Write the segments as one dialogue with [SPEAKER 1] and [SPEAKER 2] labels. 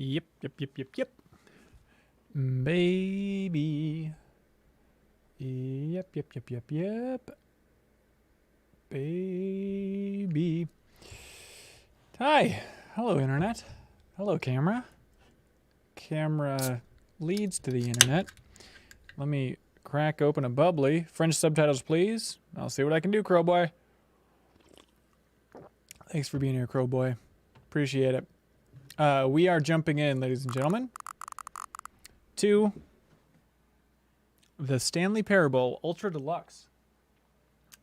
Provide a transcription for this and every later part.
[SPEAKER 1] Yep. Baby. Yep. Baby. Hi. Hello, Internet. Hello, camera. Camera leads to the Internet. Let me crack open a bubbly. French subtitles, please. I'll see what I can do, Crow Boy. Thanks for being here, Crow Boy. Appreciate it. We are jumping in, ladies and gentlemen, to the Stanley Parable Ultra Deluxe.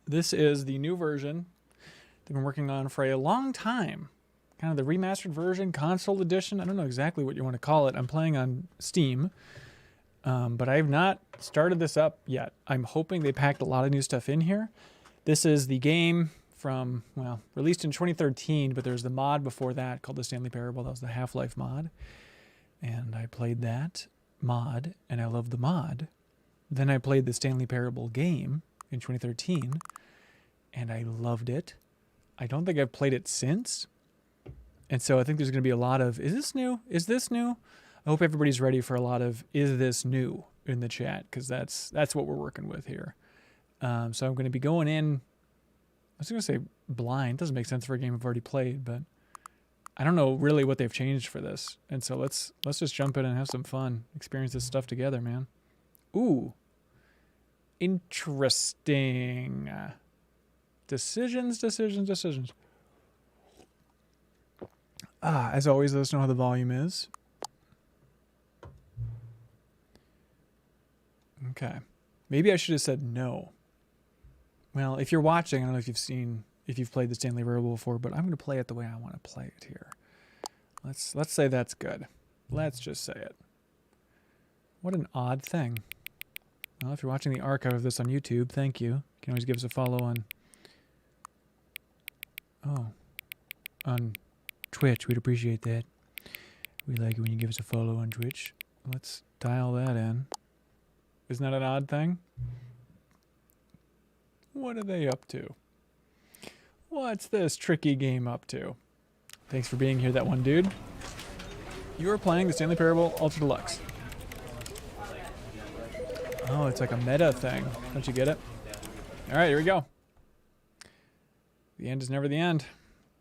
[SPEAKER 1] This is the new version they've been working on for a long time. Kind of the remastered version, console edition. I don't know exactly what you want to call it. I'm playing on Steam, but I have not started this up yet. I'm hoping they packed a lot of new stuff in here. This is the game from, well, released in 2013, but there's the mod before that called the Stanley Parable. That was the Half-Life mod. And I played that mod, and I loved the mod. Then I played the Stanley Parable game in 2013, and I loved it. I don't think I've played it since. And so I think there's going to be a lot of, is this new? Is this new? I hope everybody's ready for a lot of, is this new in the chat? Because that's what we're working with here. So I'm going to be going in, I was going to say blind. Doesn't make sense for a game I've already played, but I don't know really what they've changed for this. And so let's just jump in and have some fun. Experience this stuff together, man. Ooh. Interesting. Decisions. As always, let us know how the volume is. Okay. Maybe I should have said no. Well, if you're watching, I don't know if you've played the Stanley Parable before, but I'm going to play it the way I want to play it here. Let's say that's good. Let's just say it. What an odd thing. Well, if you're watching the archive of this on YouTube, thank you. You can always give us a follow on Twitch. We'd appreciate that. We like it when you give us a follow on Twitch. Let's dial that in. Isn't that an odd thing? What are they up to? What's this tricky game up to? Thanks for being here, that one dude. You are playing the Stanley Parable Ultra Deluxe. Oh, it's like a meta thing. Don't you get it? All right, here we go. The end is never the end,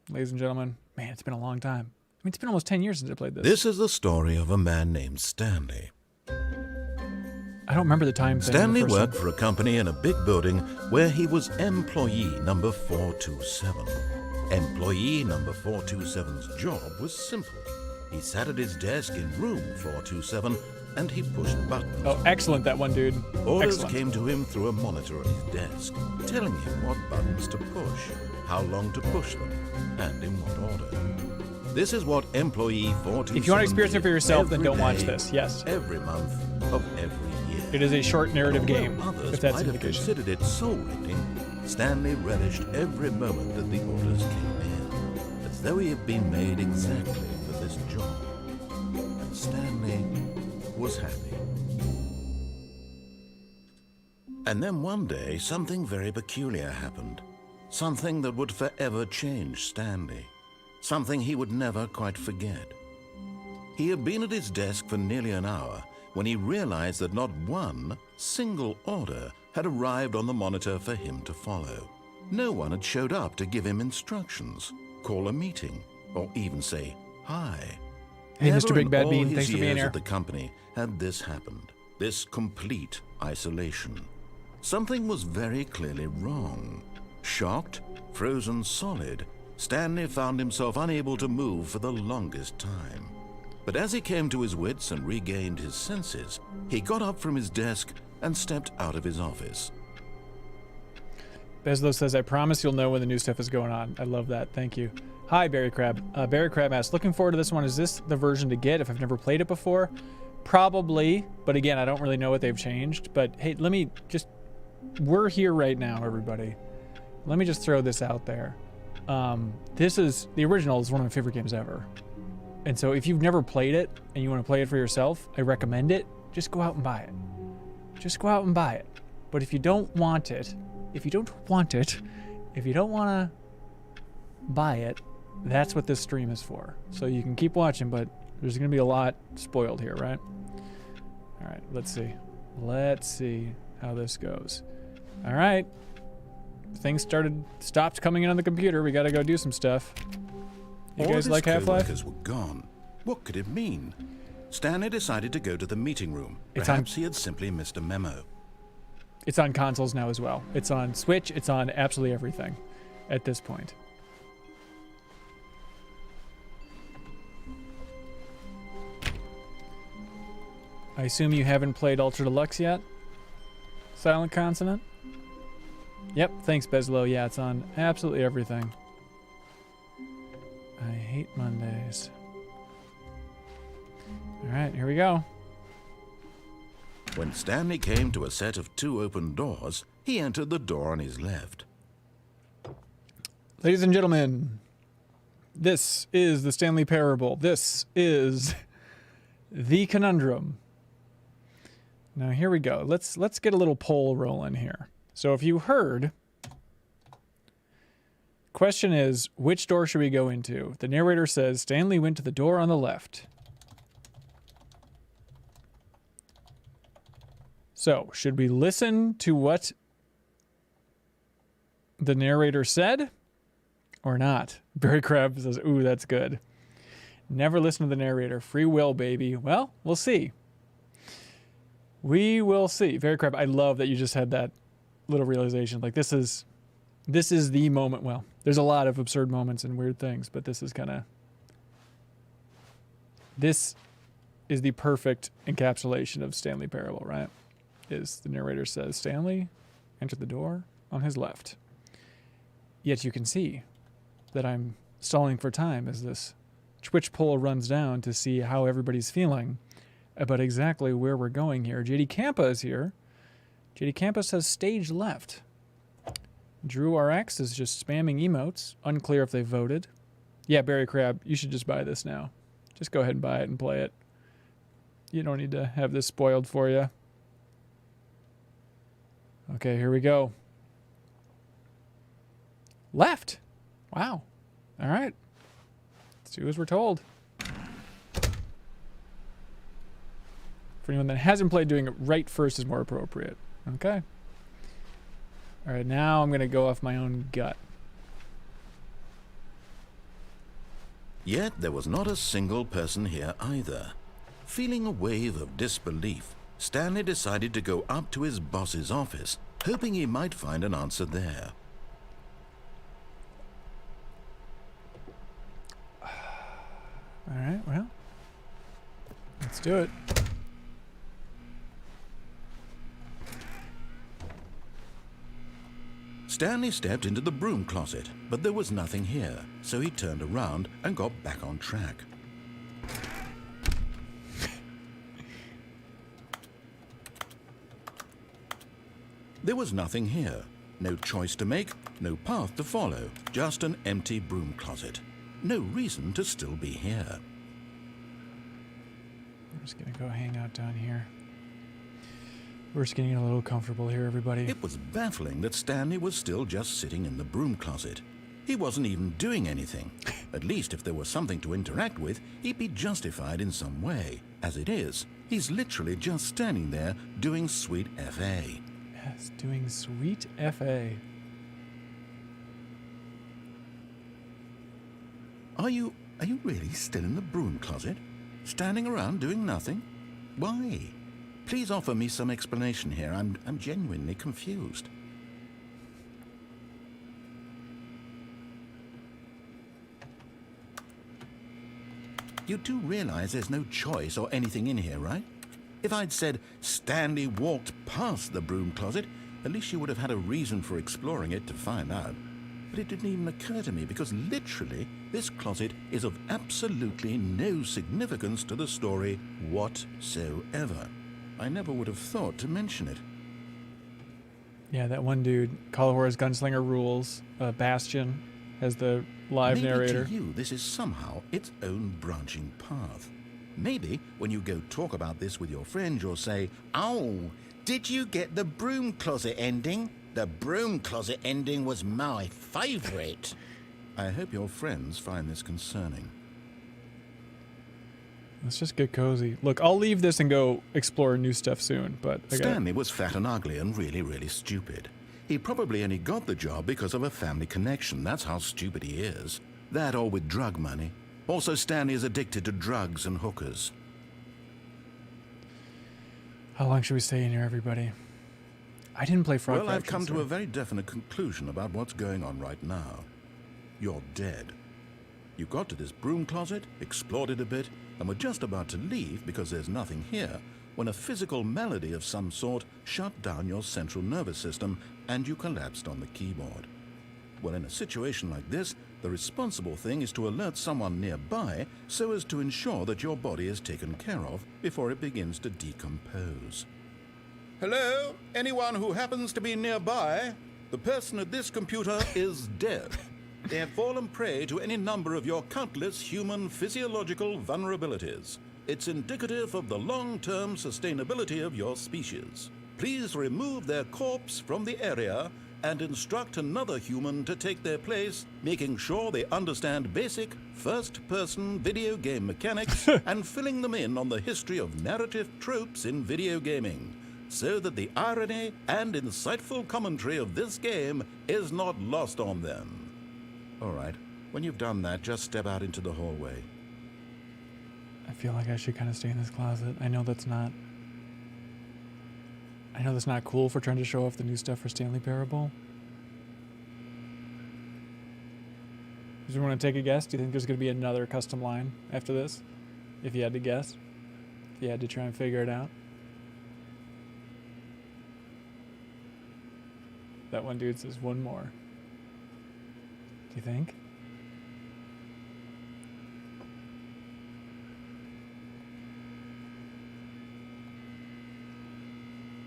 [SPEAKER 1] ladies and gentlemen. Man, it's been a long time. I mean, it's been almost 10 years since I played this.
[SPEAKER 2] This is the story of a man named Stanley.
[SPEAKER 1] I don't remember the time thing.
[SPEAKER 2] Stanley worked for a company in a big building where he was employee number 427. Employee number 427's job was simple. He sat at his desk in room 427 and he pushed buttons.
[SPEAKER 1] Oh, excellent, that one dude.
[SPEAKER 2] Orders came to him through a monitor on his desk, telling him what buttons to push, how long to push them, and in what order. This is what employee 427
[SPEAKER 1] If you want to experience it for yourself, then don't
[SPEAKER 2] day,
[SPEAKER 1] watch this. Yes.
[SPEAKER 2] Every month of every year.
[SPEAKER 1] It is a short narrative game,
[SPEAKER 2] Others
[SPEAKER 1] if that's
[SPEAKER 2] might
[SPEAKER 1] an
[SPEAKER 2] have
[SPEAKER 1] indication.
[SPEAKER 2] considered it soul-eating, Stanley relished every moment that the orders came in, as though he had been made exactly for this job. And Stanley was happy. And then one day, something very peculiar happened. Something that would forever change Stanley. Something he would never quite forget. He had been at his desk for nearly an hour when he realized that not one single order had arrived on the monitor for him to follow. No one had showed up to give him instructions, call a meeting, or even say hi.
[SPEAKER 1] Hey,
[SPEAKER 2] Never
[SPEAKER 1] Mr. Big
[SPEAKER 2] in
[SPEAKER 1] Bad
[SPEAKER 2] all
[SPEAKER 1] Bean,
[SPEAKER 2] his
[SPEAKER 1] thanks for being
[SPEAKER 2] years
[SPEAKER 1] here.
[SPEAKER 2] at the company had this happened, this complete isolation. Something was very clearly wrong. Shocked, frozen solid, Stanley found himself unable to move for the longest time. But as he came to his wits and regained his senses, he got up from his desk and stepped out of his office.
[SPEAKER 1] Bezlo says, I promise you'll know when the new stuff is going on. I love that. Thank you. Hi, Barry Crab. Barry Crab asks, looking forward to this one. Is this the version to get if I've never played it before? Probably. But again, I don't really know what they've changed. But hey, let me just... We're here right now, everybody. Let me just throw this out there. This is... The original is one of my favorite games ever. And so if you've never played it and you want to play it for yourself, I recommend it. Just go out and buy it. Just go out and buy it. But if you don't want it, if you don't want to buy it, that's what this stream is for. So you can keep watching, but There's going to be a lot spoiled here, right? All right, let's see. Let's see how this goes. All right. Things stopped coming in on the computer. We got to go do some stuff. You
[SPEAKER 2] All
[SPEAKER 1] guys
[SPEAKER 2] of
[SPEAKER 1] like
[SPEAKER 2] his
[SPEAKER 1] Half-Life?
[SPEAKER 2] co-workers were gone. What could it mean? Stanley decided to go to the meeting room.
[SPEAKER 1] It's
[SPEAKER 2] Perhaps he had simply missed a memo.
[SPEAKER 1] It's on consoles now as well. It's on Switch. It's on absolutely everything at this point. I assume you haven't played Ultra Deluxe yet? Silent Consonant? Yep, thanks Bezlo. Yeah, it's on absolutely everything. I hate Mondays. Alright, here we go.
[SPEAKER 2] When Stanley came to a set of 2 open doors, he entered the door on his left.
[SPEAKER 1] Ladies and gentlemen, this is the Stanley Parable. This is the conundrum. Now here we go. Let's get a little poll rolling here. So if you heard, question is, which door should we go into? The narrator says Stanley went to the door on the left. So should we listen to what the narrator said or not? Barry Crab says, ooh, that's good. Never listen to the narrator. Free will, baby. Well, we'll see. We will see. Barry Crab, I love that you just had that little realization. Like this is the moment. Well, there's a lot of absurd moments and weird things, but this is the perfect encapsulation of Stanley Parable, right? Is the narrator says Stanley entered the door on his left. Yet you can see that I'm stalling for time as this Twitch poll runs down to see how everybody's feeling about exactly where we're going here. JD Campa is here. JD Campa says stage left. Drew RX is just spamming emotes. Unclear if they voted. Yeah, Barry Crab, you should just buy this now. Just go ahead and buy it and play it. You don't need to have this spoiled for you. Okay, here we go. Left. Wow. All right. Let's do as we're told. For anyone that hasn't played, doing it right first is more appropriate. Okay. All right, now I'm going to go off my own gut.
[SPEAKER 2] Yet there was not a single person here either. Feeling a wave of disbelief, Stanley decided to go up to his boss's office, hoping he might find an answer there.
[SPEAKER 1] All right, well, let's do it.
[SPEAKER 2] Stanley stepped into the broom closet, but there was nothing here, so he turned around and got back on track. There was nothing here. No choice to make, no path to follow, just an empty broom closet. No reason to still be here.
[SPEAKER 1] We're just going to go hang out down here. We're just getting a little comfortable here, everybody.
[SPEAKER 2] It was baffling that Stanley was still just sitting in the broom closet. He wasn't even doing anything. At least if there was something to interact with, he'd be justified in some way. As it is, he's literally just standing there doing sweet FA.
[SPEAKER 1] Yes, doing sweet FA.
[SPEAKER 2] Are you really still in the broom closet? Standing around doing nothing? Why? Please offer me some explanation here. I'm genuinely confused. You do realize there's no choice or anything in here, right? If I'd said Stanley walked past the broom closet, at least you would have had a reason for exploring it to find out. But it didn't even occur to me because literally this closet is of absolutely no significance to the story whatsoever. I never would have thought to mention it.
[SPEAKER 1] Yeah, that one dude, Call of Horror's Gunslinger Rules, Bastion, has the live narrator.
[SPEAKER 2] Maybe to you this is somehow its own branching path. Maybe when you go talk about this with your friend, you'll say, "Oh, did you get the broom closet ending? The broom closet ending was my favorite." I hope your friends find this concerning.
[SPEAKER 1] Let's just get cozy. Look, I'll leave this and go explore new stuff soon, but
[SPEAKER 2] Stanley was fat and ugly and really, really stupid. He probably only got the job because of a family connection. That's how stupid he is. That or with drug money. Also, Stanley is addicted to drugs and hookers.
[SPEAKER 1] How long should we stay in here, everybody? I didn't play Frog
[SPEAKER 2] Well, I've
[SPEAKER 1] Fractions,
[SPEAKER 2] come to a very definite conclusion about what's going on right now. You're dead. You got to this broom closet, explored it a bit, and were just about to leave because there's nothing here, when a physical malady of some sort shut down your central nervous system and you collapsed on the keyboard. Well, in a situation like this, the responsible thing is to alert someone nearby so as to ensure that your body is taken care of before it begins to decompose. Hello? Anyone who happens to be nearby? The person at this computer is dead. They have fallen prey to any number of your countless human physiological vulnerabilities. It's indicative of the long-term sustainability of your species. Please remove their corpse from the area and instruct another human to take their place, making sure they understand basic first-person video game mechanics and filling them in on the history of narrative tropes in video gaming, so that the irony and insightful commentary of this game is not lost on them. All right, when you've done that, just step out into the hallway.
[SPEAKER 1] I feel like I should kind of stay in this closet. I know that's not cool for trying to show off the new stuff for Stanley Parable. Do you want to take a guess? Do you think there's going to be another custom line after this? If you had to guess? If you had to try and figure it out? That one dude says one more. Do you think?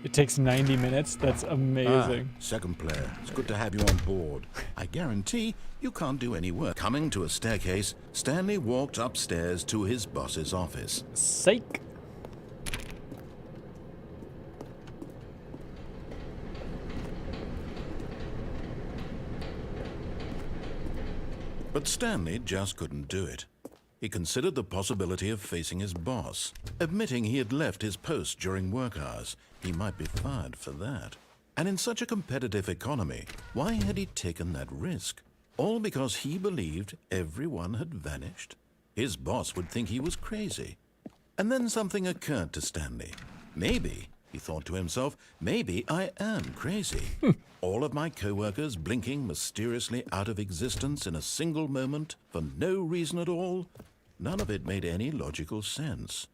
[SPEAKER 1] It takes 90 minutes? That's amazing.
[SPEAKER 2] Second player. It's good to have you on board. I guarantee you can't do any work. Coming to a staircase, Stanley walked upstairs to his boss's office.
[SPEAKER 1] Psych!
[SPEAKER 2] But Stanley just couldn't do it. He considered the possibility of facing his boss, admitting he had left his post during work hours. He might be fired for that. And in such a competitive economy, why had he taken that risk? All because he believed everyone had vanished? His boss would think he was crazy. And then something occurred to Stanley. Maybe, he thought to himself, maybe I am crazy. All of my co-workers blinking mysteriously out of existence in a single moment for no reason at all. None of it made any logical sense.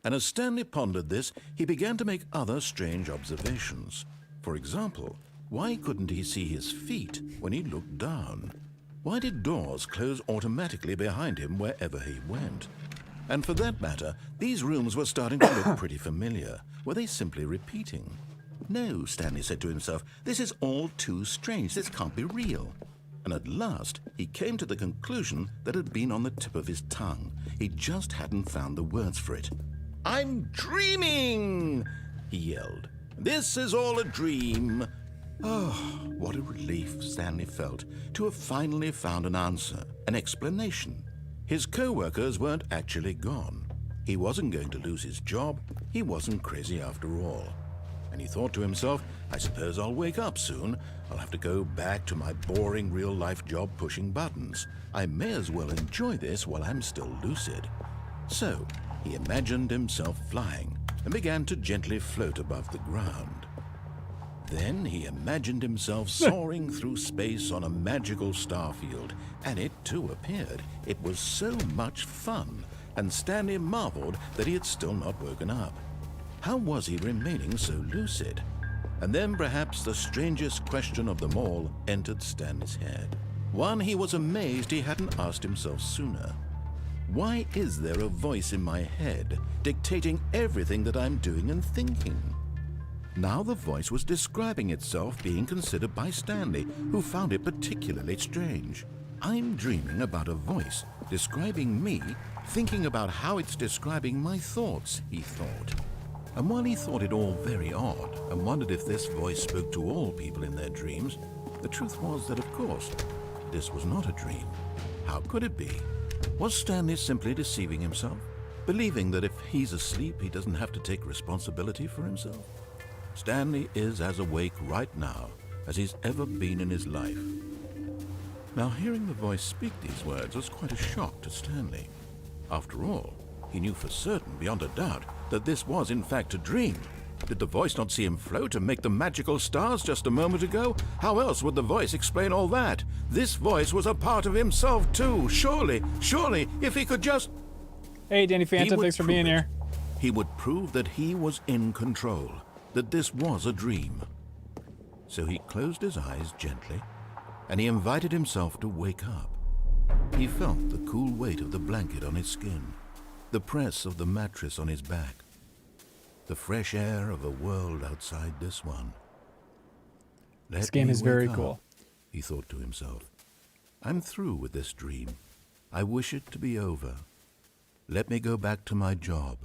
[SPEAKER 2] And as Stanley pondered this, he began to make other strange observations. For example, why couldn't he see his feet when he looked down? Why did doors close automatically behind him wherever he went? And for that matter, these rooms were starting to look pretty familiar. Were they simply repeating? No, Stanley said to himself, this is all too strange. This can't be real. And at last, he came to the conclusion that had been on the tip of his tongue. He just hadn't found the words for it. I'm dreaming, he yelled. This is all a dream. Oh, what a relief Stanley felt to have finally found an answer, an explanation. His co-workers weren't actually gone. He wasn't going to lose his job. He wasn't crazy after all. And he thought to himself, I suppose I'll wake up soon. I'll have to go back to my boring real-life job pushing buttons. I may as well enjoy this while I'm still lucid. So, he imagined himself flying and began to gently float above the ground. Then he imagined himself soaring through space on a magical starfield, and it too appeared. It was so much fun, and Stanley marveled that he had still not woken up. How was he remaining so lucid? And then perhaps the strangest question of them all entered Stanley's head. One he was amazed he hadn't asked himself sooner. Why is there a voice in my head dictating everything that I'm doing and thinking? Now the voice was describing itself being considered by Stanley, who found it particularly strange. I'm dreaming about a voice describing me, thinking about how it's describing my thoughts, he thought. And while he thought it all very odd and wondered if this voice spoke to all people in their dreams, the truth was that, of course, this was not a dream. How could it be? Was Stanley simply deceiving himself? believing that if he's asleep, he doesn't have to take responsibility for himself. Stanley is as awake right now as he's ever been in his life. Now, hearing the voice speak these words was quite a shock to Stanley. After all, he knew for certain, beyond a doubt, that this was in fact a dream. Did the voice not see him float and make the magical stars just a moment ago? How else would the voice explain all that? This voice was a part of himself too. Surely, if he could just...
[SPEAKER 1] Hey, Danny Phantom, thanks for being here.
[SPEAKER 2] He would prove that he was in control, that this was a dream. So he closed his eyes gently, and he invited himself to wake up. He felt the cool weight of the blanket on his skin, the press of the mattress on his back, the fresh air of a world outside this one.
[SPEAKER 1] This game is very cool,
[SPEAKER 2] he thought to himself. I'm through with this dream. I wish it to be over. Let me go back to my job.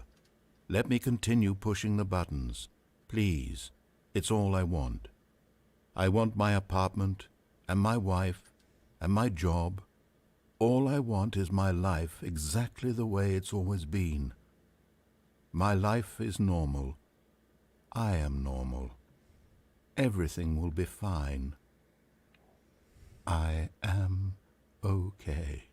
[SPEAKER 2] Let me continue pushing the buttons. Please, it's all I want. I want my apartment, and my wife, and my job. All I want is my life exactly the way it's always been. My life is normal. I am normal. Everything will be fine. I am okay.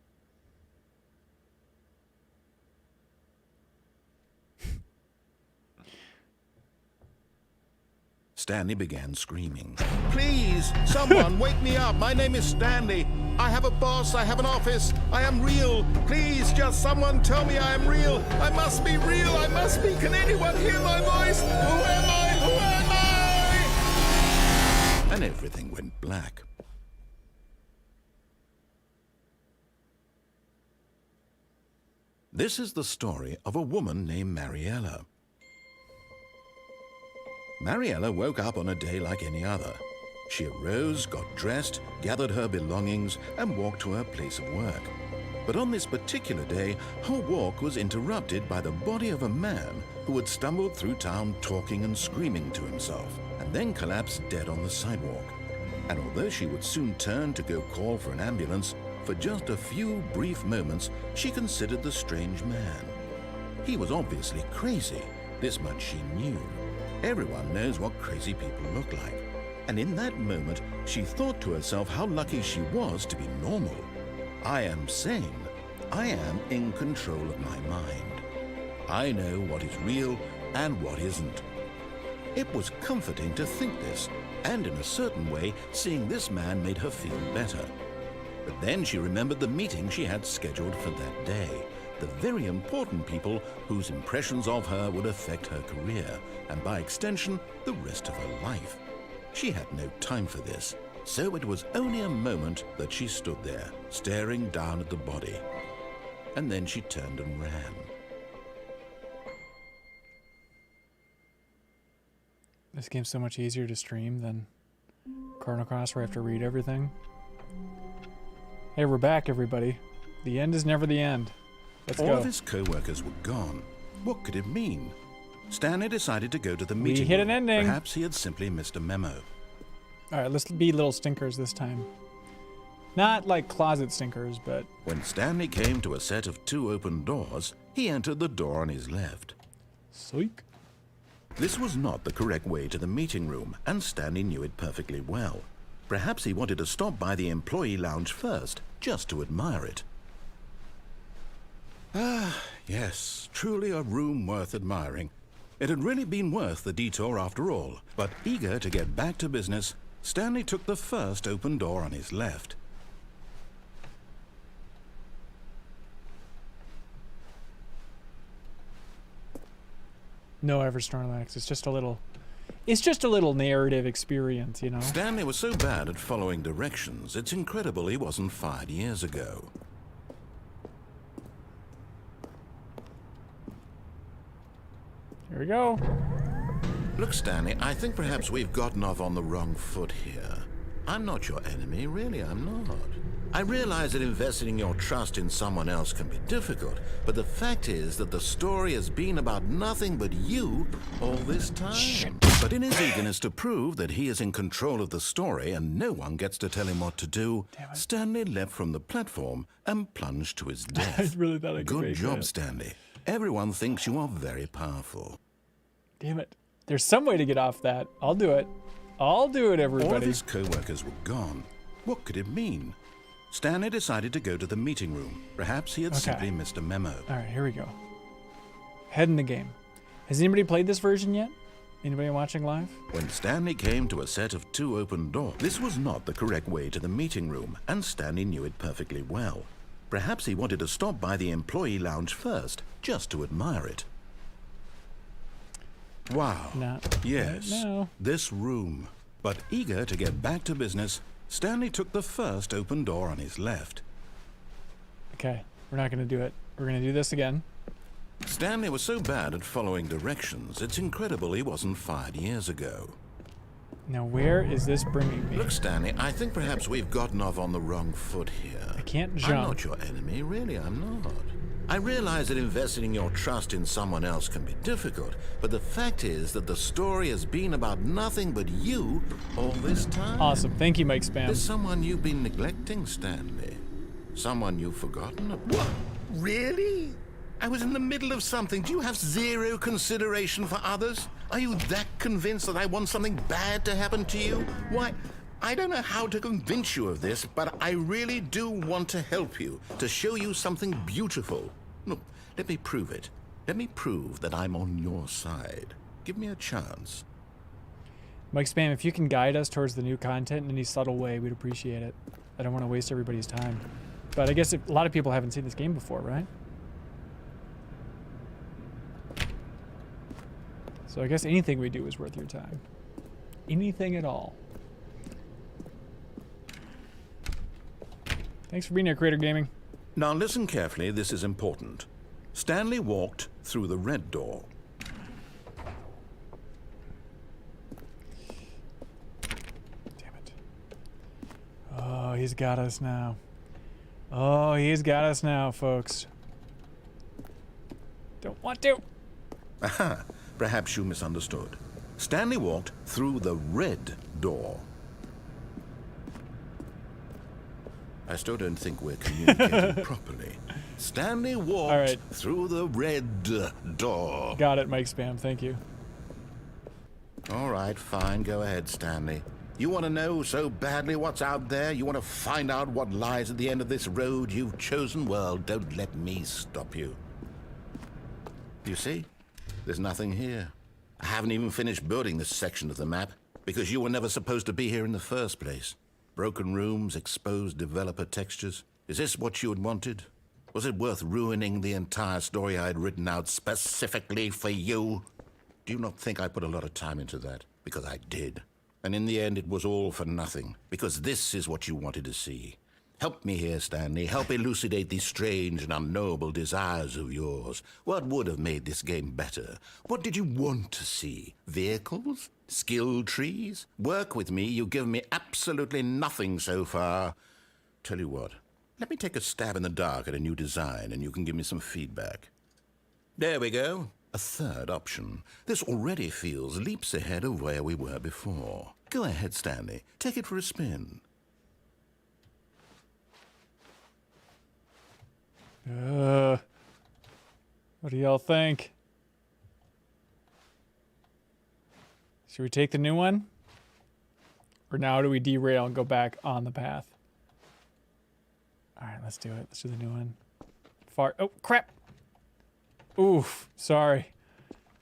[SPEAKER 2] Stanley began screaming. Please, someone wake me up. My name is Stanley. I have a boss. I have an office. I am real. Please, just someone tell me I am real. I must be real. I must be. Can anyone hear my voice? Who am I? Who am I? And everything went black. This is the story of a woman named Mariella. Mariella woke up on a day like any other. She arose, got dressed, gathered her belongings, and walked to her place of work. But on this particular day, her walk was interrupted by the body of a man who had stumbled through town talking and screaming to himself, and then collapsed dead on the sidewalk. And although she would soon turn to go call for an ambulance, for just a few brief moments, she considered the strange man. He was obviously crazy. This much she knew. Everyone knows what crazy people look like. And in that moment, she thought to herself how lucky she was to be normal. I am sane. I am in control of my mind. I know what is real and what isn't. It was comforting to think this, and in a certain way, seeing this man made her feel better. But then she remembered the meeting she had scheduled for that day. The very important people whose impressions of her would affect her career, and by extension, the rest of her life. She had no time for this, so it was only a moment that she stood there, staring down at the body. And then she turned and ran.
[SPEAKER 1] This game's so much easier to stream than Chrono Cross, where I have to read everything. Hey, we're back, everybody. The end is never the end. Let's go.
[SPEAKER 2] All of his co-workers were gone. What could it mean? Stanley decided to go to the meeting.
[SPEAKER 1] We hit an ending.
[SPEAKER 2] Perhaps he had simply missed a memo.
[SPEAKER 1] All right, let's be little stinkers this time. Not like closet stinkers, but...
[SPEAKER 2] When Stanley came to a set of 2 open doors, he entered the door on his left.
[SPEAKER 1] Psych.
[SPEAKER 2] This was not the correct way to the meeting room, and Stanley knew it perfectly well. Perhaps he wanted to stop by the employee lounge first, just to admire it. Ah, yes, truly a room worth admiring. It had really been worth the detour after all, but eager to get back to business, Stanley took the first open door on his left.
[SPEAKER 1] No, Eversnorlax. It's just a little narrative experience, you know?
[SPEAKER 2] Stanley was so bad at following directions, it's incredible he wasn't fired years ago.
[SPEAKER 1] Here we go.
[SPEAKER 2] Look, Stanley, I think perhaps we've gotten off on the wrong foot here. I'm not your enemy, really, I'm not. I realize that investing your trust in someone else can be difficult, but the fact is that the story has been about nothing but you all this time.
[SPEAKER 1] Shit.
[SPEAKER 2] But in his eagerness to prove that he is in control of the story and no one gets to tell him what to do, Stanley leapt from the platform and plunged to his death.
[SPEAKER 1] I really thought I could
[SPEAKER 2] Good
[SPEAKER 1] make
[SPEAKER 2] job,
[SPEAKER 1] that.
[SPEAKER 2] Stanley. Everyone thinks you are very powerful.
[SPEAKER 1] Damn it. There's some way to get off that. I'll do it. I'll do it, everybody.
[SPEAKER 2] All of his co-workers were gone. What could it mean? Stanley decided to go to the meeting room. Perhaps he had simply missed a memo.
[SPEAKER 1] All right, here we go. Head in the game. Has anybody played this version yet? Anybody watching live?
[SPEAKER 2] When Stanley came to a set of 2 open doors, this was not the correct way to the meeting room, and Stanley knew it perfectly well. Perhaps he wanted to stop by the employee lounge first, just to admire it. Wow.
[SPEAKER 1] Not
[SPEAKER 2] yes,
[SPEAKER 1] right now.
[SPEAKER 2] This room. But eager to get back to business, Stanley took the first open door on his left.
[SPEAKER 1] Okay, we're not going to do it. We're going to do this again.
[SPEAKER 2] Stanley was so bad at following directions, it's incredible he wasn't fired years ago.
[SPEAKER 1] Now, where is this bringing me?
[SPEAKER 2] Look, Stanley, I think perhaps we've gotten off on the wrong foot here.
[SPEAKER 1] I can't jump.
[SPEAKER 2] I'm not your enemy, really, I'm not. I realize that investing your trust in someone else can be difficult, but the fact is that the story has been about nothing but you all this time.
[SPEAKER 1] Awesome. Thank you, Mike Spam.
[SPEAKER 2] There's someone you've been neglecting, Stanley. Someone you've forgotten about. What? Really? I was in the middle of something. Do you have zero consideration for others? Are you that convinced that I want something bad to happen to you? Why, I don't know how to convince you of this, but I really do want to help you, to show you something beautiful. Look, let me prove it. Let me prove that I'm on your side. Give me a chance.
[SPEAKER 1] Mike Spam, if you can guide us towards the new content in any subtle way, we'd appreciate it. I don't want to waste everybody's time. But I guess a lot of people haven't seen this game before, right? So I guess anything we do is worth your time. Anything at all. Thanks for being here, Creator Gaming.
[SPEAKER 2] Now listen carefully, this is important. Stanley walked through the red door.
[SPEAKER 1] Damn it. Oh, he's got us now. Oh, he's got us now, folks. Don't want to.
[SPEAKER 2] Aha, perhaps you misunderstood. Stanley walked through the red door. I still don't think we're communicating properly. Stanley walked through the red door.
[SPEAKER 1] Got it, Mike Spam. Thank you.
[SPEAKER 2] All right, fine. Go ahead, Stanley. You want to know so badly what's out there? You want to find out what lies at the end of this road you've chosen? Well, don't let me stop you. You see? There's nothing here. I haven't even finished building this section of the map because you were never supposed to be here in the first place. Broken rooms, exposed developer textures. Is this what you had wanted? Was it worth ruining the entire story I had written out specifically for you? Do you not think I put a lot of time into that? Because I did. And in the end, it was all for nothing. Because this is what you wanted to see. Help me here, Stanley. Help elucidate these strange and unknowable desires of yours. What would have made this game better? What did you want to see? Vehicles? Skill trees? Work with me. You've given me absolutely nothing so far. Tell you what. Let me take a stab in the dark at a new design, and you can give me some feedback. There we go. A third option. This already feels leaps ahead of where we were before. Go ahead, Stanley. Take it for a spin.
[SPEAKER 1] What do y'all think? Should we take the new one? Or now do we derail and go back on the path? All right, let's do it. Let's do the new one. Oh, crap. Oof, sorry.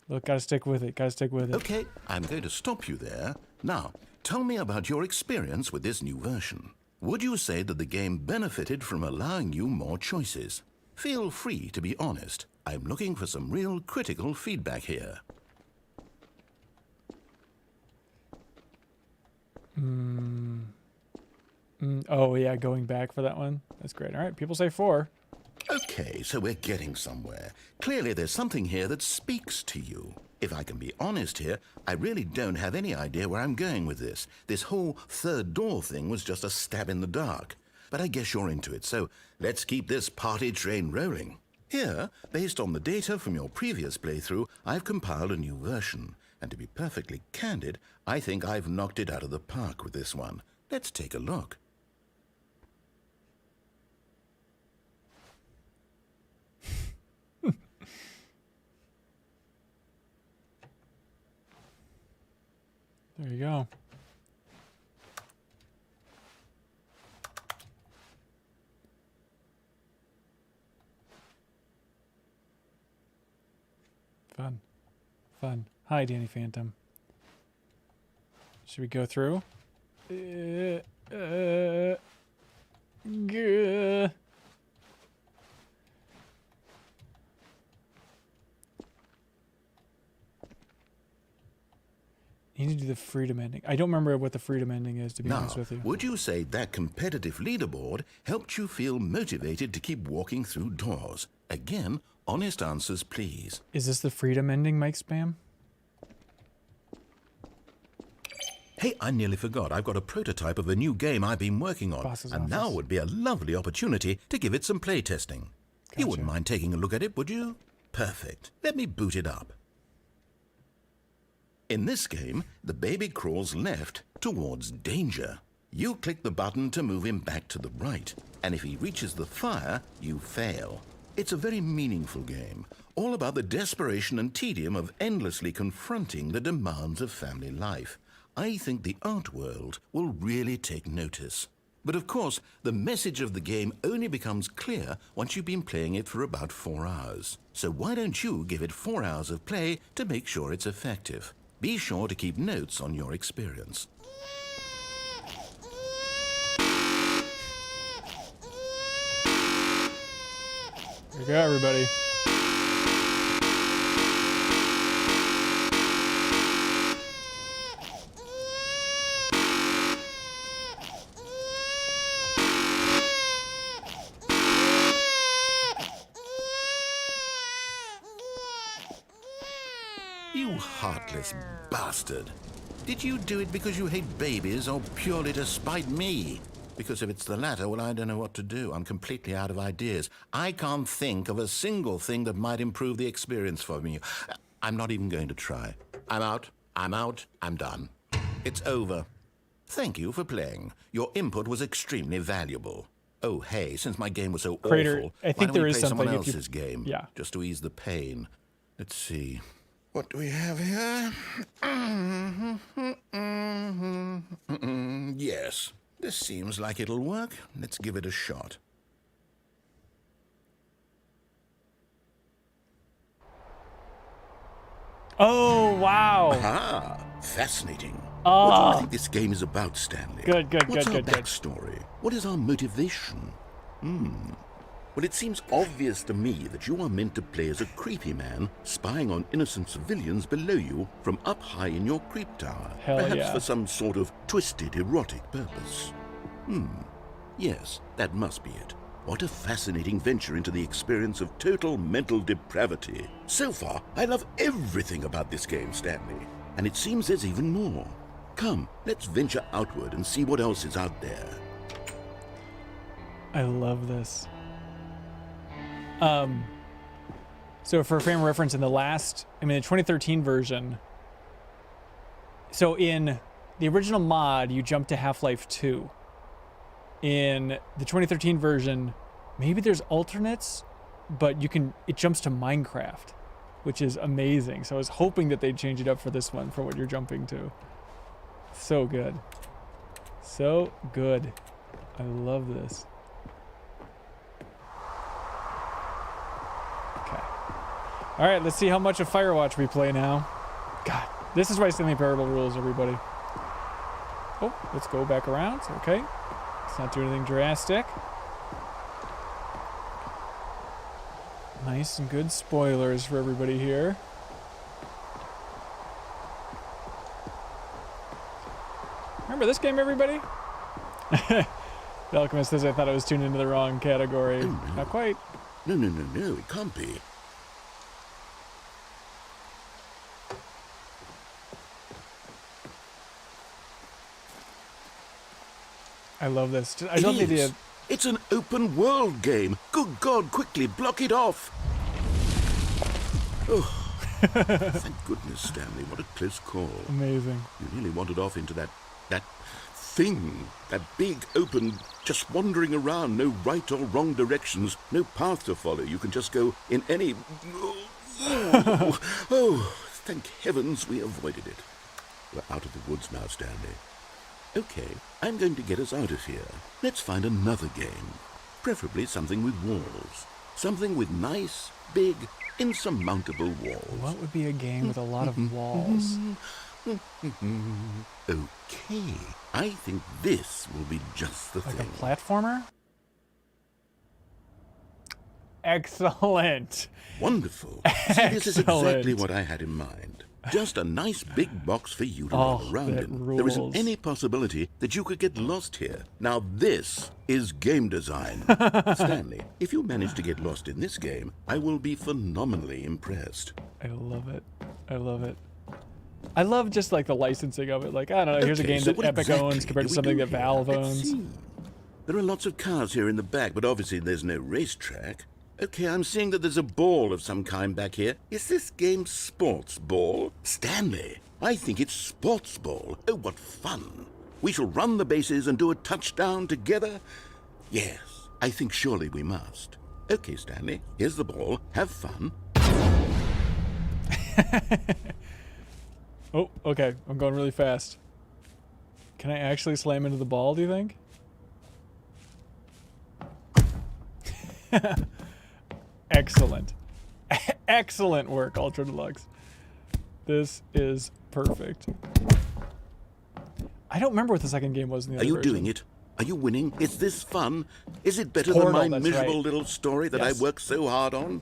[SPEAKER 1] Look, gotta stick with it. Gotta stick with it.
[SPEAKER 2] Okay, I'm going to stop you there. Now, tell me about your experience with this new version. Would you say that the game benefited from allowing you more choices? Feel free to be honest. I'm looking for some real critical feedback here.
[SPEAKER 1] Oh, yeah, going back for that one. That's great. All right, people say 4.
[SPEAKER 2] Okay, so we're getting somewhere. Clearly there's something here that speaks to you. If I can be honest here, I really don't have any idea where I'm going with this. This whole third door thing was just a stab in the dark. But I guess you're into it, so let's keep this party train rolling. Here, based on the data from your previous playthrough, I've compiled a new version. And to be perfectly candid, I think I've knocked it out of the park with this one. Let's take a look.
[SPEAKER 1] There you go. Fun. Fun. Hi, Danny Phantom. Should we go through? Gah. You need to do the freedom ending. I don't remember what the freedom ending is, to be honest with you.
[SPEAKER 2] Would you say that competitive leaderboard helped you feel motivated to keep walking through doors? Again, honest answers, please.
[SPEAKER 1] Is this the freedom ending, Mike Spam?
[SPEAKER 2] Hey, I nearly forgot. I've got a prototype of a new game I've been working on,
[SPEAKER 1] Boss's
[SPEAKER 2] and
[SPEAKER 1] office.
[SPEAKER 2] now would be a lovely opportunity to give it some playtesting. You
[SPEAKER 1] Gotcha.
[SPEAKER 2] wouldn't mind taking a look at it, would you? Perfect. Let me boot it up. In this game, the baby crawls left towards danger. You click the button to move him back to the right, and if he reaches the fire, you fail. It's a very meaningful game, all about the desperation and tedium of endlessly confronting the demands of family life. I think the art world will really take notice. But of course, the message of the game only becomes clear once you've been playing it for about 4 hours. So why don't you give it 4 hours of play to make sure it's effective? Be sure to keep notes on your experience.
[SPEAKER 1] There you go, everybody.
[SPEAKER 2] You heartless bastard. Did you do it because you hate babies or purely to spite me? Because if it's the latter, well, I don't know what to do. I'm completely out of ideas. I can't think of a single thing that might improve the experience for me. I'm not even going to try. I'm out. I'm done. It's over. Thank you for playing. Your input was extremely valuable. Oh, hey, since my game was so
[SPEAKER 1] Crater,
[SPEAKER 2] awful,
[SPEAKER 1] I think
[SPEAKER 2] why don't
[SPEAKER 1] there
[SPEAKER 2] we
[SPEAKER 1] is
[SPEAKER 2] play someone
[SPEAKER 1] something if you-
[SPEAKER 2] else's game?
[SPEAKER 1] Yeah.
[SPEAKER 2] Just to ease the pain. Let's see. What do we have here? Yes, this seems like it'll work. Let's give it a shot.
[SPEAKER 1] Oh, wow.
[SPEAKER 2] Ah, fascinating.
[SPEAKER 1] Oh.
[SPEAKER 2] What do you think this game is about, Stanley?
[SPEAKER 1] Good.
[SPEAKER 2] What's our
[SPEAKER 1] Good.
[SPEAKER 2] backstory? What is our motivation? Well, it seems obvious to me that you are meant to play as a creepy man spying on innocent civilians below you from up high in your creep tower.
[SPEAKER 1] Hell
[SPEAKER 2] Perhaps
[SPEAKER 1] yeah.
[SPEAKER 2] for some sort of twisted erotic purpose. Yes, that must be it. What a fascinating venture into the experience of total mental depravity. So far, I love everything about this game, Stanley. And it seems there's even more. Come, let's venture outward and see what else is out there.
[SPEAKER 1] I love this. So for frame of reference, in the 2013 version, so in the original mod, you jump to Half-Life 2. In the 2013 version, maybe there's alternates, but it jumps to Minecraft, which is amazing. So I was hoping that they'd change it up for this one, for what you're jumping to. So good. So good. I love this. All right, let's see how much of Firewatch we play now. God, this is why Stanley Parable rules, everybody. Oh, let's go back around. Okay. Let's not do anything drastic. Nice and good spoilers for everybody here. Remember this game, everybody? The Alchemist says I thought I was tuned into the wrong category.
[SPEAKER 2] Oh, no.
[SPEAKER 1] Not quite.
[SPEAKER 2] No, it can't be.
[SPEAKER 1] I love this. I love the idea.
[SPEAKER 2] It's an open world game. Good God, quickly block it off. Oh, thank goodness, Stanley. What a close call.
[SPEAKER 1] Amazing.
[SPEAKER 2] You nearly wandered off into that thing, that big open, just wandering around, no right or wrong directions, no path to follow. You can just go in any... Oh, thank heavens we avoided it. We're out of the woods now, Stanley. Okay, I'm going to get us out of here. Let's find another game. Preferably something with walls. Something with nice, big, insurmountable walls.
[SPEAKER 1] What would be a game with a lot of walls?
[SPEAKER 2] Okay, I think this will be just the
[SPEAKER 1] Like
[SPEAKER 2] thing.
[SPEAKER 1] a platformer? Excellent.
[SPEAKER 2] Wonderful. See, this is exactly what I had in mind. Just a nice big box for you to run around in. There isn't any possibility that you could get lost here. Now this is game design. Stanley, if you manage to get lost in this game, I will be phenomenally impressed.
[SPEAKER 1] I love it. I love it. I love just like the licensing of it. Like, I don't know, here's a game that Epic owns compared to something that Valve owns.
[SPEAKER 2] There are lots of cars here in the back, but obviously there's no racetrack. Okay, I'm seeing that there's a ball of some kind back here. Is this game sports ball? Stanley, I think it's sports ball. Oh, what fun. We shall run the bases and do a touchdown together? Yes, I think surely we must. Okay, Stanley, here's the ball. Have fun.
[SPEAKER 1] Oh, okay. I'm going really fast. Can I actually slam into the ball, do you think? Excellent. Excellent work, Ultra Deluxe. This is perfect. I don't remember what the second game was in the other
[SPEAKER 2] version. Are you
[SPEAKER 1] version.
[SPEAKER 2] doing it? Are you winning? Is this fun? Is it better
[SPEAKER 1] Portal,
[SPEAKER 2] than my
[SPEAKER 1] that's
[SPEAKER 2] miserable
[SPEAKER 1] right.
[SPEAKER 2] little story that I worked so hard on?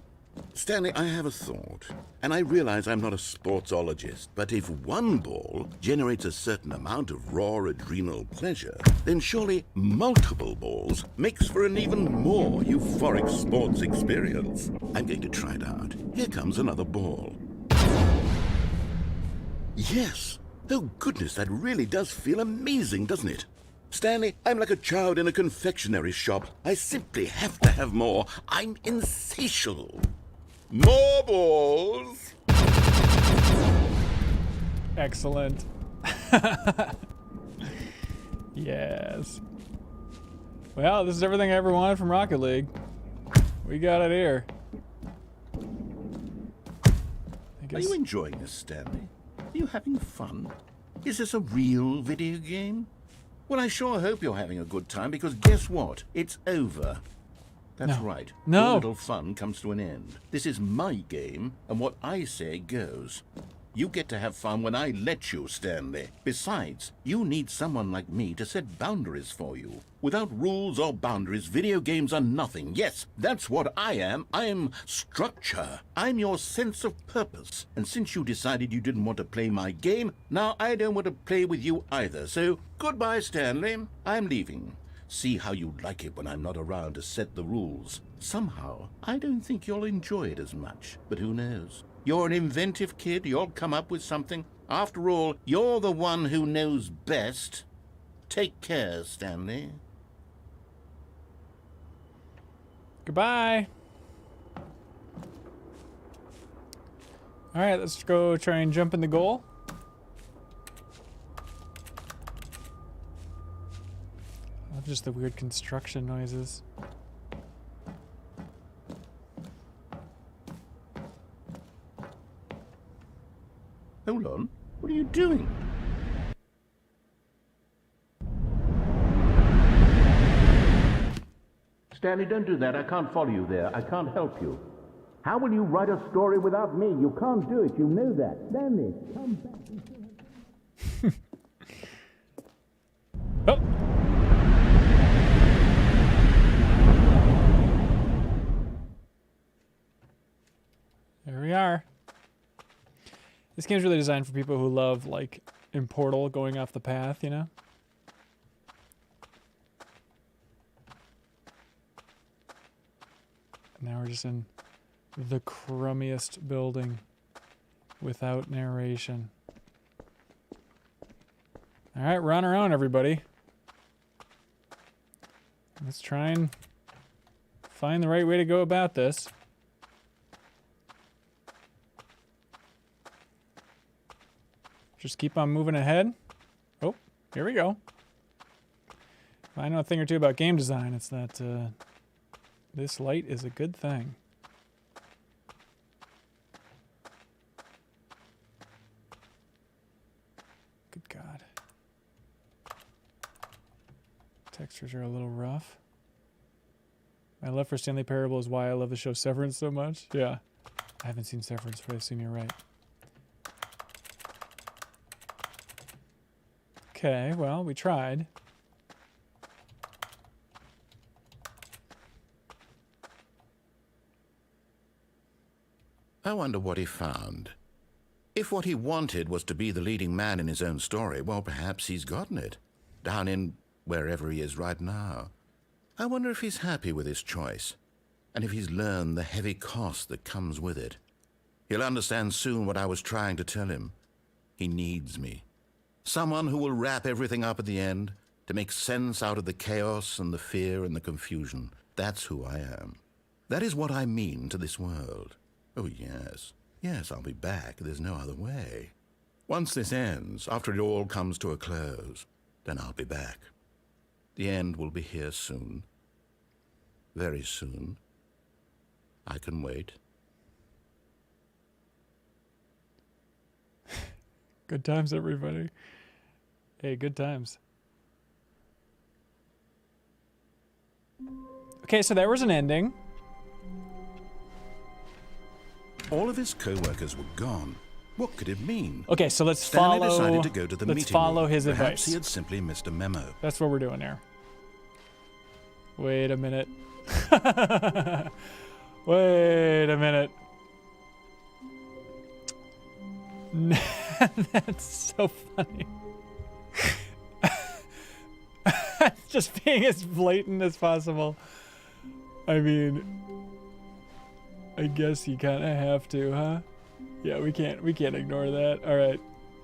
[SPEAKER 2] Stanley, I have a thought, and I realize I'm not a sportsologist, but if one ball generates a certain amount of raw adrenal pleasure, then surely multiple balls makes for an even more euphoric sports experience. I'm going to try it out. Here comes another ball. Yes! Oh goodness, that really does feel amazing, doesn't it? Stanley, I'm like a child in a confectionery shop. I simply have to have more. I'm insatiable. More balls!
[SPEAKER 1] Excellent. Yes. Well, this is everything I ever wanted from Rocket League. We got it here.
[SPEAKER 2] Are you enjoying this, Stanley? Are you having fun? Is this a real video game? Well, I sure hope you're having a good time, because guess what? It's over. That's right.
[SPEAKER 1] No.
[SPEAKER 2] Your little fun comes to an end. This is my game, and what I say goes. You get to have fun when I let you, Stanley. Besides, you need someone like me to set boundaries for you. Without rules or boundaries, video games are nothing. Yes, that's what I am. I'm structure. I'm your sense of purpose. And since you decided you didn't want to play my game, now I don't want to play with you either. So, goodbye, Stanley. I'm leaving. See how you like it when I'm not around to set the rules. Somehow, I don't think you'll enjoy it as much. But who knows? You're an inventive kid. You'll come up with something. After all, you're the one who knows best. Take care, Stanley.
[SPEAKER 1] Goodbye. All right, let's go try and jump in the goal. I love just the weird construction noises.
[SPEAKER 2] Hold on. What are you doing? Stanley, don't do that. I can't follow you there. I can't help you. How will you write a story without me? You can't do it. You know that. Stanley, come back.
[SPEAKER 1] Oh! There we are. This game's really designed for people who love, like, in Portal, going off the path, you know? Now we're just in the crummiest building without narration. Alright, we're on our own, everybody. Let's try and find the right way to go about this. Just keep on moving ahead. Oh, here we go. If I know a thing or two about game design, it's that this light is a good thing. Textures are a little rough. My love for Stanley Parable is why I love the show Severance so much. Yeah. I haven't seen Severance, but I assume you're right. Okay, well, we tried.
[SPEAKER 2] I wonder what he found. If what he wanted was to be the leading man in his own story, well, perhaps he's gotten it. Down in wherever he is right now. I wonder if he's happy with his choice, and if he's learned the heavy cost that comes with it. He'll understand soon what I was trying to tell him. He needs me. Someone who will wrap everything up at the end, to make sense out of the chaos and the fear and the confusion. That's who I am. That is what I mean to this world. Oh, yes. Yes, I'll be back. There's no other way. Once this ends, after it all comes to a close, then I'll be back. The end will be here soon. Very soon. I can wait.
[SPEAKER 1] Good times, everybody. Hey, good times. Okay, so there was an ending.
[SPEAKER 2] All of his co-workers were gone. What could it mean?
[SPEAKER 1] Okay, so let's
[SPEAKER 2] Stanley
[SPEAKER 1] follow.
[SPEAKER 2] decided to go to the
[SPEAKER 1] let's
[SPEAKER 2] meeting
[SPEAKER 1] follow
[SPEAKER 2] room.
[SPEAKER 1] his
[SPEAKER 2] Perhaps
[SPEAKER 1] advice.
[SPEAKER 2] he had simply missed a memo.
[SPEAKER 1] That's what we're doing here. Wait a minute. Wait a minute. That's so funny. Just being as blatant as possible. I mean, I guess you kind of have to, huh? Yeah, we can't ignore that. All right.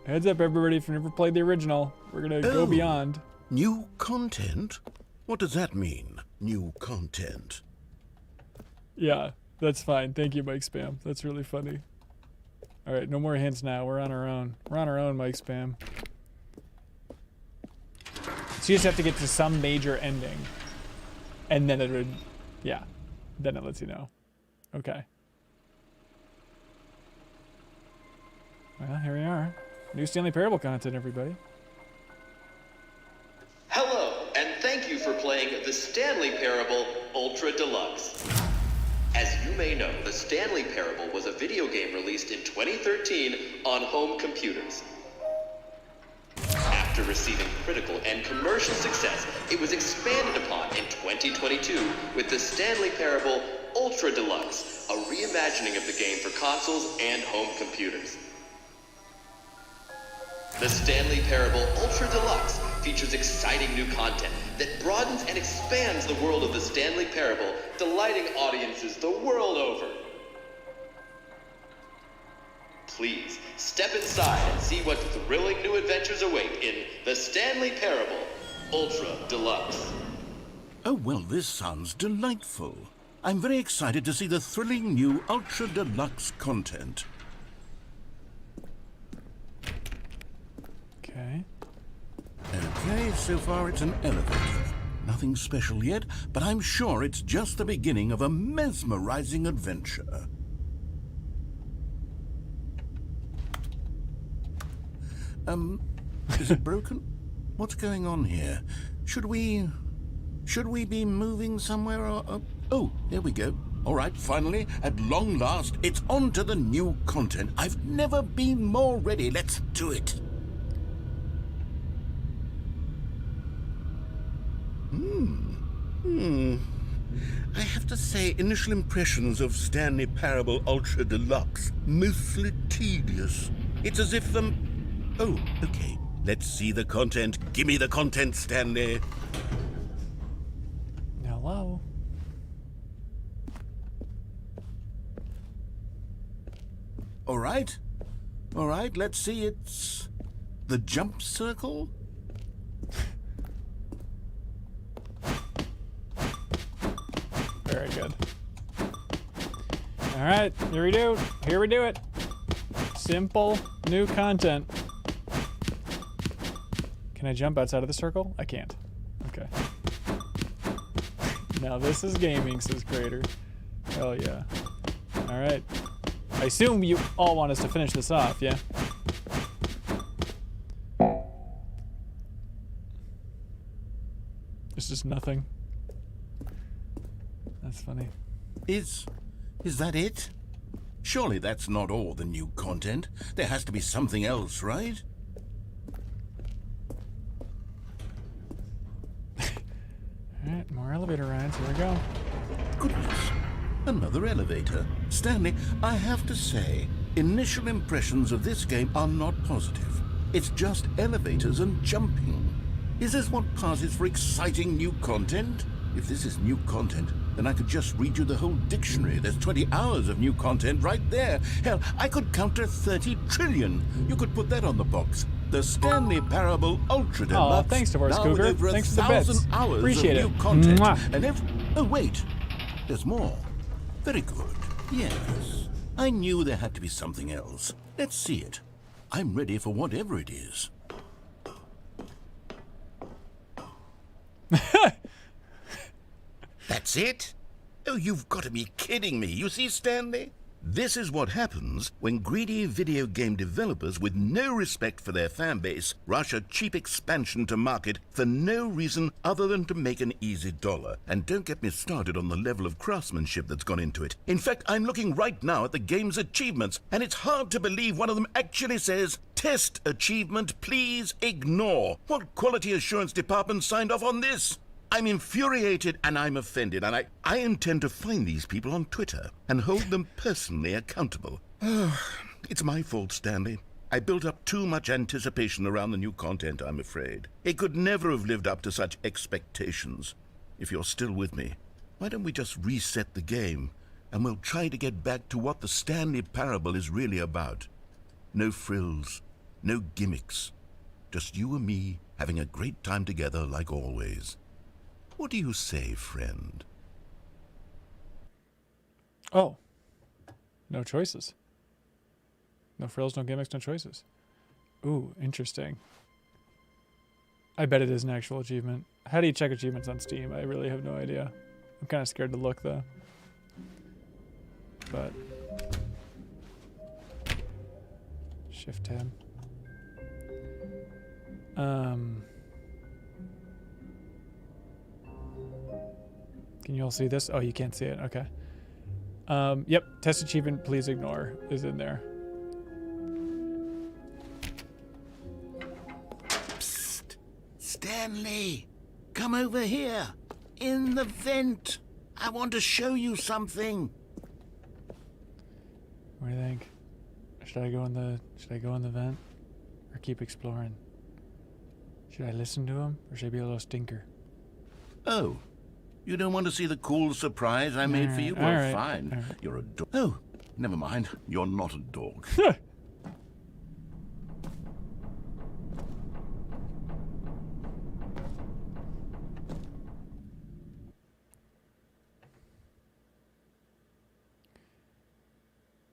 [SPEAKER 1] Heads up, everybody. If you've never played the original, we're going to go beyond.
[SPEAKER 2] New content? What does that mean, new content?
[SPEAKER 1] Yeah, that's fine. Thank you, Mike Spam. That's really funny. All right, no more hints now. We're on our own. We're on our own, Mike Spam. So you just have to get to some major ending. And then it would, yeah. Then it lets you know. Okay. Well, here we are. New Stanley Parable content, everybody.
[SPEAKER 3] Hello, and thank you for playing the Stanley Parable Ultra Deluxe. As you may know, the Stanley Parable was a video game released in 2013 on home computers. After receiving critical and commercial success, it was expanded upon in 2022 with the Stanley Parable Ultra Deluxe, a reimagining of the game for consoles and home computers. The Stanley Parable Ultra Deluxe features exciting new content that broadens and expands the world of the Stanley Parable, delighting audiences the world over. Please, step inside and see what thrilling new adventures await in the Stanley Parable Ultra Deluxe.
[SPEAKER 2] Oh, well, this sounds delightful. I'm very excited to see the thrilling new Ultra Deluxe content.
[SPEAKER 1] Okay.
[SPEAKER 2] Okay, so far it's an elevator. Nothing special yet, but I'm sure it's just the beginning of a mesmerizing adventure. Is it broken? What's going on here? Should we be moving somewhere or... Oh, here we go. All right, finally, at long last, it's on to the new content. I've never been more ready. Let's do it. I have to say, initial impressions of Stanley Parable Ultra Deluxe, mostly tedious. It's as if Oh, okay. Let's see the content. Give me the content, Stanley.
[SPEAKER 1] Hello.
[SPEAKER 2] All right. All right, let's see. It's the jump circle.
[SPEAKER 1] Very good. All right, here we do. Here we do it. Simple new content. Can I jump outside of the circle? I can't. Okay. Now this is gaming, says Crater. Hell yeah. All right. I assume you all want us to finish this off, yeah? There's just nothing. That's funny.
[SPEAKER 2] Is that it? Surely that's not all the new content. There has to be something else, right?
[SPEAKER 1] Alright, more elevator rides. Here we go.
[SPEAKER 2] Goodness. Another elevator. Stanley, I have to say, initial impressions of this game are not positive. It's just elevators and jumping. Is this what passes for exciting new content? If this is new content, then I could just read you the whole dictionary. There's 20 hours of new content right there. Hell, I could count to 30 trillion. You could put that on the box. The Stanley Parable Ultra Deluxe.
[SPEAKER 1] Oh, thanks, Divorce
[SPEAKER 2] now with
[SPEAKER 1] Cougar.
[SPEAKER 2] over
[SPEAKER 1] Thanks for the
[SPEAKER 2] 1,000
[SPEAKER 1] bits.
[SPEAKER 2] hours
[SPEAKER 1] Appreciate
[SPEAKER 2] of
[SPEAKER 1] it.
[SPEAKER 2] new content.
[SPEAKER 1] Mwah.
[SPEAKER 2] And oh wait, there's more. Very good. Yes, I knew there had to be something else. Let's see it. I'm ready for whatever it is. That's it? Oh, you've got to be kidding me. You see, Stanley? This is what happens when greedy video game developers with no respect for their fan base rush a cheap expansion to market for no reason other than to make an easy dollar. And don't get me started on the level of craftsmanship that's gone into it. In fact, I'm looking right now at the game's achievements, and it's hard to believe one of them actually says, "Test achievement, please ignore." What quality assurance department signed off on this? I'm infuriated and I'm offended, and I intend to find these people on Twitter and hold them personally accountable. It's my fault, Stanley. I built up too much anticipation around the new content, I'm afraid. It could never have lived up to such expectations. If you're still with me, why don't we just reset the game and we'll try to get back to what the Stanley Parable is really about. No frills, no gimmicks. Just you and me having a great time together like always. What do you say, friend?
[SPEAKER 1] Oh. No choices. No frills, no gimmicks, no choices. Ooh, interesting. I bet it is an actual achievement. How do you check achievements on Steam? I really have no idea. I'm kind of scared to look, though. But... Shift tab. Can you all see this? Oh, you can't see it. Okay. Yep. Test achievement, please ignore, is in there.
[SPEAKER 2] Psst. Stanley, come over here. In the vent. I want to show you something.
[SPEAKER 1] What do you think? Should I go in the vent? Or keep exploring? Should I listen to him? Or should I be a little stinker?
[SPEAKER 2] Oh. You don't want to see the cool surprise I made for you? Well,
[SPEAKER 1] right,
[SPEAKER 2] fine.
[SPEAKER 1] all right.
[SPEAKER 2] You're a dog. Oh, never mind. You're not a dog.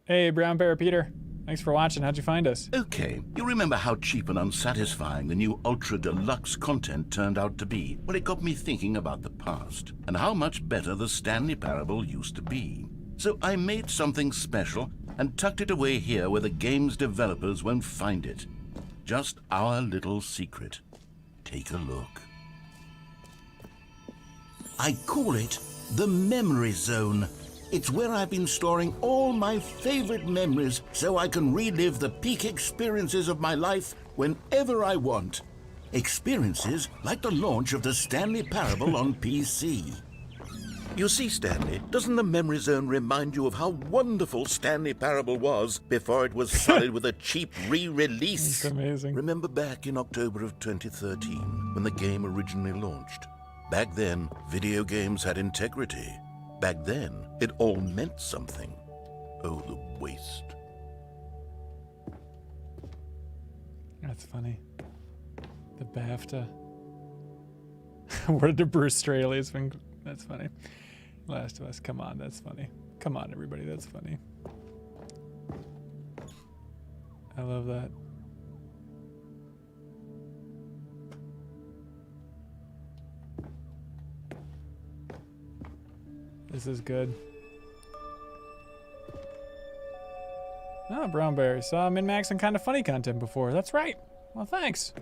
[SPEAKER 1] Hey, Brown Bear Peter. Thanks for watching. How'd you find us?
[SPEAKER 2] Okay, you remember how cheap and unsatisfying the new Ultra Deluxe content turned out to be? Well, it got me thinking about the past and how much better the Stanley Parable used to be. So I made something special and tucked it away here where the game's developers won't find it. Just our little secret. Take a look. I call it the Memory Zone. It's where I've been storing all my favorite memories so I can relive the peak experiences of my life whenever I want. Experiences like the launch of the Stanley Parable on PC. You see, Stanley, doesn't the Memory Zone remind you of how wonderful Stanley Parable was before it was sullied with a cheap re-release?
[SPEAKER 1] It's amazing.
[SPEAKER 2] Remember back in October of 2013 when the game originally launched? Back then, video games had integrity. Back then, it all meant something. Oh, the waste.
[SPEAKER 1] That's funny. The BAFTA. What did Bruce Straley's been? That's funny. Last of Us. Come on, that's funny. Come on, everybody, that's funny. I love that. This is good. Oh, Brown Bear. Saw MinnMax and Kind of Funny content before. That's right. Well, thanks.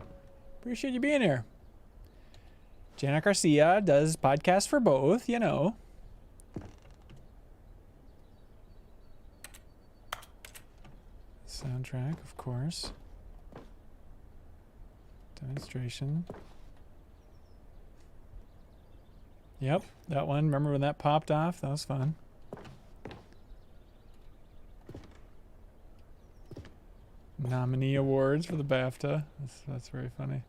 [SPEAKER 1] Appreciate you being here. Janet Garcia does podcasts for both, you know. Soundtrack, of course. Demonstration. Yep, that one. Remember when that popped off? That was fun. Nominee awards for the BAFTA. That's very funny.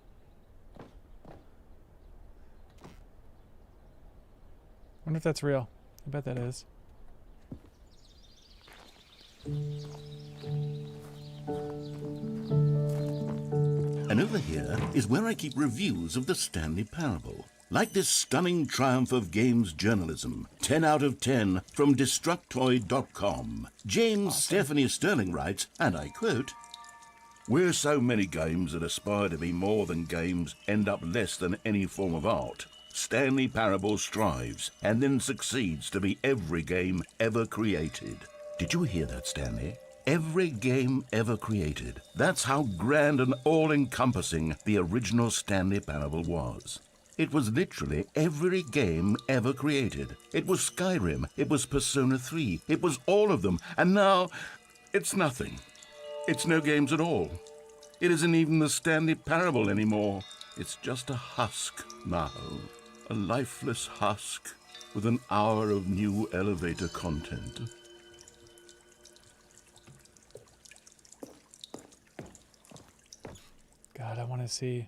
[SPEAKER 1] Wonder if that's real. I bet that is.
[SPEAKER 2] And over here is where I keep reviews of the Stanley Parable. Like this stunning triumph of games journalism, 10 out of 10 from Destructoid.com. James Stephanie Sterling writes, and I quote, "Where so many games that aspire to be more than games end up less than any form of art, Stanley Parable strives and then succeeds to be every game ever created." Did you hear that, Stanley? Every game ever created. That's how grand and all-encompassing the original Stanley Parable was. It was literally every game ever created. It was Skyrim, it was Persona 3, it was all of them, and now it's nothing. It's no games at all. It isn't even the Stanley Parable anymore. It's just a husk now. A lifeless husk with an hour of new elevator content.
[SPEAKER 1] God, I want to see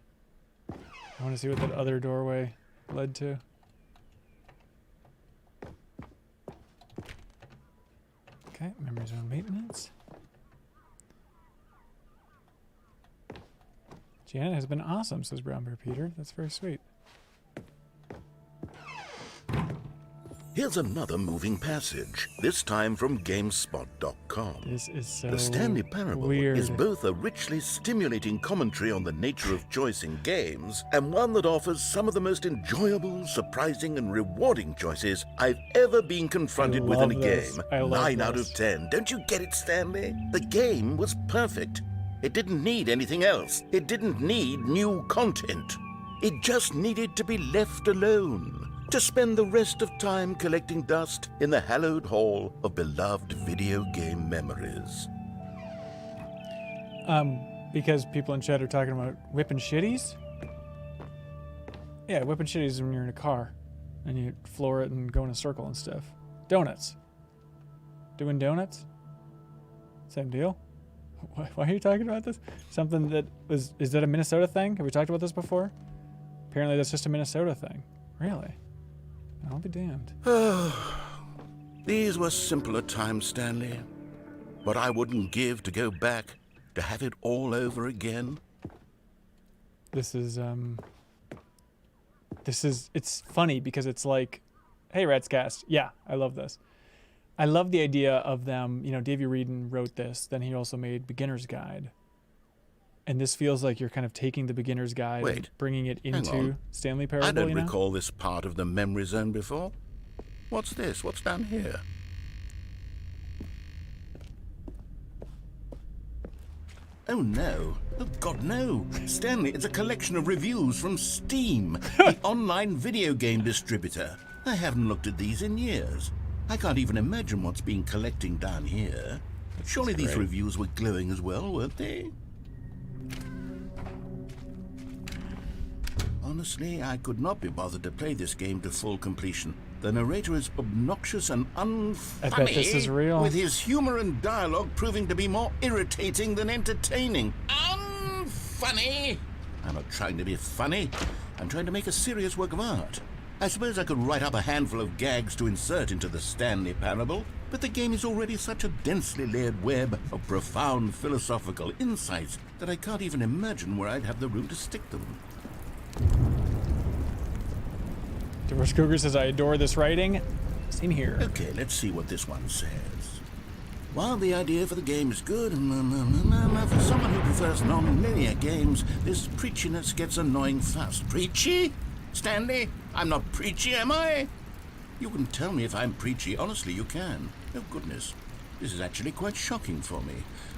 [SPEAKER 1] what that other doorway led to. Okay, memory zone maintenance. Janet has been awesome, says Brown Bear Peter. That's very sweet.
[SPEAKER 2] Here's another moving passage, this time from GameSpot.com.
[SPEAKER 1] This is so
[SPEAKER 2] The Stanley Parable
[SPEAKER 1] weird.
[SPEAKER 2] is both a richly stimulating commentary on the nature of choice in games and one that offers some of the most enjoyable, surprising, and rewarding choices I've ever been confronted with in a game. 9 out of 10. Don't you get it, Stanley? The game was perfect. It didn't need anything else. It didn't need new content. It just needed to be left alone, to spend the rest of time collecting dust in the hallowed hall of beloved video game memories.
[SPEAKER 1] Because people in chat are talking about whipping shitties. Yeah, whipping shitties is when you're in a car and you floor it and go in a circle and stuff. Donuts. Doing donuts? Same deal? Why are you talking about this? Something that was... Is that a Minnesota thing? Have we talked about this before? Apparently that's just a Minnesota thing. Really? I'll be damned.
[SPEAKER 2] These were simpler times, Stanley. But I wouldn't give to go back to have it all over again.
[SPEAKER 1] This is, it's funny because it's like, hey, Ratscast. Yeah, I love this. I love the idea of them, you know, Davey Reedon wrote this, then he also made Beginner's Guide. And this feels like you're kind of taking the Beginner's Guide and bringing it into Stanley Parable,
[SPEAKER 2] I don't
[SPEAKER 1] you know?
[SPEAKER 2] recall this part of the memory zone before. What's this? What's down here? Oh no. Oh God, no. Stanley, it's a collection of reviews from Steam, the online video game distributor. I haven't looked at these in years. I can't even imagine what's been collecting down here. Surely these reviews were glowing as well, weren't they? Honestly, I could not be bothered to play this game to full completion. The narrator is obnoxious and unfunny,
[SPEAKER 1] I bet this is real.
[SPEAKER 2] with his humor and dialogue proving to be more irritating than entertaining. Unfunny! I'm not trying to be funny. I'm trying to make a serious work of art. I suppose I could write up a handful of gags to insert into the Stanley Parable, but the game is already such a densely layered web of profound philosophical insights that I can't even imagine where I'd have the room to stick them.
[SPEAKER 1] Divorce Cougar says, I adore this writing. Same here.
[SPEAKER 2] Okay, let's see what this one says. While the idea for the game is good, for someone who prefers non-linear games, this preachiness gets annoying fast. Preachy? Stanley, I'm not preachy, am I? You can tell me if I'm preachy. Honestly, you can. Oh, goodness. This is actually quite shocking for me.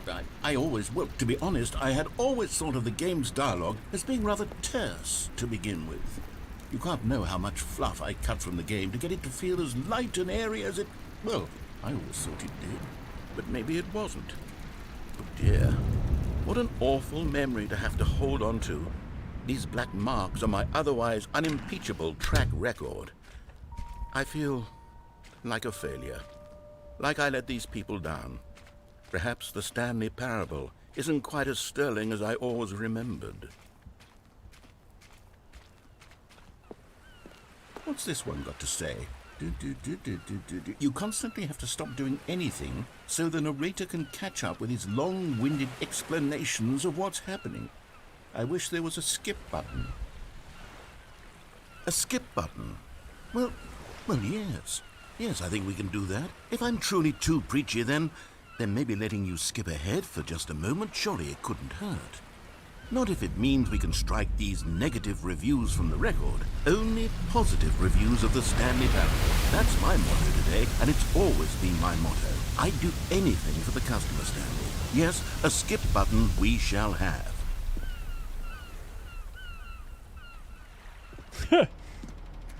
[SPEAKER 2] Well, to be honest, I had always thought of the game's dialogue as being rather terse to begin with. You can't know how much fluff I cut from the game to get it to feel as light and airy as it... Well, I always thought it did, but maybe it wasn't. Oh dear, what an awful memory to have to hold on to. These black marks on my otherwise unimpeachable track record. I feel like a failure, like I let these people down. Perhaps the Stanley Parable isn't quite as sterling as I always remembered. What's this one got to say? You constantly have to stop doing anything so the narrator can catch up with his long-winded explanations of what's happening. I wish there was a skip button. A skip button? Well, yes. Yes, I think we can do that. If I'm truly too preachy, then maybe letting you skip ahead for just a moment, surely it couldn't hurt. Not if it means we can strike these negative reviews from the record. Only positive reviews of the Stanley Parable. That's my motto today, and it's always been my motto. I'd do anything for the customer, Stanley. Yes, a skip button we shall have.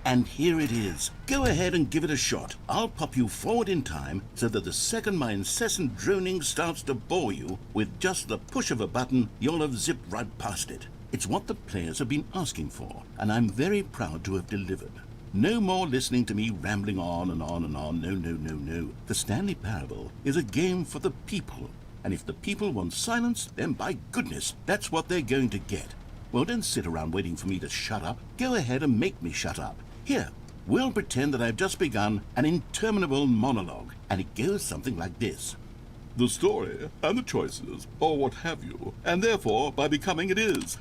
[SPEAKER 2] And here it is. Go ahead and give it a shot. I'll pop you forward in time so that the second my incessant droning starts to bore you, with just the push of a button, you'll have zipped right past it. It's what the players have been asking for, and I'm very proud to have delivered. No more listening to me rambling on and on and on. No. The Stanley Parable is a game for the people, and if the people want silence, then by goodness, that's what they're going to get. Well, don't sit around waiting for me to shut up. Go ahead and make me shut up. Here, we'll pretend that I've just begun an interminable monologue, and it goes something like this. The story, and the choices, or what have you, and therefore, by becoming it is.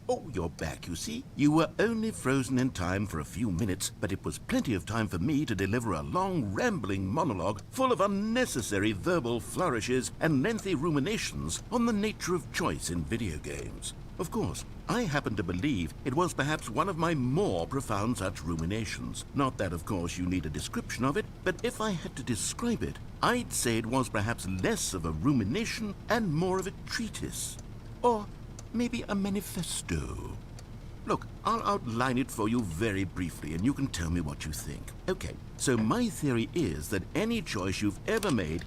[SPEAKER 2] Oh, you're back, you see. You were only frozen in time for a few minutes, but it was plenty of time for me to deliver a long, rambling monologue full of unnecessary verbal flourishes and lengthy ruminations on the nature of choice in video games. Of course, I happen to believe it was perhaps one of my more profound such ruminations. Not that, of course, you need a description of it, but if I had to describe it, I'd say it was perhaps less of a rumination and more of a treatise. Or maybe a manifesto. Look, I'll outline it for you very briefly, and you can tell me what you think. Okay, so my theory is that any choice you've ever made...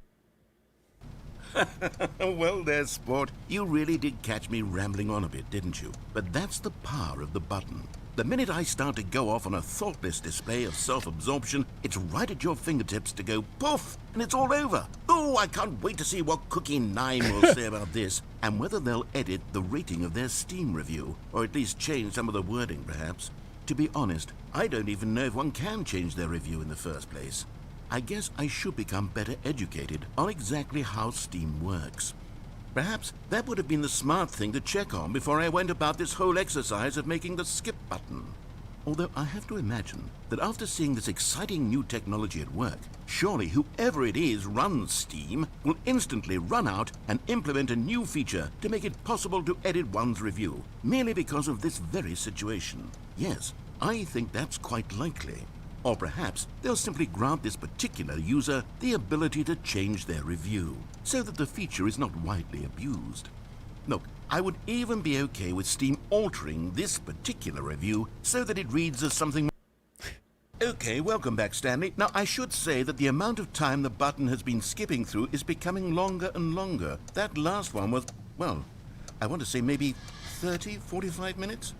[SPEAKER 2] Well there, sport. You really did catch me rambling on a bit, didn't you? But that's the power of the button. The minute I start to go off on a thoughtless display of self-absorption, it's right at your fingertips to go poof, and it's all over. Oh, I can't wait to see what Cookie 9 will say about this, and whether they'll edit the rating of their Steam review, or at least change some of the wording, perhaps. To be honest, I don't even know if one can change their review in the first place. I guess I should become better educated on exactly how Steam works. Perhaps that would have been the smart thing to check on before I went about this whole exercise of making the skip button. Although I have to imagine that after seeing this exciting new technology at work, surely whoever it is runs Steam will instantly run out and implement a new feature to make it possible to edit one's review, merely because of this very situation. Yes, I think that's quite likely. Or perhaps they'll simply grant this particular user the ability to change their review, so that the feature is not widely abused. Look, I would even be okay with Steam altering this particular review so that it reads as something... Okay, welcome back, Stanley. Now, I should say that the amount of time the button has been skipping through is becoming longer and longer. That last one was, well, I want to say maybe 30, 45 minutes?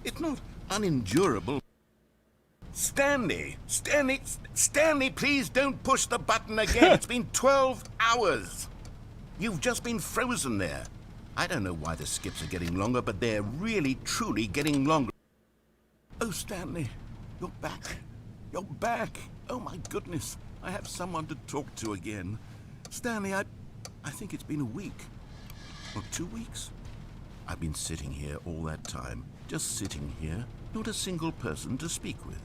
[SPEAKER 2] It's not unendurable. Stanley, please don't push the button again. It's been 12 hours. You've just been frozen there. I don't know why the skips are getting longer, but they're really, truly getting longer. Oh, Stanley, you're back. You're back. Oh, my goodness. I have someone to talk to again. Stanley, I think it's been a week. Or 2 weeks. I've been sitting here all that time. Just sitting here. Not a single person to speak with.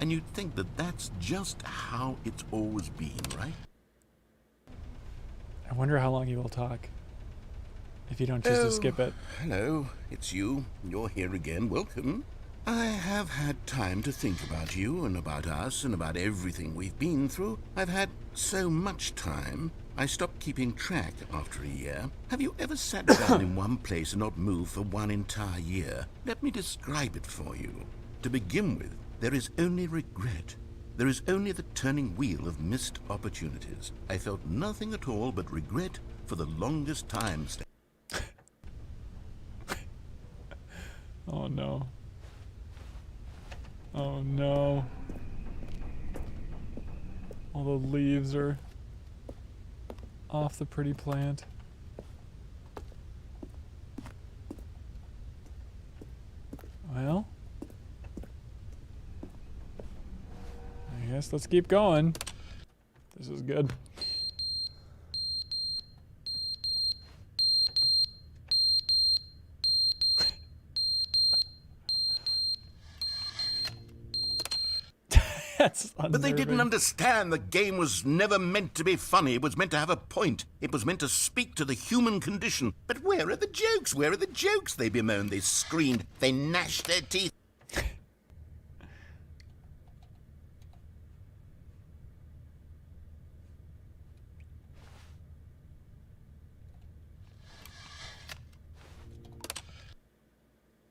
[SPEAKER 2] And you'd think that that's just how it's always been, right?
[SPEAKER 1] I wonder how long he will talk if you don't choose to skip it.
[SPEAKER 2] Hello, it's you. You're here again. Welcome. I have had time to think about you and about us and about everything we've been through. I've had so much time. I stopped keeping track after a year. Have you ever sat down in one place and not moved for one entire year? Let me describe it for you. To begin with, there is only regret. There is only the turning wheel of missed opportunities. I felt nothing at all but regret for the longest time.
[SPEAKER 1] Oh no. Oh no. All the leaves are off the pretty plant. Well, I guess let's keep going. This is good. That's unnerving.
[SPEAKER 2] But they didn't understand the game was never meant to be funny. It was meant to have a point. It was meant to speak to the human condition. But where are the jokes? Where are the jokes? They bemoaned, they screamed, they gnashed their teeth.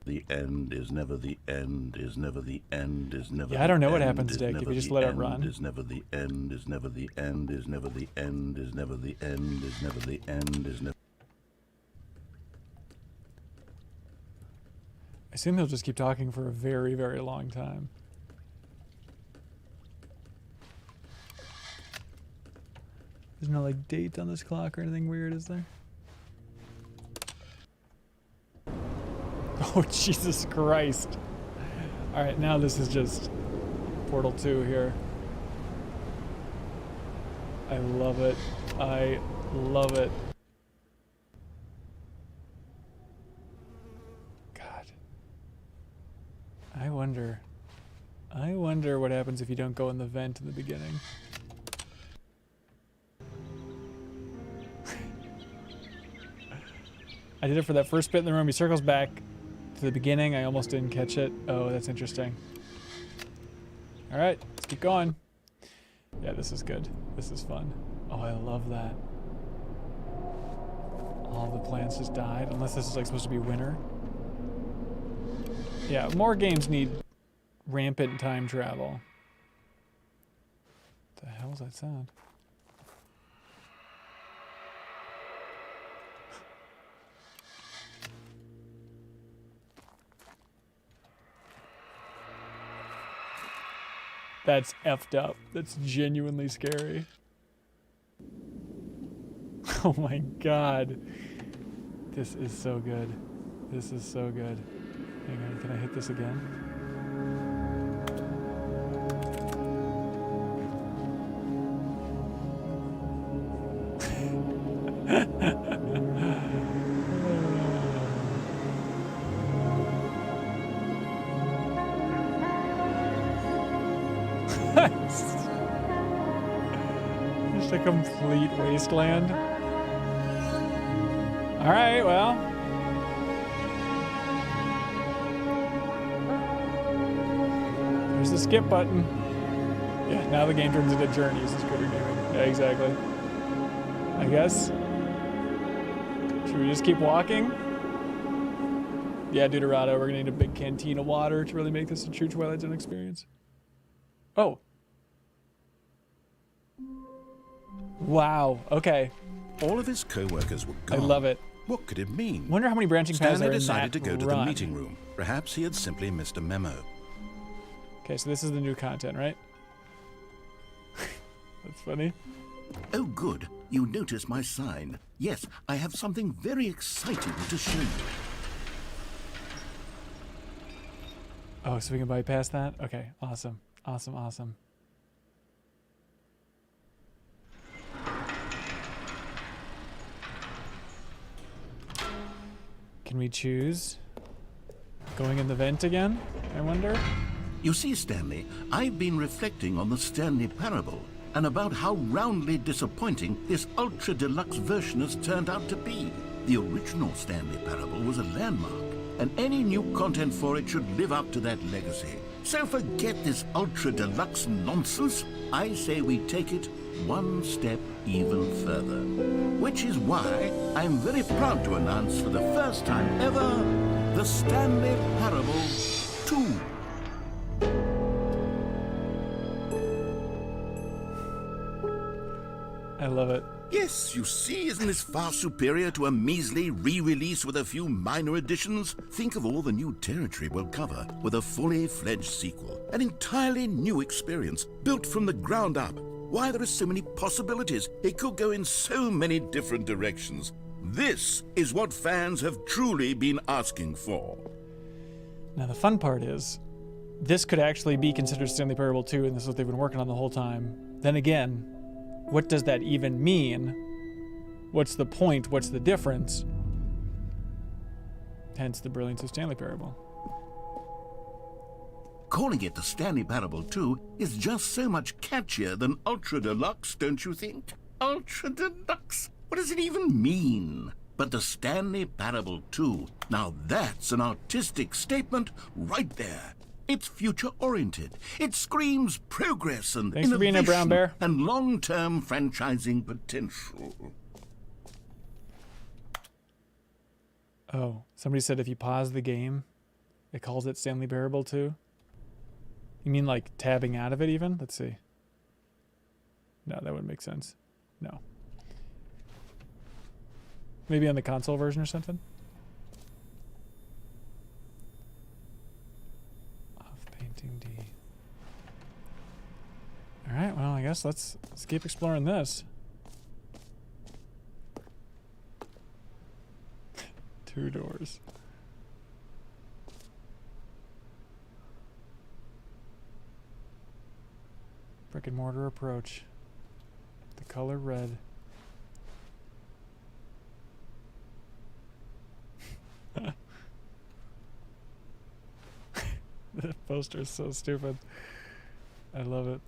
[SPEAKER 2] The end is never the end, is never the end, is never
[SPEAKER 1] Yeah, I don't know what happens, Dick, if you just let it run.
[SPEAKER 2] Is never the end, is never the end, is never the end, is never the end, is never the end, is never.
[SPEAKER 1] I assume he'll just keep talking for a very, very long time. There's no like date on this clock or anything weird, is there? Oh, Jesus Christ. Alright, now this is just Portal 2 here. I love it. I love it. God. I wonder what happens if you don't go in the vent in the beginning. I did it for that first bit in the room. He circles back to the beginning. I almost didn't catch it. Oh, that's interesting. All right, let's keep going. Yeah, this is good. This is fun. Oh, I love that. All the plants just died, unless this is like supposed to be winter. Yeah, more games need rampant time travel. What the hell is that sound? That's effed up. That's genuinely scary. Oh my god. This is so good. This is so good. Hang on, can I hit this again? Just a complete wasteland. All right, well. There's the skip button. Yeah, now the game turns into Journeys and Scooter Gaming. Yeah, exactly. I guess. Should we just keep walking? Yeah, Deuterado, we're gonna need a big canteen of water to really make this a true Twilight Zone experience. Oh. Wow, okay.
[SPEAKER 2] All of his co-workers were gone.
[SPEAKER 1] I love it.
[SPEAKER 2] What could it mean?
[SPEAKER 1] Wonder how many branching paths
[SPEAKER 2] Stanley
[SPEAKER 1] are in
[SPEAKER 2] decided
[SPEAKER 1] that
[SPEAKER 2] to go to
[SPEAKER 1] run.
[SPEAKER 2] the meeting room. Perhaps he had simply missed a memo.
[SPEAKER 1] Okay, so this is the new content, right? That's funny.
[SPEAKER 2] Oh, good. You noticed my sign. Yes, I have something very exciting to show you.
[SPEAKER 1] Oh, so we can bypass that? Okay, awesome. Awesome, awesome. Can we choose going in the vent again, I wonder?
[SPEAKER 2] You see, Stanley, I've been reflecting on the Stanley parable and about how roundly disappointing this ultra deluxe version has turned out to be. The original Stanley parable was a landmark. and any new content for it should live up to that legacy. So forget this Ultra Deluxe nonsense. I say we take it one step even further. Which is why I'm very proud to announce for the first time ever, the Stanley Parable 2.
[SPEAKER 1] I love it.
[SPEAKER 2] Yes, you see, isn't this far superior to a measly re-release with a few minor additions? Think of all the new territory we'll cover with a fully fledged sequel. An entirely new experience, built from the ground up. Why, there are so many possibilities. It could go in so many different directions. This is what fans have truly been asking for.
[SPEAKER 1] Now the fun part is, this could actually be considered Stanley Parable 2, and this is what they've been working on the whole time. Then again, what does that even mean? What's the point? What's the difference? Hence the brilliance of Stanley Parable.
[SPEAKER 2] Calling it the Stanley Parable 2 is just so much catchier than Ultra Deluxe, don't you think? Ultra Deluxe? What does it even mean? But the Stanley Parable 2, now that's an artistic statement right there. It's future-oriented. It screams progress and
[SPEAKER 1] Thanks for being a brown bear.
[SPEAKER 2] and long-term franchising potential.
[SPEAKER 1] Oh, somebody said if you pause the game, it calls it Stanley Parable 2. You mean like tabbing out of it even? Let's see. No, that wouldn't make sense. No. Maybe on the console version or something? Painting D. All right, well, I guess let's keep exploring this. 2 doors. Brick and mortar approach. The color red. The poster is so stupid. I love it.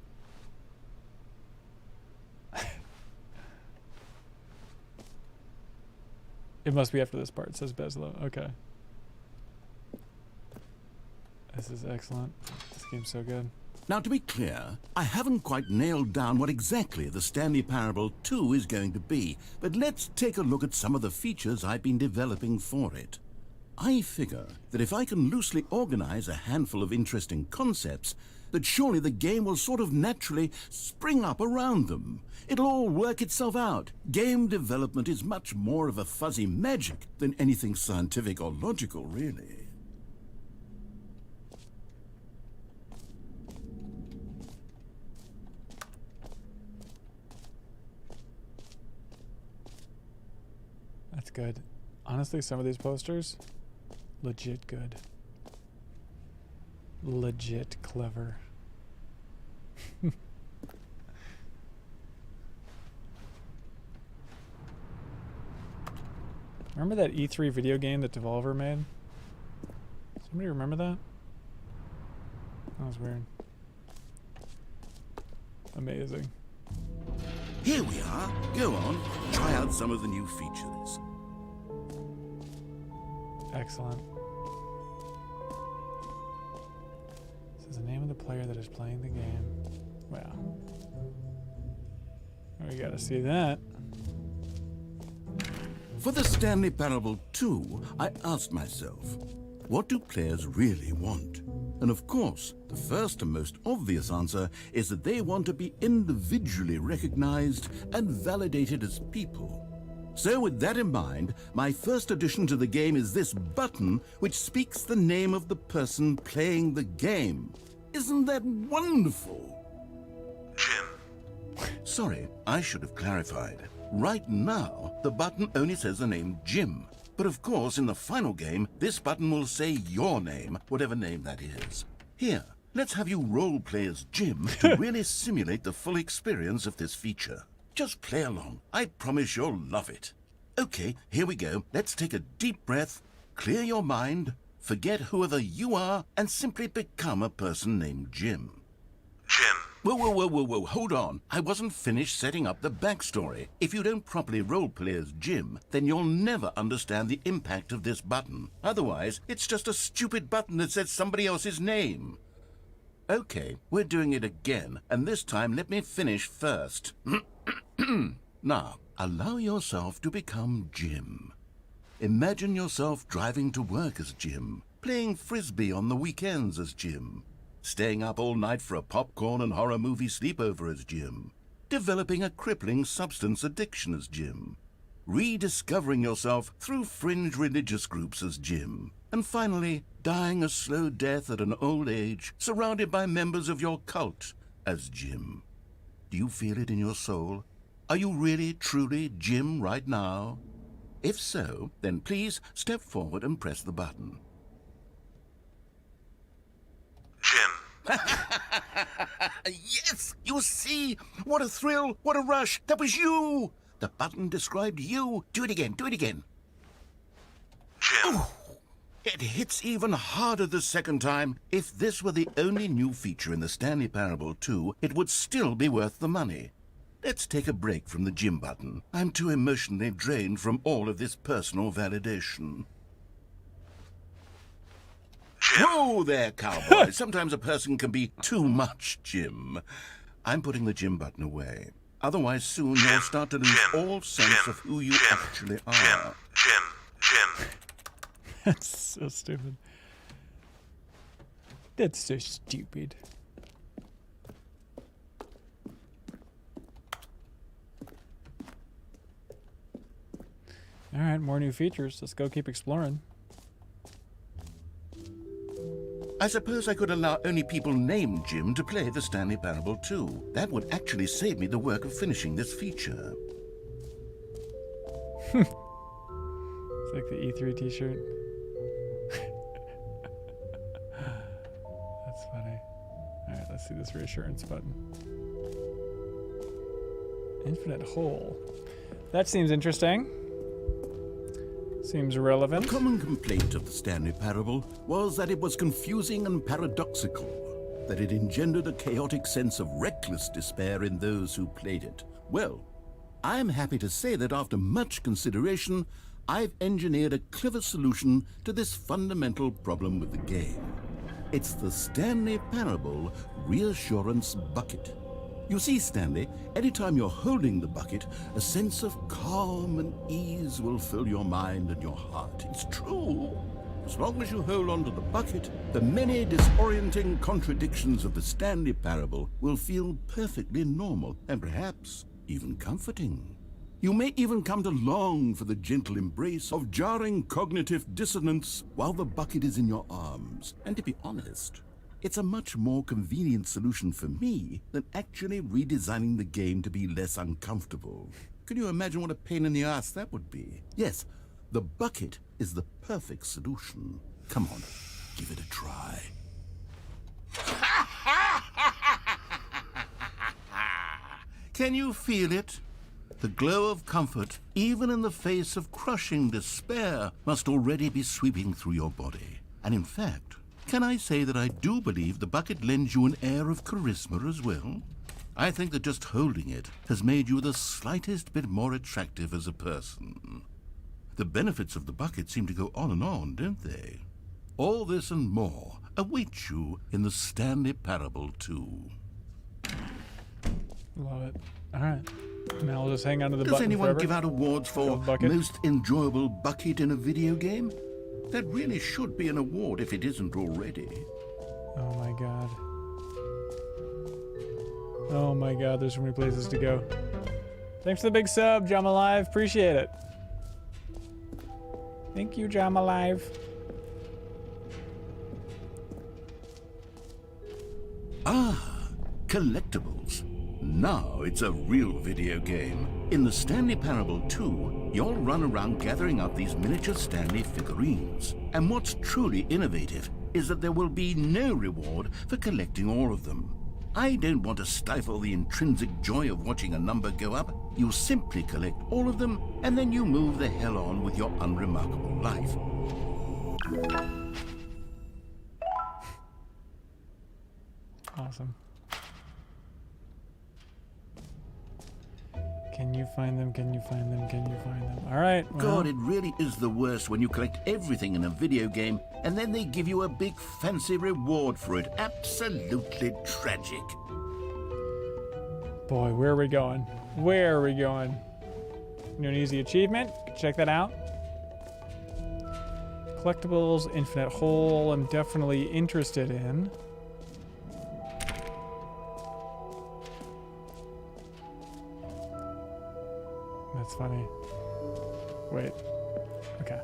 [SPEAKER 1] It must be after this part, says Bezlo. Okay. This is excellent. This game's so good.
[SPEAKER 2] Now, to be clear, I haven't quite nailed down what exactly the Stanley Parable 2 is going to be, but let's take a look at some of the features I've been developing for it. I figure that if I can loosely organize a handful of interesting concepts, that surely the game will sort of naturally spring up around them. It'll all work itself out. Game development is much more of a fuzzy magic than anything scientific or logical, really.
[SPEAKER 1] That's good. Honestly, some of these posters, legit good. Legit clever. Remember that E3 video game that Devolver made? Somebody remember that? That was weird. Amazing.
[SPEAKER 2] Here we are. Go on, try out some of the new features.
[SPEAKER 1] Excellent. This is the name of the player that is playing the game. Wow. We gotta see that.
[SPEAKER 2] For the Stanley Parable 2, I asked myself, what do players really want? And of course, the first and most obvious answer is that they want to be individually recognized and validated as people. So with that in mind, my first addition to the game is this button which speaks the name of the person playing the game. Isn't that wonderful? Jim. Sorry, I should have clarified. Right now, the button only says the name Jim. But of course, in the final game, this button will say your name, whatever name that is. Here, let's have you role-play as Jim to really simulate the full experience of this feature. Just play along. I promise you'll love it. Okay, here we go. Let's take a deep breath, clear your mind, forget whoever you are, and simply become a person named Jim.
[SPEAKER 4] Jim.
[SPEAKER 2] Whoa, whoa, whoa, whoa, whoa, hold on. I wasn't finished setting up the backstory. If you don't properly roleplay as Jim, then you'll never understand the impact of this button. Otherwise, it's just a stupid button that says somebody else's name. Okay, we're doing it again, and this time let me finish first. Now, allow yourself to become Jim. Imagine yourself driving to work as Jim, playing frisbee on the weekends as Jim, staying up all night for a popcorn and horror movie sleepover as Jim, developing a crippling substance addiction as Jim, rediscovering yourself through fringe religious groups as Jim, and finally dying a slow death at an old age surrounded by members of your cult as Jim. Do you feel it in your soul? Are you really, truly Jim right now? If so, then please step forward and press the button.
[SPEAKER 4] Jim.
[SPEAKER 2] Yes! You see? What a thrill! What a rush! That was you! The button described you. Do it again. Do it again.
[SPEAKER 4] Jim.
[SPEAKER 2] Ooh, it hits even harder the second time. If this were the only new feature in the Stanley Parable 2, it would still be worth the money. Let's take a break from the Jim button. I'm too emotionally drained from all of this personal validation.
[SPEAKER 4] Jim.
[SPEAKER 2] Whoa there, cowboy. Sometimes a person can be too much Jim. I'm putting the Jim button away. Otherwise, soon you'll start to lose all sense of who you actually are.
[SPEAKER 4] Jim.
[SPEAKER 1] That's so stupid. That's so stupid. All right, more new features. Let's go keep exploring.
[SPEAKER 2] I suppose I could allow only people named Jim to play the Stanley Parable 2. That would actually save me the work of finishing this feature.
[SPEAKER 1] It's like the E3 t-shirt. That's funny. All right, let's see this reassurance button. Infinite hole. That seems interesting. Seems relevant.
[SPEAKER 2] A common complaint of the Stanley Parable was that it was confusing and paradoxical, that it engendered a chaotic sense of reckless despair in those who played it. Well, I'm happy to say that after much consideration, I've engineered a clever solution to this fundamental problem with the game. It's the Stanley Parable Reassurance Bucket. You see, Stanley, anytime you're holding the bucket, a sense of calm and ease will fill your mind and your heart. It's true. As long as you hold on to the bucket, the many disorienting contradictions of the Stanley Parable will feel perfectly normal and perhaps even comforting. You may even come to long for the gentle embrace of jarring cognitive dissonance while the bucket is in your arms. And to be honest, it's a much more convenient solution for me than actually redesigning the game to be less uncomfortable. Can you imagine what a pain in the ass that would be? Yes, the bucket is the perfect solution. Come on, give it a try. Can you feel it? The glow of comfort, even in the face of crushing despair, must already be sweeping through your body. And in fact, can I say that I do believe the bucket lends you an air of charisma as well? I think that just holding it has made you the slightest bit more attractive as a person. The benefits of the bucket seem to go on, don't they? All this and more await you in the Stanley Parable 2.
[SPEAKER 1] Love it. All right. Now I'll just hang on to the
[SPEAKER 2] Does
[SPEAKER 1] button
[SPEAKER 2] anyone
[SPEAKER 1] forever.
[SPEAKER 2] give out awards for
[SPEAKER 1] bucket?
[SPEAKER 2] most enjoyable bucket in a video game? That really should be an award if it isn't already.
[SPEAKER 1] Oh my god. Oh my god, there's so many places to go. Thanks for the big sub, Jam Alive. Appreciate it. Thank you, Jam Alive.
[SPEAKER 2] Ah, collectibles. Now it's a real video game. In the Stanley Parable 2, you'll run around gathering up these miniature Stanley figurines. And what's truly innovative is that there will be no reward for collecting all of them. I don't want to stifle the intrinsic joy of watching a number go up. You simply collect all of them, and then you move the hell on with your unremarkable life.
[SPEAKER 1] Awesome. Can you find them? Can you find them? Can you find them? All right. Well,
[SPEAKER 2] God, it really is the worst when you collect everything in a video game and then they give you a big fancy reward for it. Absolutely tragic.
[SPEAKER 1] boy, where are we going? Where are we going? New and easy achievement. Check that out. Collectibles, infinite hole. I'm definitely interested in. That's funny. Wait. Okay.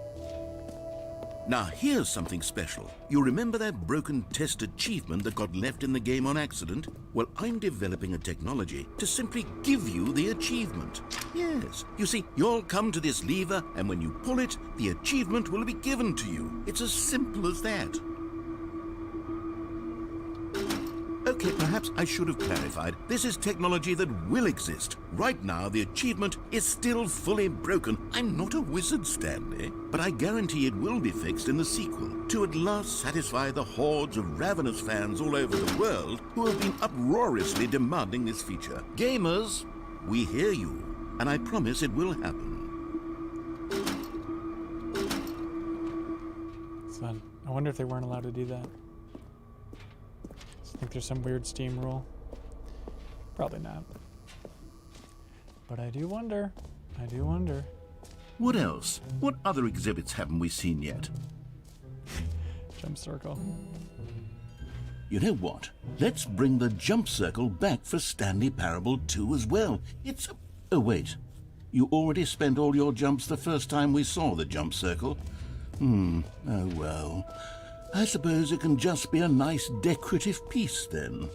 [SPEAKER 2] Now, here's something special. You remember that broken test achievement that got left in the game on accident? Well, I'm developing a technology to simply give you the achievement. Yes. You see, you'll come to this lever, and when you pull it, the achievement will be given to you. It's as simple as that. Okay, perhaps I should have clarified. This is technology that will exist. Right now, the achievement is still fully broken. I'm not a wizard, Stanley, but I guarantee it will be fixed in the sequel to at last satisfy the hordes of ravenous fans all over the world who have been uproariously demanding this feature. Gamers, we hear you, and I promise it will happen.
[SPEAKER 1] It's fun. I wonder if they weren't allowed to do that. I think there's some weird Steam rule. Probably not. But I do wonder. I do wonder.
[SPEAKER 2] What else? What other exhibits haven't we seen yet?
[SPEAKER 1] Jump circle.
[SPEAKER 2] You know what? Let's bring the jump circle back for Stanley Parable 2 as well. It's... Oh, wait. You already spent all your jumps the first time we saw the jump circle? Oh, well. I suppose it can just be a nice decorative piece, then.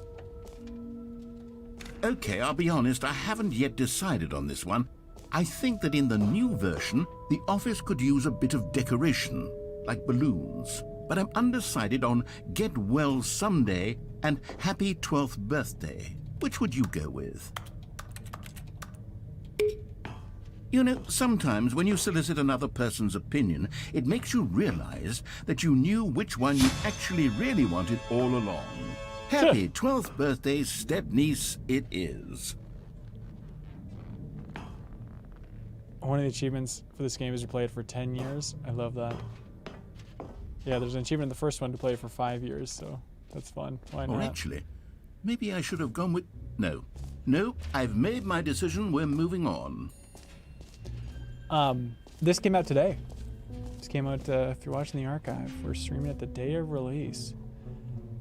[SPEAKER 2] Okay, I'll be honest, I haven't yet decided on this one. I think that in the new version, the office could use a bit of decoration, like balloons. But I'm undecided on Get Well Someday and Happy 12th Birthday. Which would you go with? You know, sometimes when you solicit another person's opinion, it makes you realize that you knew which one you actually really wanted all along. Happy 12th birthday, step-niece, it is.
[SPEAKER 1] One of the achievements for this game is to play it for 10 years. I love that. Yeah, there's an achievement in the first one to play it for 5 years, so that's fun. Why not?
[SPEAKER 2] Or actually, maybe I should have gone with... No, I've made my decision. We're moving on.
[SPEAKER 1] This came out today. This came out, if you're watching the archive, we're streaming it the day of release.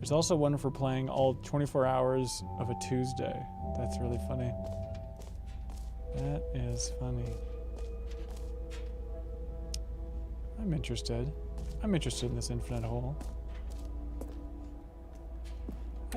[SPEAKER 1] There's also one for playing all 24 hours of a Tuesday. That's really funny. That is funny. I'm interested. I'm interested in this infinite hole.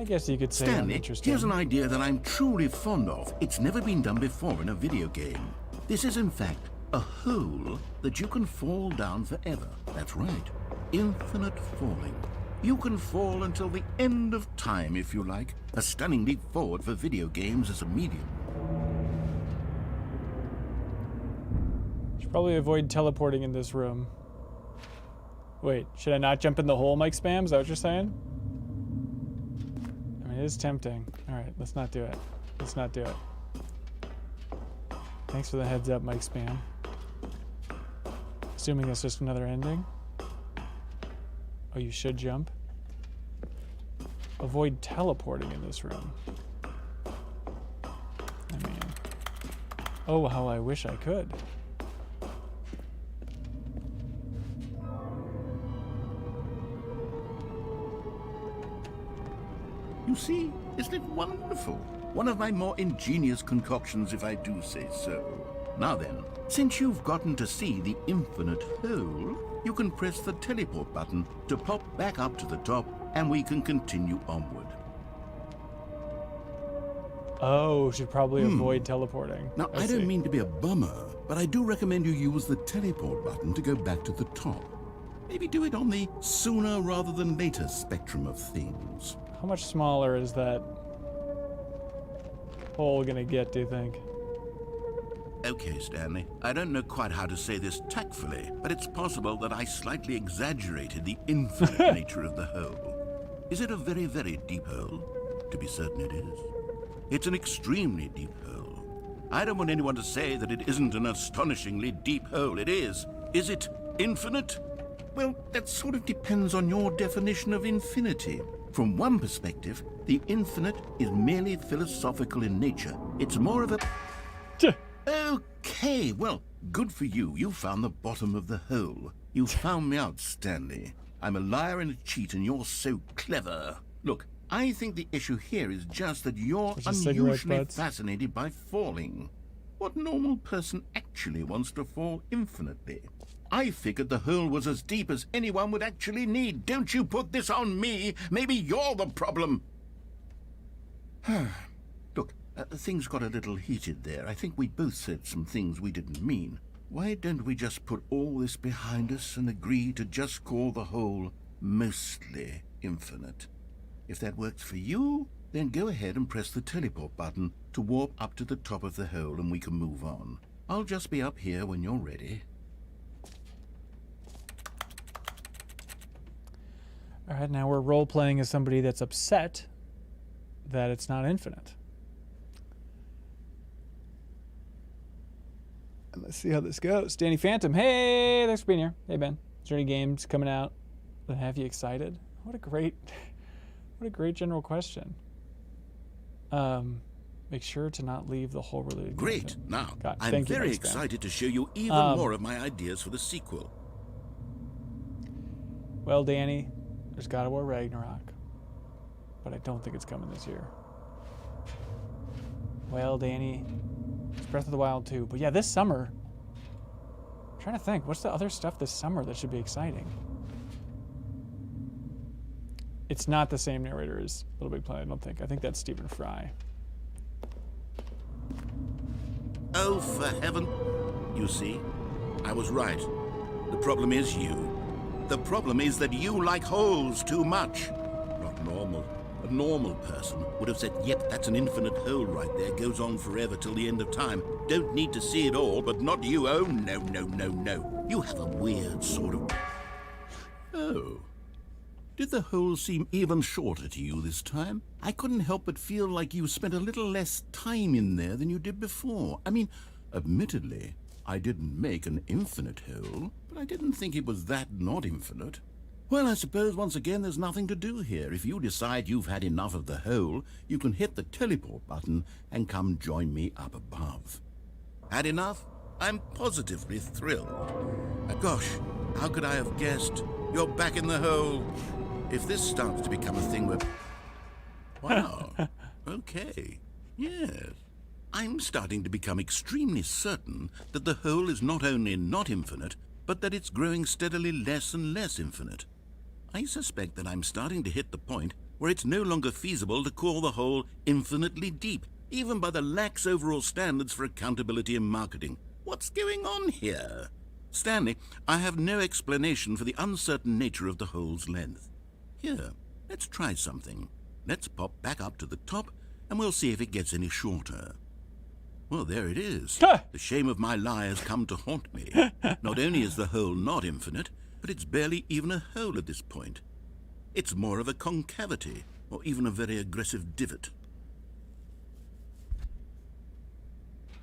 [SPEAKER 1] I guess you could say I'm
[SPEAKER 2] Stanley,
[SPEAKER 1] interested.
[SPEAKER 2] here's an idea that I'm truly fond of. It's never been done before in a video game. This is, in fact, a hole that you can fall down forever. That's right. Infinite falling. You can fall until the end of time, if you like. A stunning leap forward for video games as a medium.
[SPEAKER 1] Should probably avoid teleporting in this room. Wait, should I not jump in the hole, Mike Spam? Is that what you're saying? I mean, it is tempting. All right, let's not do it. Let's not do it. Thanks for the heads up, Mike Spam. Assuming that's just another ending. Oh, you should jump. Avoid teleporting in this room. I mean, oh, how I wish I could.
[SPEAKER 2] You see, isn't it wonderful? One of my more ingenious concoctions, if I do say so. Now then, since you've gotten to see the infinite hole, you can press the teleport button to pop back up to the top, and we can continue onward.
[SPEAKER 1] Oh, should probably avoid teleporting.
[SPEAKER 2] Now, I don't mean to be a bummer, but I do recommend you use the teleport button to go back to the top. Maybe do it on the sooner rather than later spectrum of things.
[SPEAKER 1] How much smaller is that hole gonna get, do you think?
[SPEAKER 2] Okay, Stanley, I don't know quite how to say this tactfully, but it's possible that I slightly exaggerated the infinite nature of the hole. Is it a very, very deep hole? To be certain it is. It's an extremely deep hole. I don't want anyone to say that it isn't an astonishingly deep hole. It is. Is it infinite? Well, that sort of depends on your definition of infinity. From one perspective, the infinite is merely philosophical in nature. It's more of a... Okay, well, good for you. You found the bottom of the hole. You found me out, Stanley. I'm a liar and a cheat, and you're so clever. Look, I think the issue here is just that you're unusually fascinated by falling. What normal person actually wants to fall infinitely? I figured the hole was as deep as anyone would actually need. Don't you put this on me. Maybe you're the problem. Look, things got a little heated there. I think we both said some things we didn't mean. Why don't we just put all this behind us and agree to just call the hole mostly infinite? If that works for you, then go ahead and press the teleport button to warp up to the top of the hole and we can move on. I'll just be up here when you're ready.
[SPEAKER 1] All right, now we're role-playing as somebody that's upset that it's not infinite. And let's see how this goes. Danny Phantom, hey, thanks for being here. Hey, Ben. Is there any games coming out that have you excited? What a great general question. Make sure to not leave the whole related
[SPEAKER 2] Great.
[SPEAKER 1] content.
[SPEAKER 2] Now,
[SPEAKER 1] God,
[SPEAKER 2] I'm very excited to show you even more of my ideas for the sequel.
[SPEAKER 1] Well, Danny, there's God of War Ragnarok, but I don't think it's coming this year. Well, Danny, it's Breath of the Wild 2. But yeah, this summer, I'm trying to think, what's the other stuff this summer that should be exciting? It's not the same narrator as Little Big Planet, I don't think. I think that's Stephen Fry.
[SPEAKER 2] Oh, for heaven. You see, I was right. The problem is you. The problem is that you like holes too much. Not normal. A normal person would have said, yep, that's an infinite hole right there. Goes on forever till the end of time. Don't need to see it all, but not you. Oh, no, no, no, no. You have a weird sort of... Oh. Did the hole seem even shorter to you this time? I couldn't help but feel like you spent a little less time in there than you did before. I mean, admittedly, I didn't make an infinite hole, but I didn't think it was that not infinite. Well, I suppose once again there's nothing to do here. If you decide you've had enough of the hole, you can hit the teleport button and come join me up above. Had enough? I'm positively thrilled. Gosh, how could I have guessed? You're back in the hole. If this starts to become a thing where... Wow. Okay. Yes. I'm starting to become extremely certain that the hole is not only not infinite, but that it's growing steadily less and less infinite. I suspect that I'm starting to hit the point where it's no longer feasible to call the hole infinitely deep, even by the lax overall standards for accountability and marketing. What's going on here? Stanley, I have no explanation for the uncertain nature of the hole's length. Here, let's try something. Let's pop back up to the top, and we'll see if it gets any shorter. Well, there it is. The shame of my lie has come to haunt me. Not only is the hole not infinite, but it's barely even a hole at this point. It's more of a concavity, or even a very aggressive divot.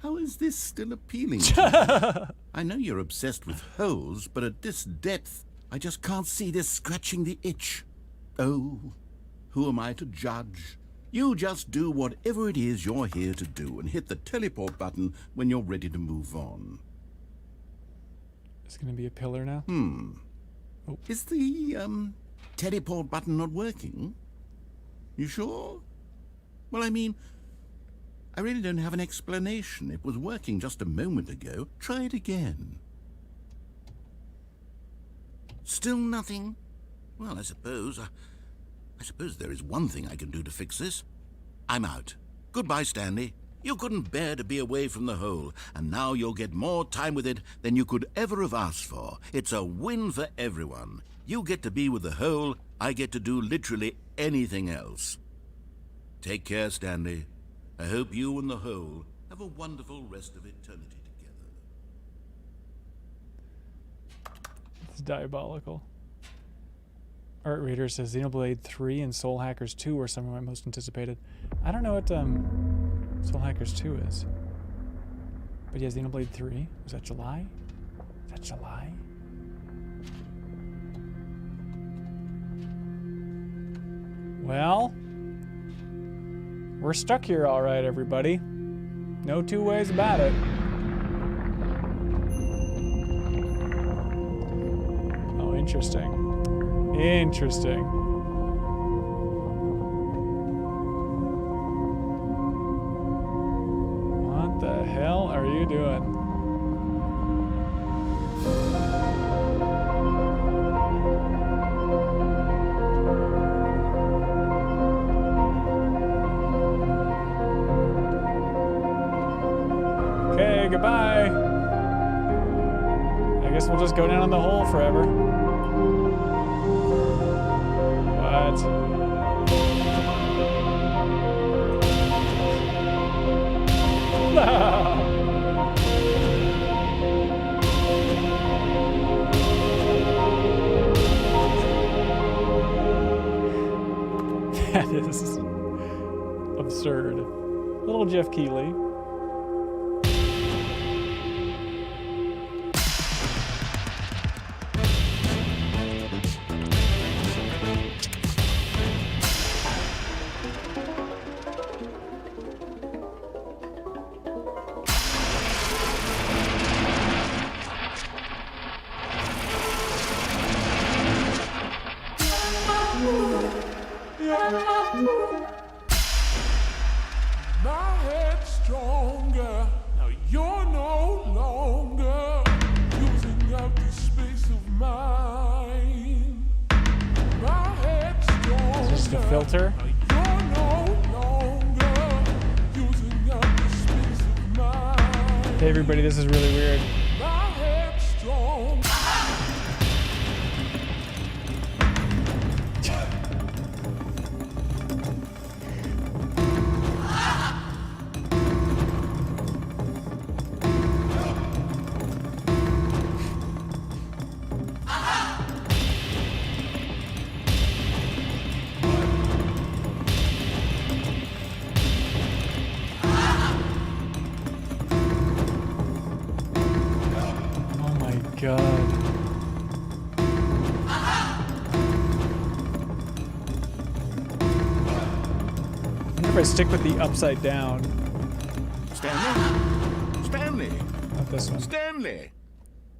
[SPEAKER 2] How is this still appealing to you? I know you're obsessed with holes, but at this depth, I just can't see this scratching the itch. Oh, who am I to judge? You just do whatever it is you're here to do and hit the teleport button when you're ready to move on.
[SPEAKER 1] It's going to be a pillar now?
[SPEAKER 2] Oh. Is the, teleport button not working? You sure? Well, I mean, I really don't have an explanation. It was working just a moment ago. Try it again. Still nothing? Well, I suppose there is one thing I can do to fix this. I'm out. Goodbye, Stanley. You couldn't bear to be away from the hole, and now you'll get more time with it than you could ever have asked for. It's a win for everyone. You get to be with the hole, I get to do literally anything else. Take care, Stanley. I hope you and the hole have a wonderful rest of eternity together.
[SPEAKER 1] It's diabolical. Art Reader says Xenoblade 3 and Soul Hackers 2 are some of my most anticipated. I don't know what Soul Hackers 2 is. But he has Xenoblade 3. Was that July? Is that July? Well, we're stuck here all right, everybody. No two ways about it. Oh, interesting. Interesting. What the hell are you doing? Okay, goodbye. I guess we'll just go down in the hole forever. That is absurd. Little Jeff Keighley.
[SPEAKER 5] My head's stronger. Now you're no longer using up the space of mine. My head's stronger.
[SPEAKER 1] Is this the filter?
[SPEAKER 5] Now you're no longer using up the space of mine.
[SPEAKER 1] Hey everybody, this is really weird.
[SPEAKER 5] My head's strong.
[SPEAKER 1] Oh my god. I wonder if I stick with the upside down.
[SPEAKER 2] Stanley? Stanley?
[SPEAKER 1] Not this one.
[SPEAKER 2] Stanley!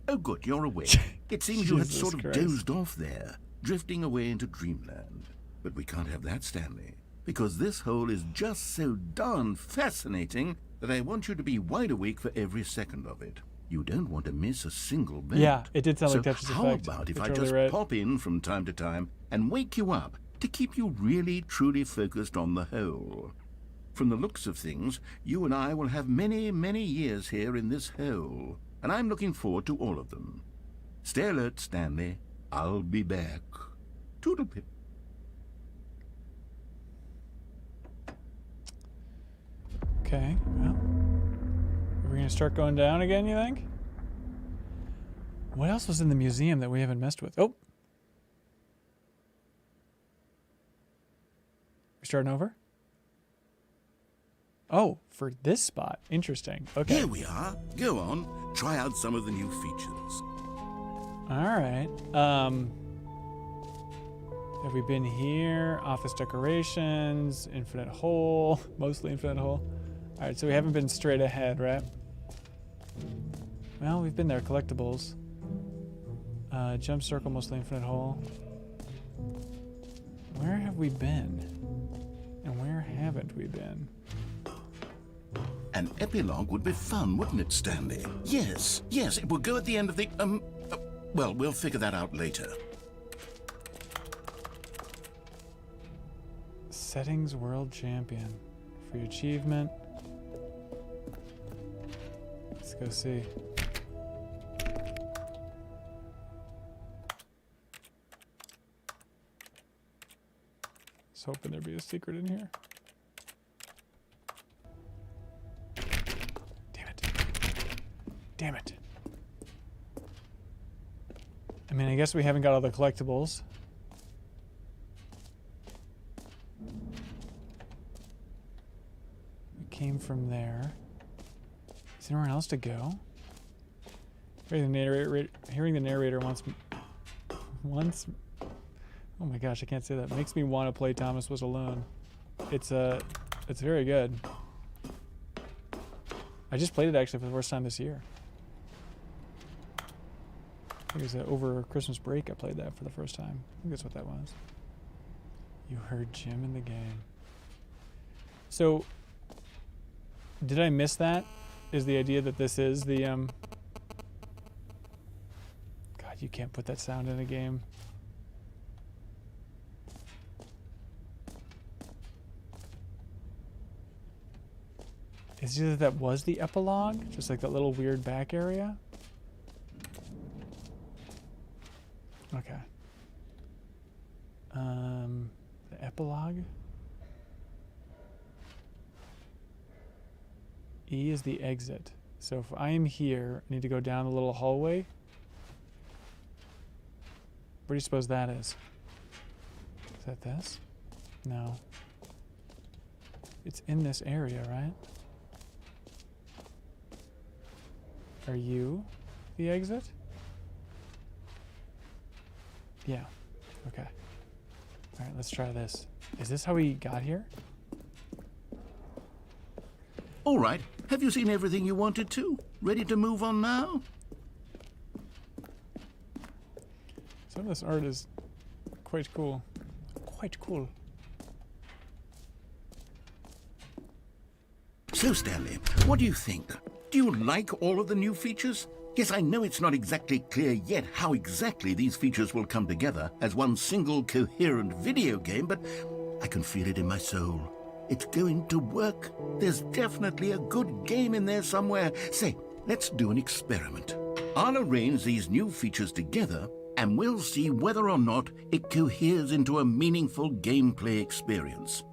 [SPEAKER 2] Oh, good, you're awake. It seems you had
[SPEAKER 1] Jesus
[SPEAKER 2] sort of
[SPEAKER 1] Christ.
[SPEAKER 2] dozed off there, drifting away into dreamland. But we can't have that, Stanley, because this hole is just so darn fascinating that I want you to be wide awake for every second of it. You don't want to miss a single bit.
[SPEAKER 1] Yeah, it did sound like Tetris
[SPEAKER 2] how
[SPEAKER 1] Effect.
[SPEAKER 2] about if
[SPEAKER 1] You're
[SPEAKER 2] I
[SPEAKER 1] totally
[SPEAKER 2] just
[SPEAKER 1] right.
[SPEAKER 2] pop in from time to time and wake you up to keep you really, truly focused on the hole? From the looks of things, you and I will have many, many years here in this hole, and I'm looking forward to all of them. Stay alert, Stanley. I'll be back. Toodlepip.
[SPEAKER 1] Okay, well. Are we gonna start going down again, you think? What else was in the museum that we haven't messed with? Oh! We're starting over? Oh, for this spot. Interesting. Okay.
[SPEAKER 2] Here we are. Go on. Try out some of the new features.
[SPEAKER 1] Alright. Have we been here? Office decorations, infinite hole, mostly infinite hole. Alright, so we haven't been straight ahead, right? Well, we've been there. Collectibles. Jump circle, mostly infinite hole. Where have we been? And where haven't we been?
[SPEAKER 2] An epilogue would be fun, wouldn't it, Stanley? Yes, yes, it would go at the end of the, well, we'll figure that out later.
[SPEAKER 1] Settings World Champion. Free achievement. Let's go see. I was hoping there'd be a secret in here. Damn it. Damn it. I mean, I guess we haven't got all the collectibles. We came from there. Is there anywhere else to go? Hearing the narrator once. Oh my gosh, I can't say that. Makes me want to play Thomas Was Alone. It's very good. I just played it actually for the first time this year. I think it was over Christmas break I played that for the first time. I think that's what that was. You heard Jim in the game. So, did I miss that? Is the idea that this is the God, you can't put that sound in a game. Is it that was the epilogue? Just like that little weird back area? Okay. The epilogue? E is the exit. So if I am here, I need to go down the little hallway. Where do you suppose that is? Is that this? No. It's in this area, right? Are you the exit? Yeah. Okay. All right, let's try this. Is this how we got here?
[SPEAKER 2] All right. Have you seen everything you wanted to? Ready to move on now?
[SPEAKER 1] Some of this art is quite cool. Quite cool.
[SPEAKER 2] So, Stanley, what do you think? Do you like all of the new features? Yes, I know it's not exactly clear yet how exactly these features will come together as one single coherent video game, but I can feel it in my soul. It's going to work. There's definitely a good game in there somewhere. Say, let's do an experiment. I'll arrange these new features together, and we'll see whether or not it coheres into a meaningful gameplay experience.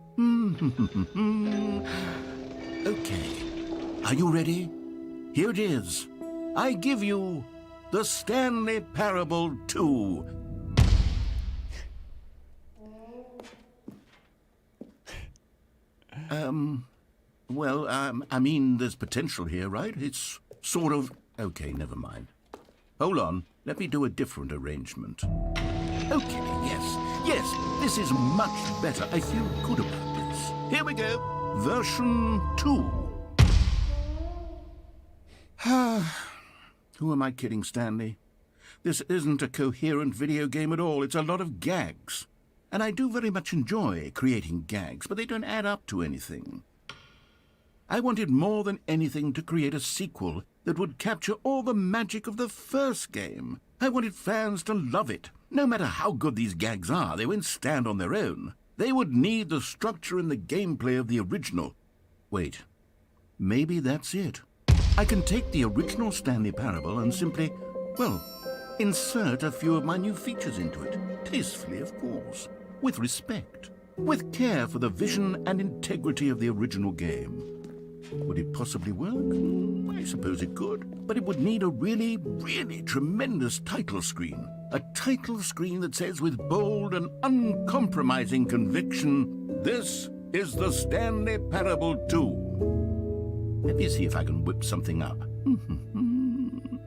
[SPEAKER 2] Okay. Are you ready? Here it is. I give you the Stanley Parable 2. I mean, there's potential here, right? It's sort of... Okay, never mind. Hold on. Let me do a different arrangement. Okay, yes, this is much better. I feel good about this. Here we go. Version 2. Who am I kidding, Stanley? This isn't a coherent video game at all. It's a lot of gags. And I do very much enjoy creating gags, but they don't add up to anything. I wanted more than anything to create a sequel that would capture all the magic of the first game. I wanted fans to love it. No matter how good these gags are, they won't stand on their own. They would need the structure and the gameplay of the original. Wait, maybe that's it. I can take the original Stanley Parable and simply, well, insert a few of my new features into it. Tastefully, of course. With respect. With care for the vision and integrity of the original game. Would it possibly work? I suppose it could. But it would need a really, really tremendous title screen. A title screen that says with bold and uncompromising conviction, "This is the Stanley Parable 2. Let me see if I can whip something up.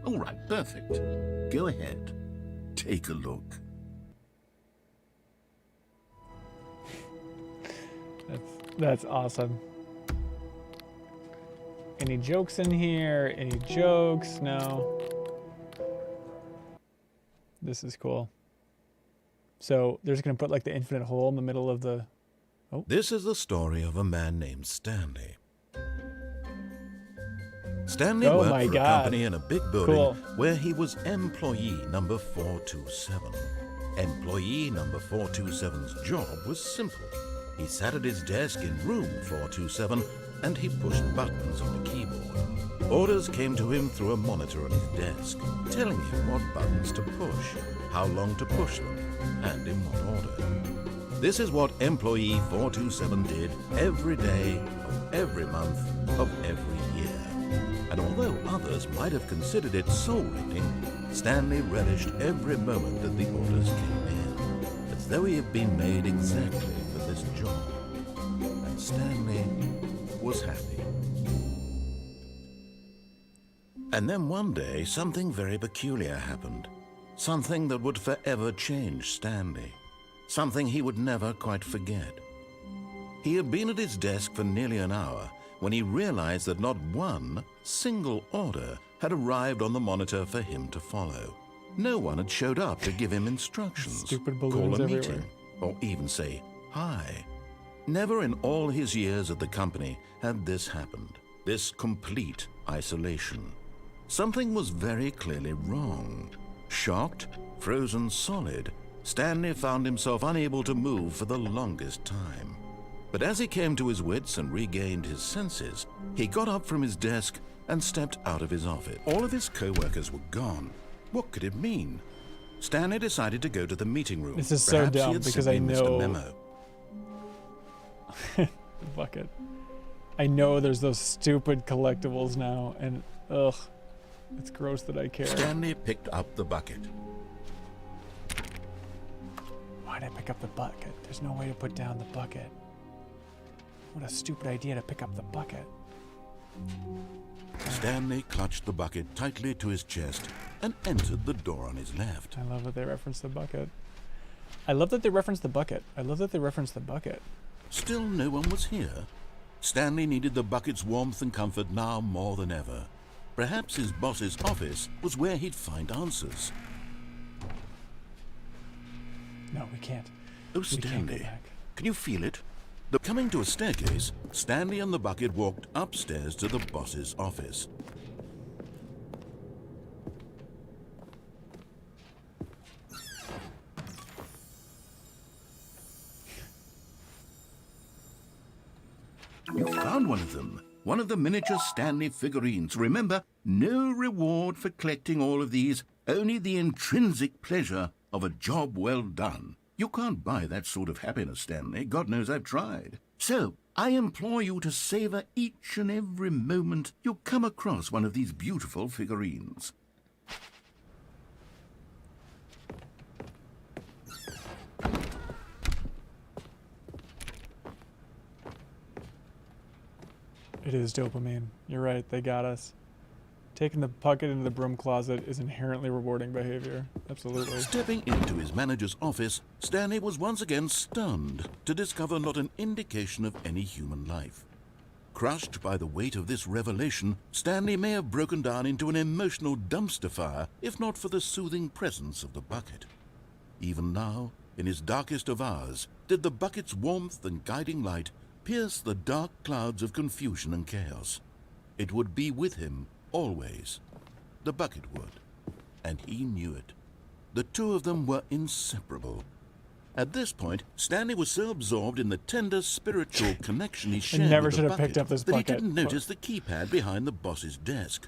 [SPEAKER 2] All right, perfect. Go ahead. Take a look.
[SPEAKER 1] That's awesome. Any jokes in here? Any jokes? No. This is cool. So they're just gonna put like the infinite hole in the middle of the... Oh.
[SPEAKER 2] This is the story of a man named Stanley. Stanley
[SPEAKER 1] Oh
[SPEAKER 2] worked
[SPEAKER 1] my
[SPEAKER 2] for a
[SPEAKER 1] God.
[SPEAKER 2] company in a big building
[SPEAKER 1] Cool.
[SPEAKER 2] where he was employee number 427. Employee number 427's job was simple. He sat at his desk in room 427 and he pushed buttons on the keyboard. Orders came to him through a monitor on his desk, telling him what buttons to push, how long to push them, and in what order. This is what employee 427 did every day of every month of every year. And although others might have considered it soul-rending, Stanley relished every moment that the orders came in, as though he had been made exactly for this job. And Stanley was happy. And then one day, something very peculiar happened. Something that would forever change Stanley. Something he would never quite forget. He had been at his desk for nearly an hour when he realized that not one single order had arrived on the monitor for him to follow. No one had showed up to give him instructions,
[SPEAKER 1] Stupid
[SPEAKER 2] call
[SPEAKER 1] balloons
[SPEAKER 2] a
[SPEAKER 1] everywhere.
[SPEAKER 2] meeting, or even say hi. Never in all his years at the company had this happened, this complete isolation. Something was very clearly wrong. Shocked, frozen solid, Stanley found himself unable to move for the longest time. But as he came to his wits and regained his senses, he got up from his desk and stepped out of his office. All of his co-workers were gone. What could it mean? Stanley decided to go to the meeting room.
[SPEAKER 1] This is so
[SPEAKER 2] Perhaps he
[SPEAKER 1] dumb
[SPEAKER 2] had
[SPEAKER 1] because I
[SPEAKER 2] simply missed a
[SPEAKER 1] know
[SPEAKER 2] memo.
[SPEAKER 1] the bucket. I know there's those stupid collectibles now, and ugh, it's gross that I care.
[SPEAKER 2] Stanley picked up the bucket.
[SPEAKER 1] Why'd I pick up the bucket? There's no way to put down the bucket. What a stupid idea to pick up the bucket.
[SPEAKER 2] Stanley clutched the bucket tightly to his chest and entered the door on his left.
[SPEAKER 1] I love that they reference the bucket. I love that they reference the bucket. I love that they reference the bucket.
[SPEAKER 2] Still no one was here. Stanley needed the bucket's warmth and comfort now more than ever. Perhaps his boss's office was where he'd find answers.
[SPEAKER 1] No, we can't.
[SPEAKER 2] Oh,
[SPEAKER 1] We can't go
[SPEAKER 2] Stanley,
[SPEAKER 1] back.
[SPEAKER 2] can you feel it? Coming to a staircase, Stanley and the bucket walked upstairs to the boss's office. You found one of them. One of the miniature Stanley figurines. Remember, no reward for collecting all of these, only the intrinsic pleasure of a job well done. You can't buy that sort of happiness, Stanley. God knows I've tried. So, I implore you to savor each and every moment you come across one of these beautiful figurines.
[SPEAKER 1] It is dopamine. You're right. They got us. Taking the bucket into the broom closet is inherently rewarding behavior. Absolutely.
[SPEAKER 2] Stepping into his manager's office, Stanley was once again stunned to discover not an indication of any human life. Crushed by the weight of this revelation, Stanley may have broken down into an emotional dumpster fire if not for the soothing presence of the bucket. Even now, in his darkest of hours, did the bucket's warmth and guiding light pierce the dark clouds of confusion and chaos. It would be with him always. The bucket would. And he knew it. The two of them were inseparable. At this point, Stanley was so absorbed in the tender spiritual connection he shared
[SPEAKER 1] never
[SPEAKER 2] with
[SPEAKER 1] should
[SPEAKER 2] the
[SPEAKER 1] have picked
[SPEAKER 2] bucket
[SPEAKER 1] up this
[SPEAKER 2] that he
[SPEAKER 1] bucket.
[SPEAKER 2] didn't notice the keypad behind the boss's desk.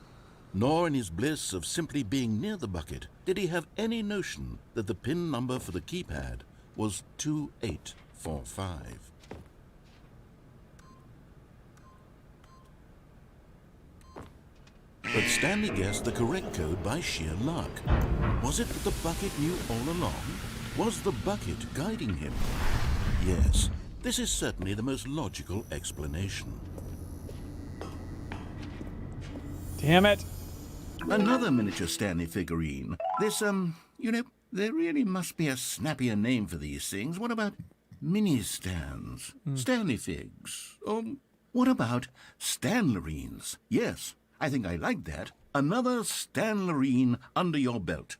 [SPEAKER 2] Nor in his bliss of simply being near the bucket did he have any notion that the PIN number for the keypad was 2845. But Stanley guessed the correct code by sheer luck. Was it that the bucket knew all along? Was the bucket guiding him? Yes, this is certainly the most logical explanation.
[SPEAKER 1] Damn it.
[SPEAKER 2] Another miniature Stanley figurine. This, there really must be a snappier name for these things. What about mini-stands? Stanley figs? Or what about Stanlerines? Yes, I think I like that. Another Stanlerine under your belt.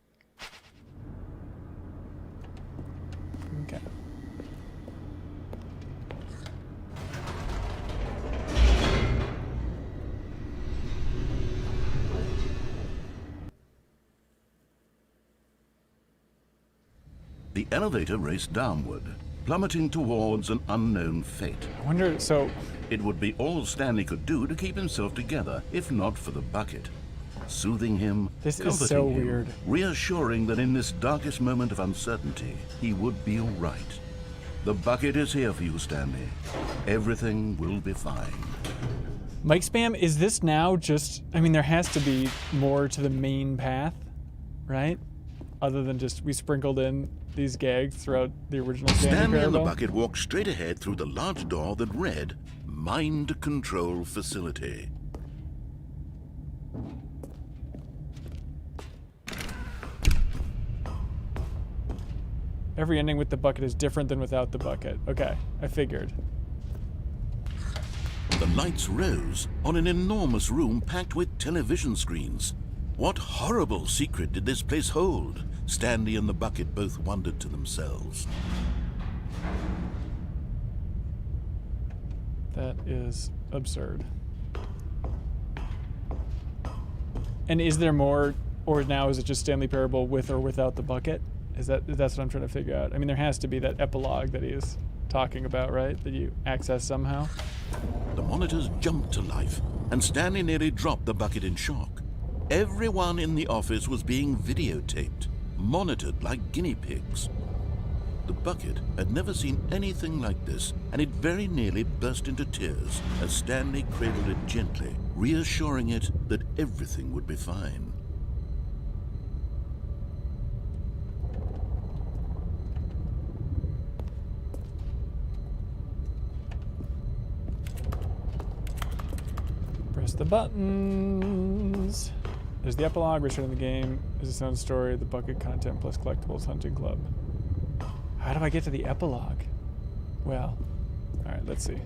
[SPEAKER 1] Okay.
[SPEAKER 2] The elevator raced downward, plummeting towards an unknown fate.
[SPEAKER 1] I wonder, so
[SPEAKER 2] It would be all Stanley could do to keep himself together, if not for the bucket. Soothing him,
[SPEAKER 1] This is
[SPEAKER 2] comforting
[SPEAKER 1] so
[SPEAKER 2] him,
[SPEAKER 1] weird.
[SPEAKER 2] reassuring that in this darkest moment of uncertainty, he would be all right. The bucket is here for you, Stanley. Everything will be fine.
[SPEAKER 1] Mike Spam, is this now just, I mean, there has to be more to the main path, right? Other than just we sprinkled in these gags throughout the original Stanley
[SPEAKER 2] Stanley and the
[SPEAKER 1] Parable.
[SPEAKER 2] bucket walked straight ahead through the large door that read, Mind Control Facility.
[SPEAKER 1] Every ending with the bucket is different than without the bucket. Okay, I figured.
[SPEAKER 2] The lights rose on an enormous room packed with television screens. What horrible secret did this place hold? Stanley and the bucket both wondered to themselves.
[SPEAKER 1] That is absurd. And is there more, or now is it just Stanley Parable with or without the bucket? That's what I'm trying to figure out. I mean, there has to be that epilogue that he's talking about, right? That you access somehow.
[SPEAKER 2] The monitors jumped to life, and Stanley nearly dropped the bucket in shock. Everyone in the office was being videotaped, monitored like guinea pigs. The bucket had never seen anything like this, and it very nearly burst into tears as Stanley cradled it gently, reassuring it that everything would be fine.
[SPEAKER 1] Press the buttons. There's the epilogue, return of the game, is its own story, the bucket content plus collectibles hunting club. How do I get to the epilogue? Well, all right, let's see.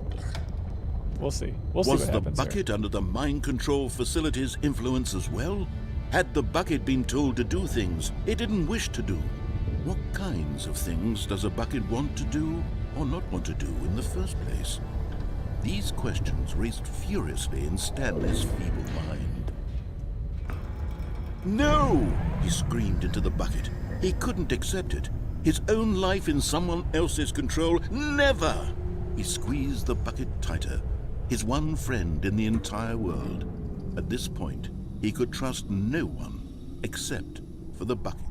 [SPEAKER 1] We'll see. We'll see what
[SPEAKER 2] Was the
[SPEAKER 1] happens
[SPEAKER 2] bucket
[SPEAKER 1] here.
[SPEAKER 2] under the mind control facility's influence as well? Had the bucket been told to do things it didn't wish to do? What kinds of things does a bucket want to do or not want to do in the first place? These questions raced furiously in Stanley's feeble mind. No! He screamed into the bucket. He couldn't accept it. His own life in someone else's control? Never! He squeezed the bucket tighter. His one friend in the entire world. At this point, he could trust no one except for the bucket.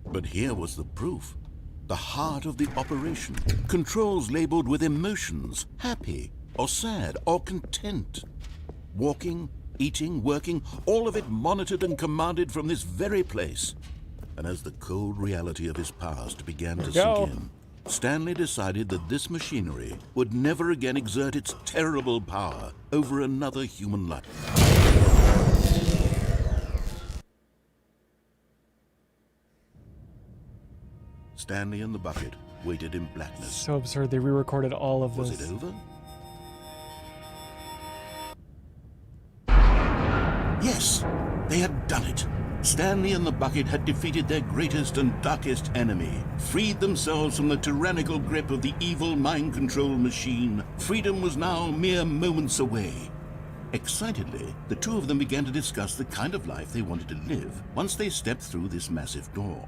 [SPEAKER 2] But here was the proof. The heart of the operation. Controls labeled with emotions, happy or sad or content. Walking, eating, working, all of it monitored and commanded from this very place. And as the cold reality of his past began to sink in, Stanley decided that this machinery would never again exert its terrible power over another human life. Stanley and the bucket waited in blackness.
[SPEAKER 1] So absurd. They re-recorded all of
[SPEAKER 2] Was
[SPEAKER 1] this.
[SPEAKER 2] it over? Yes, they had done it. Stanley and the bucket had defeated their greatest and darkest enemy, freed themselves from the tyrannical grip of the evil mind control machine. Freedom was now mere moments away. Excitedly, the two of them began to discuss the kind of life they wanted to live once they stepped through this massive door.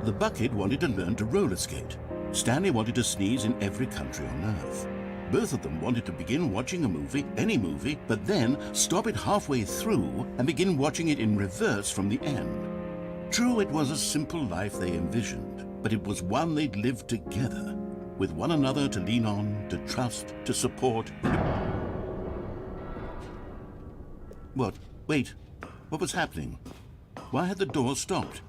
[SPEAKER 2] The bucket wanted to learn to roller skate. Stanley wanted to sneeze in every country on Earth. Both of them wanted to begin watching a movie, any movie, but then stop it halfway through and begin watching it in reverse from the end. True, it was a simple life they envisioned, but it was one they'd lived together, with one another to lean on, to trust, to support. What? Wait. What was happening? Why had the door stopped?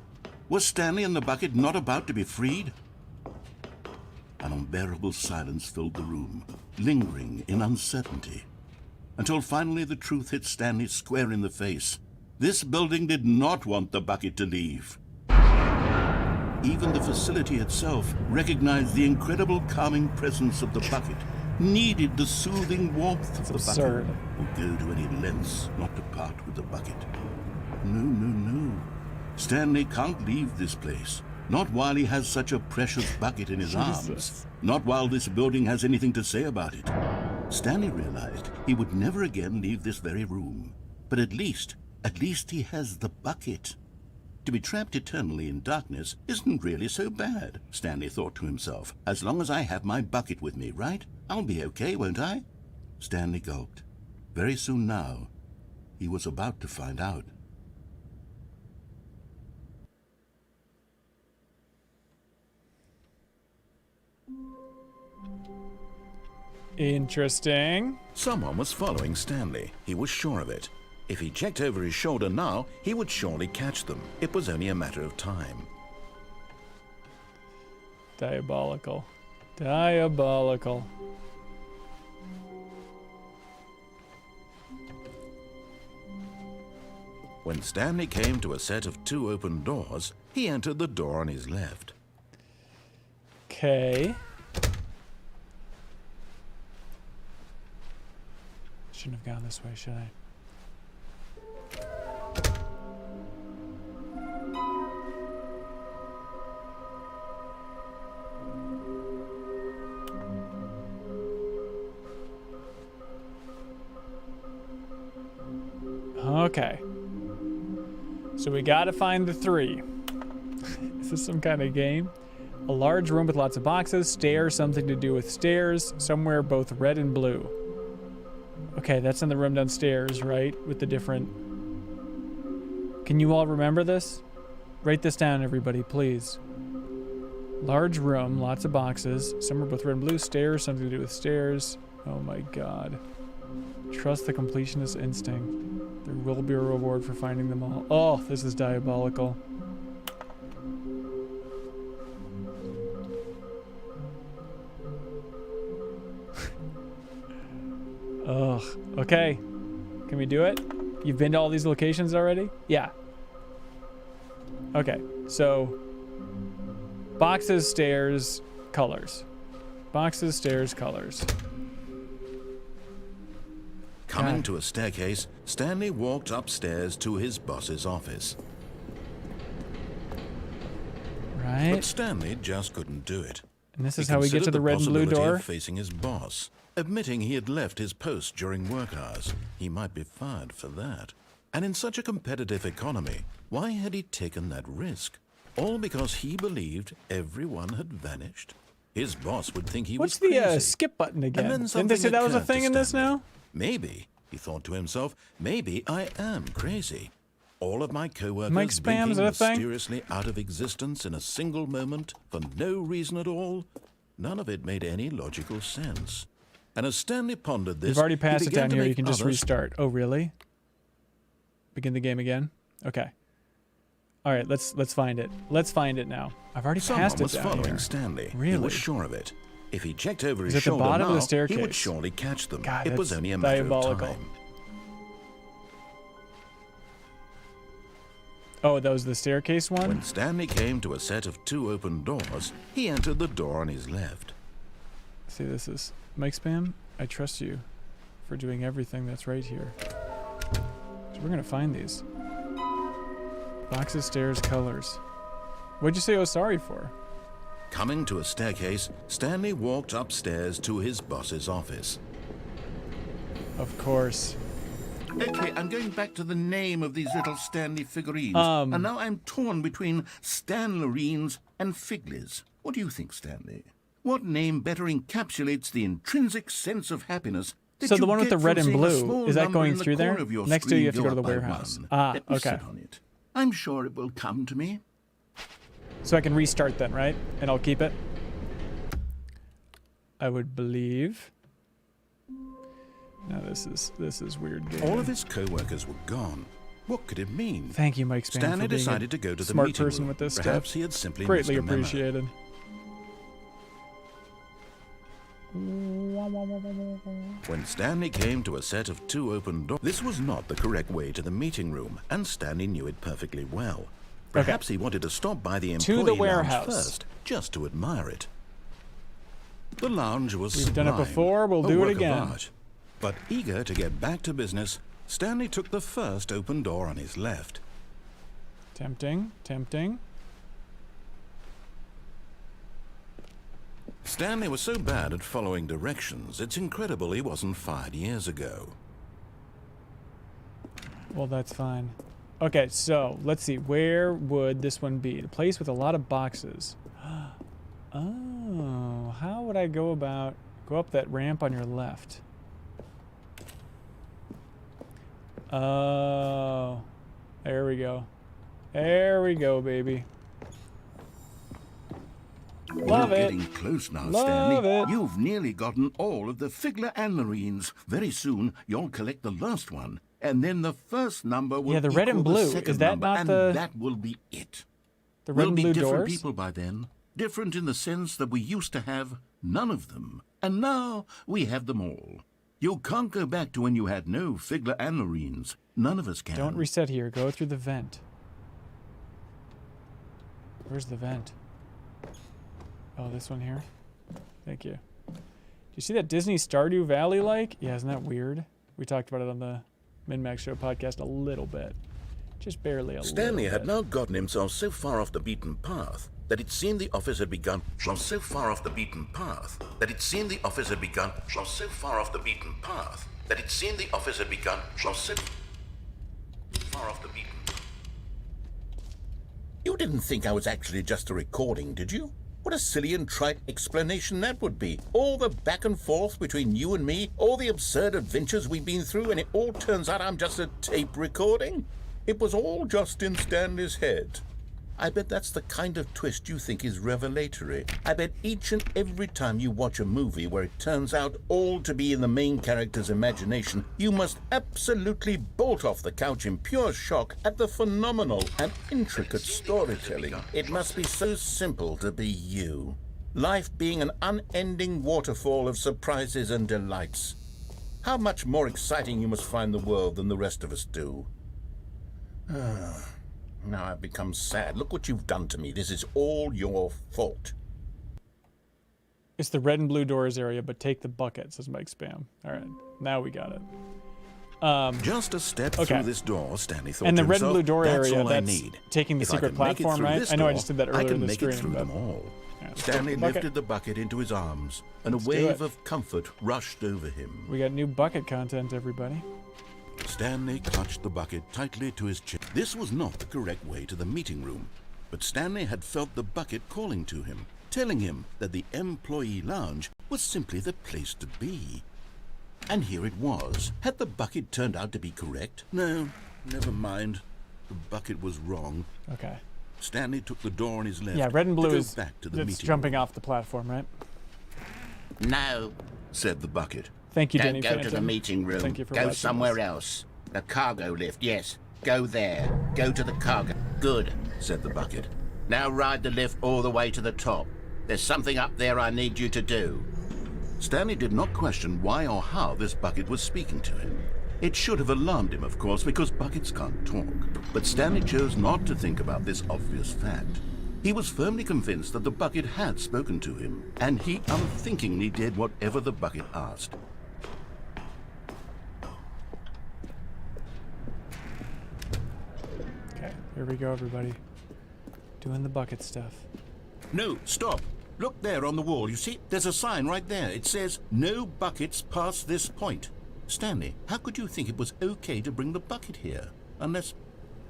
[SPEAKER 2] Was Stanley and the bucket not about to be freed? An unbearable silence filled the room, lingering in uncertainty, until finally the truth hit Stanley square in the face. This building did not want the bucket to leave. Even the facility itself recognized the incredible calming presence of the bucket, needed the soothing warmth of the
[SPEAKER 1] absurd.
[SPEAKER 2] bucket, would go to any lengths not to part with the bucket. No. Stanley can't leave this place. Not while he has such a precious bucket in his arms. Not while this building has anything to say about it. Stanley realized he would never again leave this very room. But at least he has the bucket. To be trapped eternally in darkness isn't really so bad, Stanley thought to himself. As long as I have my bucket with me, right? I'll be okay, won't I? Stanley gulped. Very soon now, he was about to find out.
[SPEAKER 1] Interesting.
[SPEAKER 2] Someone was following Stanley. He was sure of it. If he checked over his shoulder now, he would surely catch them. It was only a matter of time.
[SPEAKER 1] Diabolical. Diabolical.
[SPEAKER 2] When Stanley came to a set of 2 open doors, he entered the door on his left.
[SPEAKER 1] Okay. Shouldn't have gone this way, should I? Okay. So we gotta find the 3. Is this some kind of game? A large room with lots of boxes, stairs, something to do with stairs, somewhere both red and blue. Okay, that's in the room downstairs, right? With the different... Can you all remember this? Write this down, everybody, please. Large room, lots of boxes, somewhere both red and blue, stairs, something to do with stairs. Oh my god. Trust the completionist instinct. There will be a reward for finding them all. Oh, this is diabolical. Ugh. Okay. Can we do it? You've been to all these locations already? Yeah. Okay. So, boxes, stairs, colors. Boxes, stairs, colors.
[SPEAKER 2] Coming to a staircase, Stanley walked upstairs to his boss's office.
[SPEAKER 1] Right.
[SPEAKER 2] But Stanley just couldn't do it.
[SPEAKER 1] And this is
[SPEAKER 2] He
[SPEAKER 1] how we get to
[SPEAKER 2] considered
[SPEAKER 1] the red and blue
[SPEAKER 2] possibility
[SPEAKER 1] door.
[SPEAKER 2] of facing his boss, admitting he had left his post during work hours. He might be fired for that. And in such a competitive economy, why had he taken that risk? All because he believed everyone had vanished? His boss would think he
[SPEAKER 1] What's
[SPEAKER 2] was
[SPEAKER 1] the
[SPEAKER 2] crazy.
[SPEAKER 1] skip button again?
[SPEAKER 2] And then
[SPEAKER 1] Didn't they say
[SPEAKER 2] something
[SPEAKER 1] that was a
[SPEAKER 2] occurred to
[SPEAKER 1] thing in this
[SPEAKER 2] Stanley.
[SPEAKER 1] now?
[SPEAKER 2] Maybe, he thought to himself, maybe I am crazy. All of my co-workers
[SPEAKER 1] Mike spam,
[SPEAKER 2] blinking
[SPEAKER 1] is that a thing?
[SPEAKER 2] mysteriously out of existence in a single moment for no reason at all. None of it made any logical sense. And as Stanley pondered this,
[SPEAKER 1] You've already
[SPEAKER 2] he
[SPEAKER 1] passed it
[SPEAKER 2] began
[SPEAKER 1] down
[SPEAKER 2] to
[SPEAKER 1] here. You
[SPEAKER 2] make
[SPEAKER 1] can just
[SPEAKER 2] others-
[SPEAKER 1] restart. Oh, really? Begin the game again? Okay. All right, let's find it. Let's find it now. I've already
[SPEAKER 2] Someone
[SPEAKER 1] passed it
[SPEAKER 2] was
[SPEAKER 1] down
[SPEAKER 2] following
[SPEAKER 1] here.
[SPEAKER 2] Stanley. He
[SPEAKER 1] Really?
[SPEAKER 2] was sure of it. If he checked over
[SPEAKER 1] Is
[SPEAKER 2] his
[SPEAKER 1] it the
[SPEAKER 2] shoulder
[SPEAKER 1] bottom
[SPEAKER 2] now,
[SPEAKER 1] of the
[SPEAKER 2] he would
[SPEAKER 1] staircase?
[SPEAKER 2] surely catch them.
[SPEAKER 1] God,
[SPEAKER 2] it was
[SPEAKER 1] that's
[SPEAKER 2] only a matter
[SPEAKER 1] diabolical.
[SPEAKER 2] of time.
[SPEAKER 1] Oh, that was the staircase one?
[SPEAKER 2] When Stanley came to a set of 2 open doors, he entered the door on his left.
[SPEAKER 1] See, this is Mike Spam. I trust you for doing everything that's right here. So we're gonna find these. Boxes, stairs, colors. What'd you say I was sorry for?
[SPEAKER 2] Coming to a staircase, Stanley walked upstairs to his boss's office.
[SPEAKER 1] Of course.
[SPEAKER 6] Okay, I'm going back to the name of these little Stanley figurines. And now I'm torn between Stanlerines and Figlies. What do you think, Stanley? What name better encapsulates the intrinsic sense of happiness that
[SPEAKER 1] So the
[SPEAKER 6] you
[SPEAKER 1] one with
[SPEAKER 6] get
[SPEAKER 1] the red
[SPEAKER 6] from
[SPEAKER 1] and
[SPEAKER 6] seeing a
[SPEAKER 1] blue,
[SPEAKER 6] small
[SPEAKER 1] is that
[SPEAKER 6] number
[SPEAKER 1] going
[SPEAKER 6] in the
[SPEAKER 1] through there?
[SPEAKER 6] corner of your
[SPEAKER 1] Next to you, you have to
[SPEAKER 6] screen
[SPEAKER 1] go to the
[SPEAKER 6] up by
[SPEAKER 1] warehouse.
[SPEAKER 6] one?
[SPEAKER 1] Ah,
[SPEAKER 6] Let me
[SPEAKER 1] okay.
[SPEAKER 6] sit on it. I'm sure it will come to me.
[SPEAKER 1] So I can restart then, right? And I'll keep it? I would believe. Now this is weird game.
[SPEAKER 2] All of his co-workers were gone. What could it mean?
[SPEAKER 1] Thank you, Mike Spam,
[SPEAKER 2] Stanley
[SPEAKER 1] for being
[SPEAKER 2] decided
[SPEAKER 1] a
[SPEAKER 2] to go to the
[SPEAKER 1] smart
[SPEAKER 2] meeting
[SPEAKER 1] person
[SPEAKER 2] room.
[SPEAKER 1] with this
[SPEAKER 2] Perhaps
[SPEAKER 1] stuff.
[SPEAKER 2] he had simply
[SPEAKER 1] Greatly
[SPEAKER 2] missed a memo.
[SPEAKER 1] appreciated.
[SPEAKER 2] When Stanley came to a set of 2 open doors, this was not the correct way to the meeting room, and Stanley knew it perfectly well. Perhaps he wanted to stop by the
[SPEAKER 1] To
[SPEAKER 2] employee
[SPEAKER 1] the
[SPEAKER 2] lounge
[SPEAKER 1] warehouse.
[SPEAKER 2] first, just to admire it. The lounge was
[SPEAKER 1] We've done it
[SPEAKER 2] sublime,
[SPEAKER 1] before, we'll
[SPEAKER 2] a
[SPEAKER 1] do it
[SPEAKER 2] work of
[SPEAKER 1] again.
[SPEAKER 2] art. But eager to get back to business, Stanley took the first open door on his left.
[SPEAKER 1] Tempting, tempting.
[SPEAKER 2] Stanley was so bad at following directions, it's incredible he wasn't fired years ago.
[SPEAKER 1] Well, that's fine. Okay, so let's see. Where would this one be? A place with a lot of boxes. Oh, how would I go about... Go up that ramp on your left. Oh, there we go. There we go, baby. Love
[SPEAKER 6] You're
[SPEAKER 1] it.
[SPEAKER 6] getting close now,
[SPEAKER 1] Love
[SPEAKER 6] Stanley.
[SPEAKER 1] it.
[SPEAKER 6] You've nearly gotten all of the Figler Anlerines. Very soon, you'll collect the last one, and then the first number will
[SPEAKER 1] Yeah, the red and
[SPEAKER 6] equal
[SPEAKER 1] blue.
[SPEAKER 6] the second
[SPEAKER 1] Is that
[SPEAKER 6] number,
[SPEAKER 1] not
[SPEAKER 6] and
[SPEAKER 1] the-
[SPEAKER 6] that will be it.
[SPEAKER 1] The red
[SPEAKER 6] We'll
[SPEAKER 1] and
[SPEAKER 6] be
[SPEAKER 1] blue
[SPEAKER 6] different
[SPEAKER 1] doors?
[SPEAKER 6] people by then. Different in the sense that we used to have none of them, and now we have them all. You can't go back to when you had no Figler and Marines. None of us can.
[SPEAKER 1] Don't reset here. Go through the vent. Where's the vent? Oh, this one here? Thank you. Do you see that Disney Stardew Valley like? Yeah, isn't that weird? We talked about it on the MinnMax Show podcast a little bit. Just barely a
[SPEAKER 2] Stanley
[SPEAKER 1] little
[SPEAKER 2] had
[SPEAKER 1] bit.
[SPEAKER 2] now gotten himself so far off the beaten path that it seemed the office had begun. So far off the beaten path that it seemed the office had begun. So far off the beaten path that it seemed the office had begun. So far off the beaten.
[SPEAKER 6] You didn't think I was actually just a recording, did you? What a silly and trite explanation that would be. All the back and forth between you and me, all the absurd adventures we've been through, and it all turns out I'm just a tape recording? It was all just in Stanley's head. I bet that's the kind of twist you think is revelatory. I bet each and every time you watch a movie where it turns out all to be in the main character's imagination, you must absolutely bolt off the couch in pure shock at the phenomenal and intricate storytelling. It must be so simple to be you. Life being an unending waterfall of surprises and delights. How much more exciting you must find the world than the rest of us do. Now I've become sad. Look what you've done to me. This is all your fault.
[SPEAKER 1] It's the red and blue doors area, but take the bucket, says Mike Spam. All right, now we got it.
[SPEAKER 2] Just a step
[SPEAKER 1] Okay.
[SPEAKER 2] through this door, Stanley thought
[SPEAKER 1] And the
[SPEAKER 2] to
[SPEAKER 1] red and
[SPEAKER 2] himself,
[SPEAKER 1] blue door
[SPEAKER 2] that's
[SPEAKER 1] area,
[SPEAKER 2] all I
[SPEAKER 1] that's
[SPEAKER 2] need.
[SPEAKER 1] taking the
[SPEAKER 2] If I
[SPEAKER 1] secret
[SPEAKER 2] can make it
[SPEAKER 1] platform,
[SPEAKER 2] through
[SPEAKER 1] right?
[SPEAKER 2] this
[SPEAKER 1] I know I
[SPEAKER 2] door,
[SPEAKER 1] just did that
[SPEAKER 2] I
[SPEAKER 1] earlier
[SPEAKER 2] can
[SPEAKER 1] in the
[SPEAKER 2] make it
[SPEAKER 1] stream,
[SPEAKER 2] through
[SPEAKER 1] but-
[SPEAKER 2] them all.
[SPEAKER 1] Yeah, let's
[SPEAKER 2] Stanley
[SPEAKER 1] go. Bucket.
[SPEAKER 2] lifted the bucket into his arms, and a
[SPEAKER 1] Let's do
[SPEAKER 2] wave
[SPEAKER 1] it.
[SPEAKER 2] of comfort rushed over him.
[SPEAKER 1] We got new bucket content, everybody.
[SPEAKER 2] Stanley clutched the bucket tightly to his chest. This was not the correct way to the meeting room, but Stanley had felt the bucket calling to him, telling him that the employee lounge was simply the place to be. And here it was. Had the bucket turned out to be correct? No, never mind. The bucket was wrong.
[SPEAKER 1] Okay.
[SPEAKER 2] Stanley took the door on his left.
[SPEAKER 1] Yeah, red and blue
[SPEAKER 2] to go
[SPEAKER 1] is
[SPEAKER 2] back to the
[SPEAKER 1] it's
[SPEAKER 2] meeting
[SPEAKER 1] jumping
[SPEAKER 2] room.
[SPEAKER 1] off the platform, right?
[SPEAKER 6] No.
[SPEAKER 2] Said the bucket.
[SPEAKER 1] Thank you,
[SPEAKER 6] Don't
[SPEAKER 1] Danny
[SPEAKER 6] go
[SPEAKER 1] Phantom.
[SPEAKER 6] to the meeting room.
[SPEAKER 1] Thank you for
[SPEAKER 6] Go
[SPEAKER 1] watching
[SPEAKER 6] somewhere
[SPEAKER 1] this.
[SPEAKER 6] else. The cargo lift, yes. Go there. Go to the cargo. Good,
[SPEAKER 2] Said the bucket.
[SPEAKER 6] now ride the lift all the way to the top. There's something up there I need you to do.
[SPEAKER 2] Stanley did not question why or how this bucket was speaking to him. It should have alarmed him, of course, because buckets can't talk. But Stanley chose not to think about this obvious fact. He was firmly convinced that the bucket had spoken to him, and he unthinkingly did whatever the bucket asked.
[SPEAKER 1] Okay, here we go, everybody. Doing the bucket stuff.
[SPEAKER 2] No, stop. Look there on the wall. You see, there's a sign right there. It says, "No buckets past this point." Stanley, how could you think it was okay to bring the bucket here? Unless,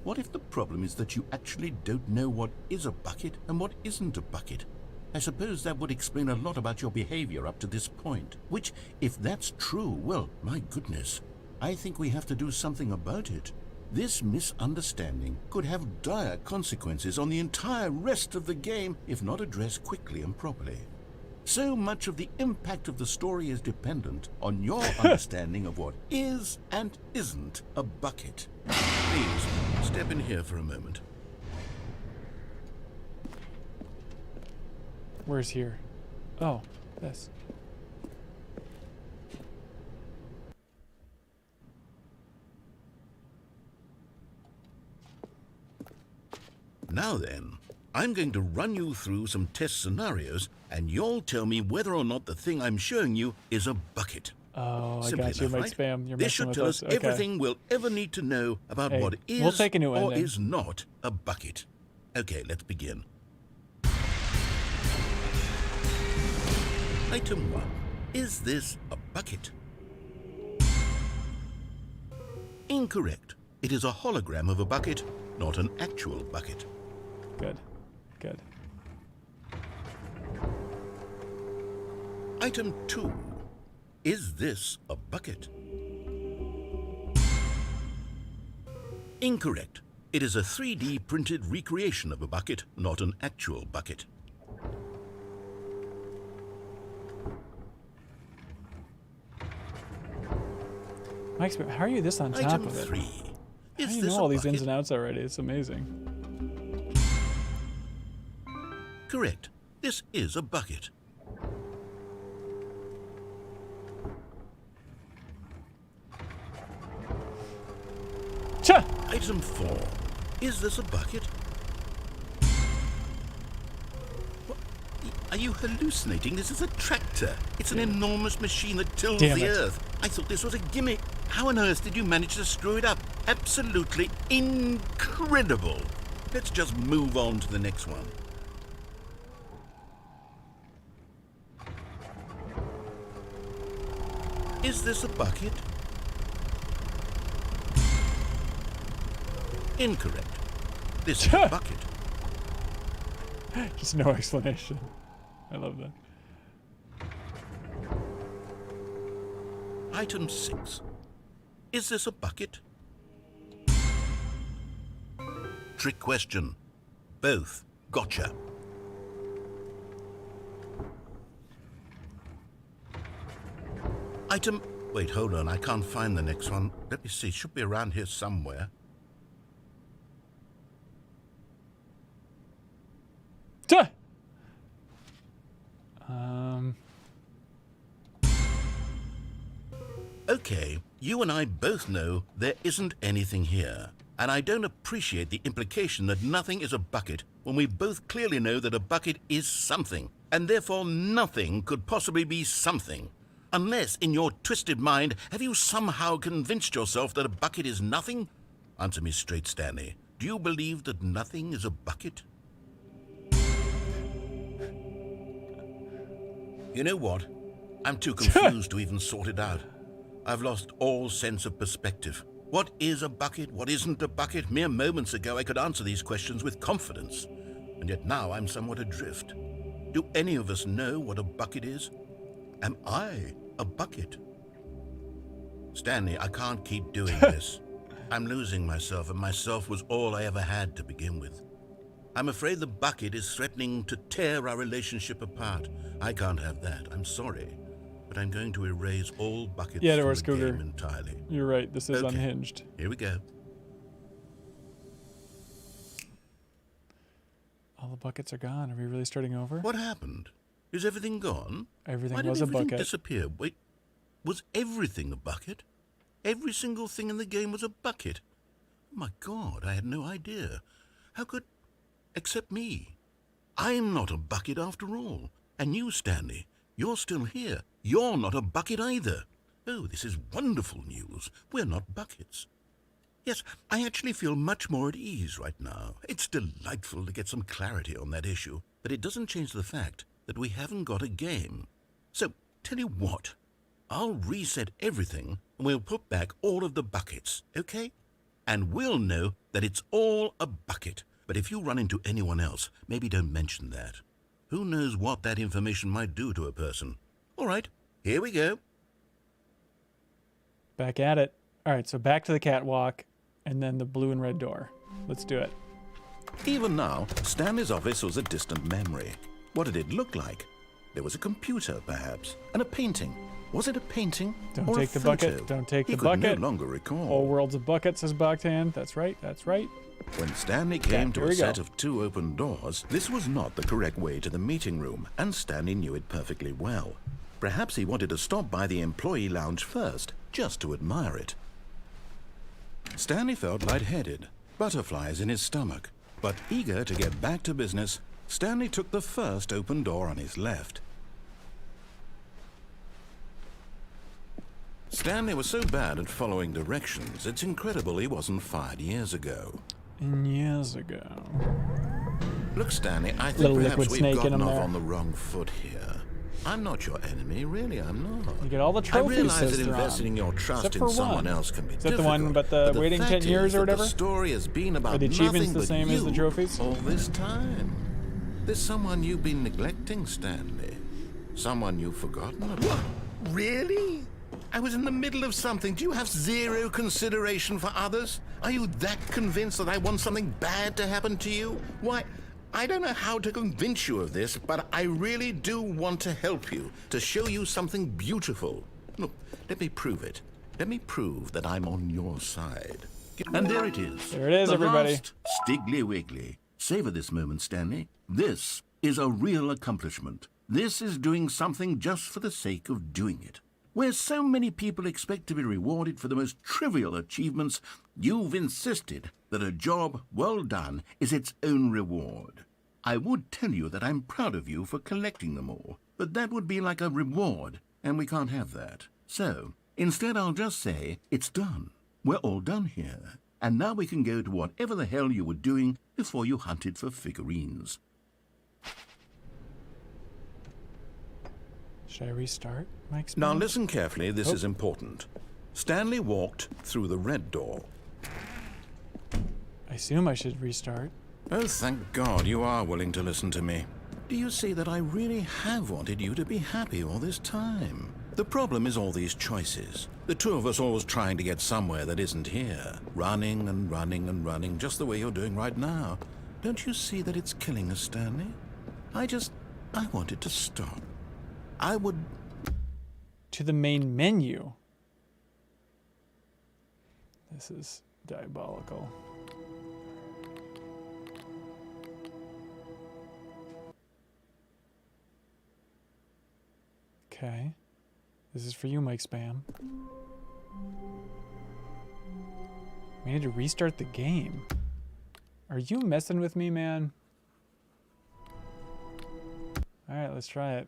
[SPEAKER 2] what if the problem is that you actually don't know what is a bucket and what isn't a bucket? I suppose that would explain a lot about your behavior up to this point. Which, if that's true, well, my goodness, I think we have to do something about it. This misunderstanding could have dire consequences on the entire rest of the game if not addressed quickly and properly. So much of the impact of the story is dependent on your understanding of what is and isn't a bucket. Please, step in here for a moment.
[SPEAKER 1] Where's here? Oh, this.
[SPEAKER 2] Now then, I'm going to run you through some test scenarios, and you'll tell me whether or not the thing I'm showing you is a bucket.
[SPEAKER 1] Oh, I
[SPEAKER 2] Simple
[SPEAKER 1] got you,
[SPEAKER 2] enough,
[SPEAKER 1] Mike
[SPEAKER 2] right?
[SPEAKER 1] Spam. You're
[SPEAKER 2] This
[SPEAKER 1] messing
[SPEAKER 2] should
[SPEAKER 1] with
[SPEAKER 2] tell
[SPEAKER 1] us.
[SPEAKER 2] us
[SPEAKER 1] Okay.
[SPEAKER 2] everything we'll ever need to know about
[SPEAKER 1] Hey,
[SPEAKER 2] what is
[SPEAKER 1] we'll take a new
[SPEAKER 2] or
[SPEAKER 1] ending.
[SPEAKER 2] is not a bucket. Okay, let's begin. Item 1. Is this a bucket? Incorrect. It is a hologram of a bucket, not an actual bucket.
[SPEAKER 1] Good. Good.
[SPEAKER 2] Item 2. Is this a bucket? Incorrect. It is a 3D printed recreation of a bucket, not an actual bucket.
[SPEAKER 1] Mike Spam, how are you this on top
[SPEAKER 2] Item
[SPEAKER 1] of it?
[SPEAKER 2] 3.
[SPEAKER 1] How
[SPEAKER 2] Is
[SPEAKER 1] do you
[SPEAKER 2] this
[SPEAKER 1] know
[SPEAKER 2] a
[SPEAKER 1] all these
[SPEAKER 2] bucket?
[SPEAKER 1] ins and outs already? It's amazing.
[SPEAKER 2] Correct. This is a bucket.
[SPEAKER 6] Item 4. Is this a bucket? What? Are you hallucinating? This is a tractor. It's an enormous machine that tills
[SPEAKER 1] Damn
[SPEAKER 6] the
[SPEAKER 1] it.
[SPEAKER 6] earth. I thought this was a gimmick. How on earth did you manage to screw it up? Absolutely incredible. Let's just move on to the next one. Is this a bucket? Incorrect. This is a bucket.
[SPEAKER 1] Just no explanation. I love that.
[SPEAKER 6] Item 6. Is this a bucket? Trick question. Both. Gotcha. Item... Wait, hold on. I can't find the next one. Let me see. It should be around here somewhere.
[SPEAKER 1] Duh!
[SPEAKER 6] Okay, you and I both know there isn't anything here. And I don't appreciate the implication that nothing is a bucket when we both clearly know that a bucket is something. And therefore nothing could possibly be something. Unless, in your twisted mind, have you somehow convinced yourself that a bucket is nothing? Answer me straight, Stanley. Do you believe that nothing is a bucket? You know what? I'm too confused to even sort it out. I've lost all sense of perspective. What is a bucket? What isn't a bucket? Mere moments ago I could answer these questions with confidence. And yet now I'm somewhat adrift. Do any of us know what a bucket is? Am I a bucket? Stanley, I can't keep doing this. I'm losing myself, and myself was all I ever had to begin with. I'm afraid the bucket is threatening to tear our relationship apart. I can't have that. I'm sorry. But I'm going to erase all buckets from the game entirely.
[SPEAKER 1] You're right. This is
[SPEAKER 6] Okay,
[SPEAKER 1] unhinged.
[SPEAKER 6] Here we go.
[SPEAKER 1] All the buckets are gone. Are we really starting over?
[SPEAKER 6] What happened? Is everything gone?
[SPEAKER 1] Everything
[SPEAKER 6] Why did
[SPEAKER 1] was a
[SPEAKER 6] everything
[SPEAKER 1] bucket.
[SPEAKER 6] disappear? Wait, was everything a bucket? Every single thing in the game was a bucket. Oh my God, I had no idea. How could... Except me. I'm not a bucket after all. And you, Stanley, you're still here. You're not a bucket either. Oh, this is wonderful news. We're not buckets. Yes, I actually feel much more at ease right now. It's delightful to get some clarity on that issue, but it doesn't change the fact that we haven't got a game. So, tell you what, I'll reset everything and we'll put back all of the buckets, okay? And we'll know that it's all a bucket. But if you run into anyone else, maybe don't mention that. Who knows what that information might do to a person? All right, here we go.
[SPEAKER 1] Back at it. All right, so back to the catwalk and then the blue and red door. Let's do it.
[SPEAKER 2] Even now, Stanley's office was a distant memory. What did it look like? There was a computer, perhaps, and a painting. Was it a painting
[SPEAKER 1] Don't
[SPEAKER 2] or
[SPEAKER 1] take
[SPEAKER 2] a
[SPEAKER 1] the
[SPEAKER 2] photo?
[SPEAKER 1] bucket. Don't take
[SPEAKER 2] He
[SPEAKER 1] the
[SPEAKER 2] could
[SPEAKER 1] bucket.
[SPEAKER 2] no longer recall.
[SPEAKER 1] Whole world's of buckets, says Bogtan. That's right. That's right.
[SPEAKER 2] When Stanley came to
[SPEAKER 1] here
[SPEAKER 2] a
[SPEAKER 1] we go.
[SPEAKER 2] set of 2 open doors, this was not the correct way to the meeting room, and Stanley knew it perfectly well. Perhaps he wanted to stop by the employee lounge first, just to admire it. Stanley felt lightheaded, butterflies in his stomach, but eager to get back to business, Stanley took the first open door on his left. Stanley was so bad at following directions, it's incredible he wasn't fired years ago.
[SPEAKER 1] Years ago.
[SPEAKER 2] Look, Stanley, I think
[SPEAKER 1] Little
[SPEAKER 2] perhaps
[SPEAKER 1] liquid
[SPEAKER 2] we've
[SPEAKER 1] snake in
[SPEAKER 2] gotten
[SPEAKER 1] him
[SPEAKER 2] off
[SPEAKER 1] there.
[SPEAKER 2] on the wrong foot here. I'm not your enemy, really, I'm not.
[SPEAKER 1] You get all the
[SPEAKER 2] I
[SPEAKER 1] trophies,
[SPEAKER 2] realize
[SPEAKER 1] says
[SPEAKER 2] that
[SPEAKER 1] Theron.
[SPEAKER 2] investing in your trust
[SPEAKER 1] Except
[SPEAKER 2] in
[SPEAKER 1] for
[SPEAKER 2] someone
[SPEAKER 1] one.
[SPEAKER 2] else can be
[SPEAKER 1] Is that the
[SPEAKER 2] difficult.
[SPEAKER 1] one about the
[SPEAKER 2] but
[SPEAKER 1] waiting
[SPEAKER 2] fact
[SPEAKER 1] 10 years
[SPEAKER 2] is
[SPEAKER 1] or
[SPEAKER 2] that
[SPEAKER 1] whatever?
[SPEAKER 2] The story has been about
[SPEAKER 1] Are the achievements
[SPEAKER 2] nothing
[SPEAKER 1] the
[SPEAKER 2] but
[SPEAKER 1] same as the
[SPEAKER 2] you
[SPEAKER 1] trophies?
[SPEAKER 2] all this time. There's someone you've been neglecting, Stanley. Someone you've forgotten about.
[SPEAKER 6] Really? I was in the middle of something. Do you have zero consideration for others? Are you that convinced that I want something bad to happen to you? Why, I don't know how to convince you of this, but I really do want to help you, to show you something beautiful. Look, let me prove it. Let me prove that I'm on your side. And there it is.
[SPEAKER 1] There it is,
[SPEAKER 6] The
[SPEAKER 1] everybody.
[SPEAKER 6] last Stiggly Wiggly. Savor this moment, Stanley. This is a real accomplishment. This is doing something just for the sake of doing it. Where so many people expect to be rewarded for the most trivial achievements, you've insisted that a job well done is its own reward. I would tell you that I'm proud of you for collecting them all, but that would be like a reward, and we can't have that. So, instead I'll just say, it's done. We're all done here. And now we can go to whatever the hell you were doing before you hunted for figurines.
[SPEAKER 1] Should I restart my
[SPEAKER 2] Now
[SPEAKER 1] experience?
[SPEAKER 2] listen carefully, this is important. Stanley walked through the red door.
[SPEAKER 1] I assume I should restart.
[SPEAKER 2] Oh, thank God you are willing to listen to me. Do you see that I really have wanted you to be happy all this time? The problem is all these choices. The two of us always trying to get somewhere that isn't here. Running and running and running, just the way you're doing right now. Don't you see that it's killing us, Stanley? I want it to stop. I would...
[SPEAKER 1] To the main menu. This is diabolical. Okay. This is for you, Mike Spam. We need to restart the game. Are you messing with me, man? Alright, let's try it.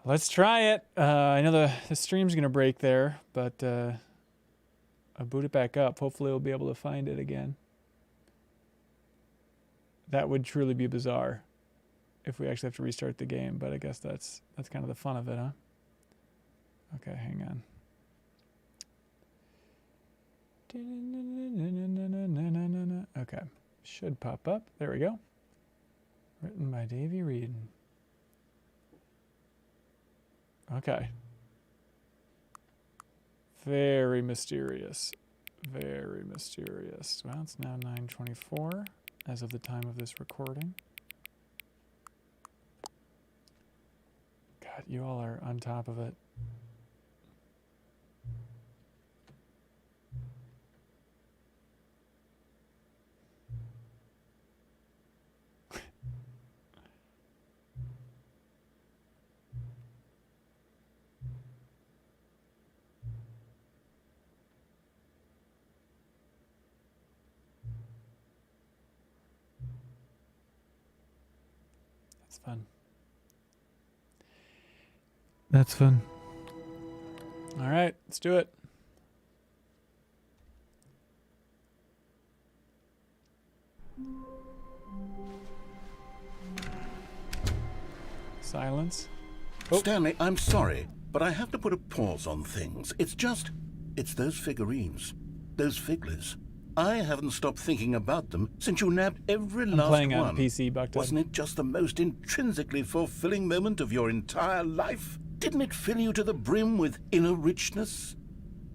[SPEAKER 1] Let's try it. I know the stream's going to break there, but I'll boot it back up. Hopefully we'll be able to find it again. That would truly be bizarre if we actually have to restart the game, but I guess that's kind of the fun of it, huh? Okay, hang on. Okay, should pop up. There we go. Written by Davey Reed. Okay. Very mysterious. Very mysterious. Well, it's now 9:24 as of the time of this recording. God, you all are on top of it. That's fun. That's fun. All right, let's do it. Silence. Oh.
[SPEAKER 6] Stanley, I'm sorry, but I have to put a pause on things. It's those figurines. Those figglers. I haven't stopped thinking about them since you nabbed every last one.
[SPEAKER 1] I'm playing on PC, Buckton.
[SPEAKER 6] Wasn't it just the most intrinsically fulfilling moment of your entire life? Didn't it fill you to the brim with inner richness?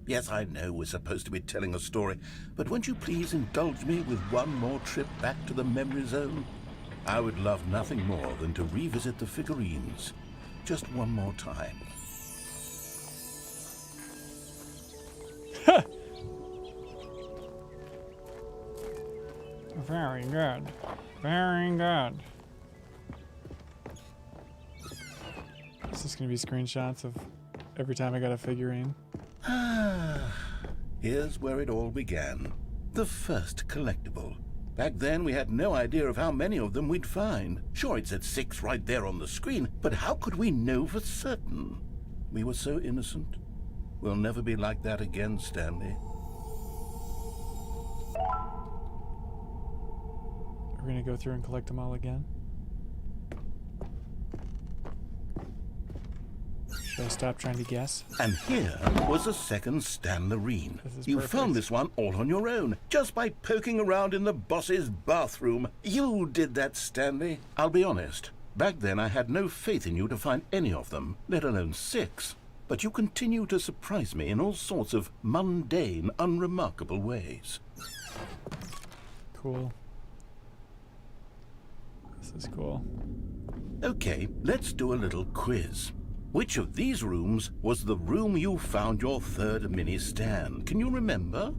[SPEAKER 6] Yes, I know we're supposed to be telling a story, but won't you please indulge me with one more trip back to the memory zone? I would love nothing more than to revisit the figurines. Just one more time.
[SPEAKER 1] Very good. Very good. Is this going to be screenshots of every time I got a figurine?
[SPEAKER 6] Here's where it all began. The first collectible. Back then, we had no idea of how many of them we'd find. Sure, it said 6 right there on the screen, but how could we know for certain? We were so innocent. We'll never be like that again, Stanley.
[SPEAKER 1] We're going to go through and collect them all again. Should I stop trying to guess?
[SPEAKER 6] And here was a second Stanley. You
[SPEAKER 1] perfect.
[SPEAKER 6] found this one all on your own, just by poking around in the boss's bathroom. You did that, Stanley. I'll be honest. Back then, I had no faith in you to find any of them, let alone 6. But you continue to surprise me in all sorts of mundane, unremarkable ways.
[SPEAKER 1] Cool. This is cool.
[SPEAKER 6] Okay, let's do a little quiz. Which of these rooms was the room you found your third mini stand? Can you remember?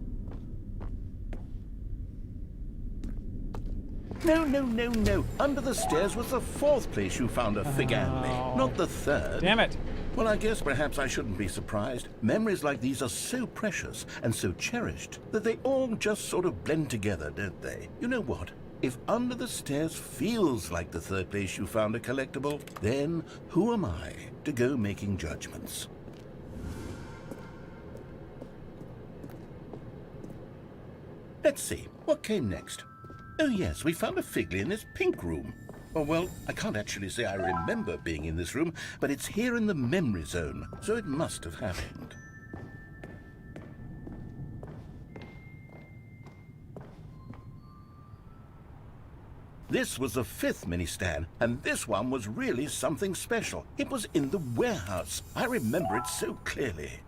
[SPEAKER 6] No. Under the stairs was the fourth place you found a Stanley, not the third.
[SPEAKER 1] Damn it.
[SPEAKER 6] Well, I guess perhaps I shouldn't be surprised. Memories like these are so precious and so cherished that they all just sort of blend together, don't they? You know what? If under the stairs feels like the third place you found a collectible, then who am I to go making judgments? Let's see, what came next? Oh yes, we found a Figley in this pink room. Oh, well, I can't actually say I remember being in this room, but it's here in the memory zone, so it must have happened. This was the fifth mini-stand, and this one was really something special. It was in the warehouse. I remember it so clearly.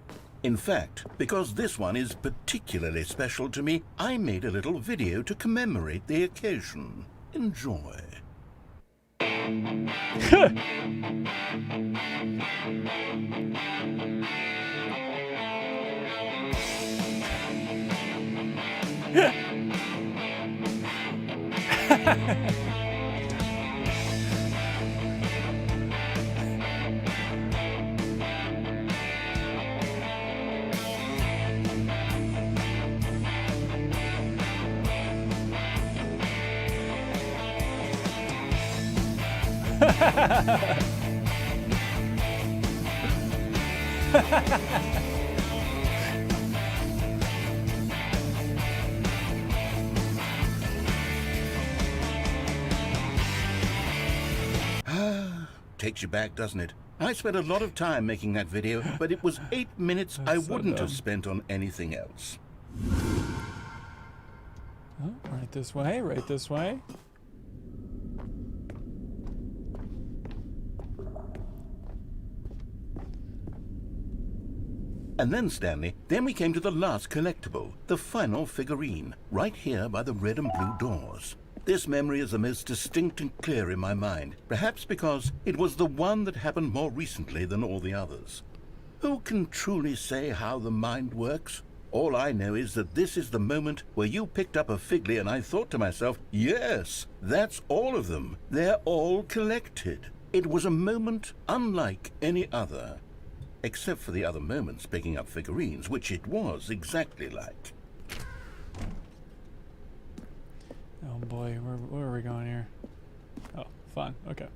[SPEAKER 6] In fact, because this one is particularly special to me, I made a little video to commemorate the occasion. Enjoy. Takes you back, doesn't it? I spent a lot of time making that video, but it was 8 minutes I wouldn't have spent on anything else.
[SPEAKER 1] Oh, right this way, right this way.
[SPEAKER 6] And then, Stanley, then we came to the last collectible, the final figurine, right here by the red and blue doors. This memory is the most distinct and clear in my mind, perhaps because it was the one that happened more recently than all the others. Who can truly say how the mind works? All I know is that this is the moment where you picked up a Figley and I thought to myself, yes, that's all of them. They're all collected. It was a moment unlike any other. Except for the other moments picking up figurines, which it was exactly like.
[SPEAKER 1] Oh boy, where are we going here? Oh, fun. Okay.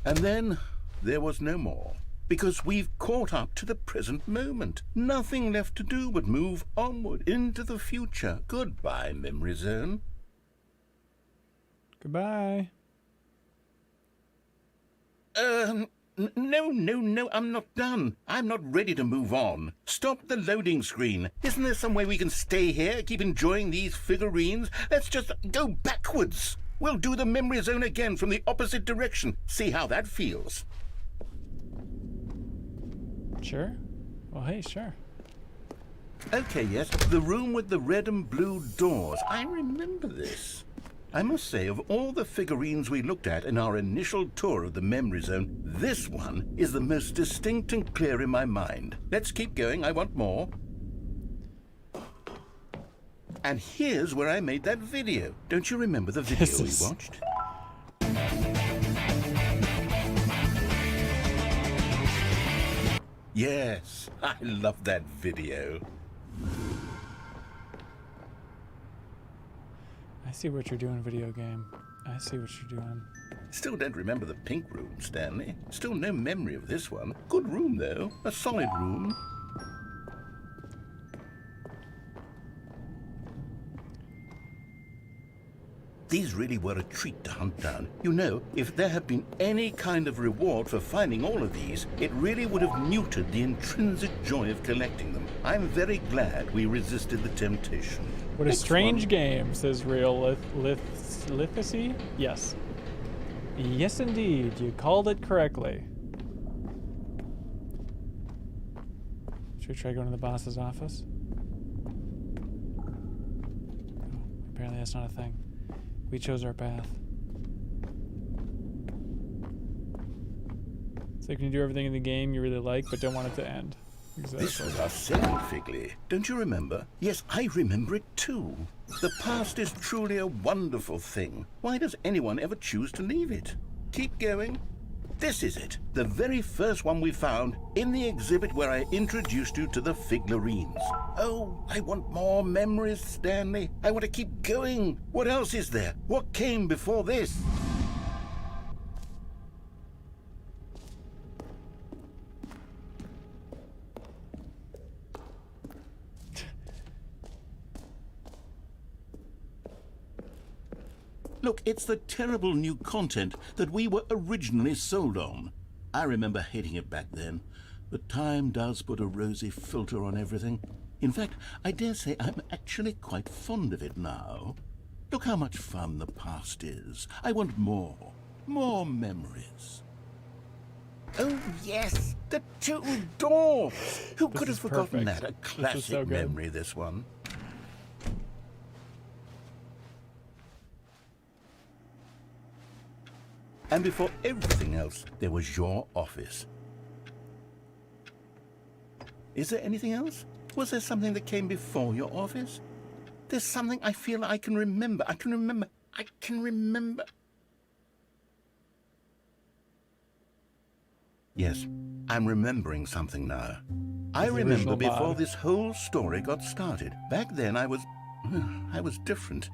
[SPEAKER 6] And then there was no more, because we've caught up to the present moment. Nothing left to do but move onward into the future. Goodbye, Memory Zone.
[SPEAKER 1] Goodbye.
[SPEAKER 6] No, I'm not done. I'm not ready to move on. Stop the loading screen. Isn't there some way we can stay here, keep enjoying these figurines? Let's just go backwards. We'll do the memory zone again from the opposite direction. See how that feels.
[SPEAKER 1] Sure. Well, hey, sure.
[SPEAKER 6] Okay, yes, the room with the red and blue doors. I remember this. I must say, of all the figurines we looked at in our initial tour of the memory zone, this one is the most distinct and clear in my mind. Let's keep going, I want more. And here's where I made that video. Don't you remember the video we watched? Yes, I love that video.
[SPEAKER 1] I see what you're doing, video game. I see what you're doing.
[SPEAKER 6] Still don't remember the pink room, Stanley. Still no memory of this one. Good room, though. A solid room. These really were a treat to hunt down. You know, if there had been any kind of reward for finding all of these, it really would have muted the intrinsic joy of collecting them. I'm very glad we resisted the temptation.
[SPEAKER 1] What a strange game, says Real Lithacy. Yes. Yes, indeed. You called it correctly. Should we try going to the boss's office? Oh, apparently that's not a thing. We chose our path. So you can do everything in the game you really like, but don't want it to end.
[SPEAKER 6] This was our second Figley. Don't you remember? Yes, I remember it too. The past is truly a wonderful thing. Why does anyone ever choose to leave it? Keep going. This is it. The very first one we found in the exhibit where I introduced you to the figlarines. Oh, I want more memories, Stanley. I want to keep going. What else is there? What came before this? Look, it's the terrible new content that we were originally sold on. I remember hating it back then, but time does put a rosy filter on everything. In fact, I dare say I'm actually quite fond of it now. Look how much fun the past is. I want more. More memories. Oh, yes, the two dwarfs. Who could have forgotten that? A classic memory, this one. And before everything else, there was your office. Is there anything else? Was there something that came before your office? There's something I feel I can remember. I can remember. Yes, I'm remembering something now. I remember before this whole story got started. Back then I was different.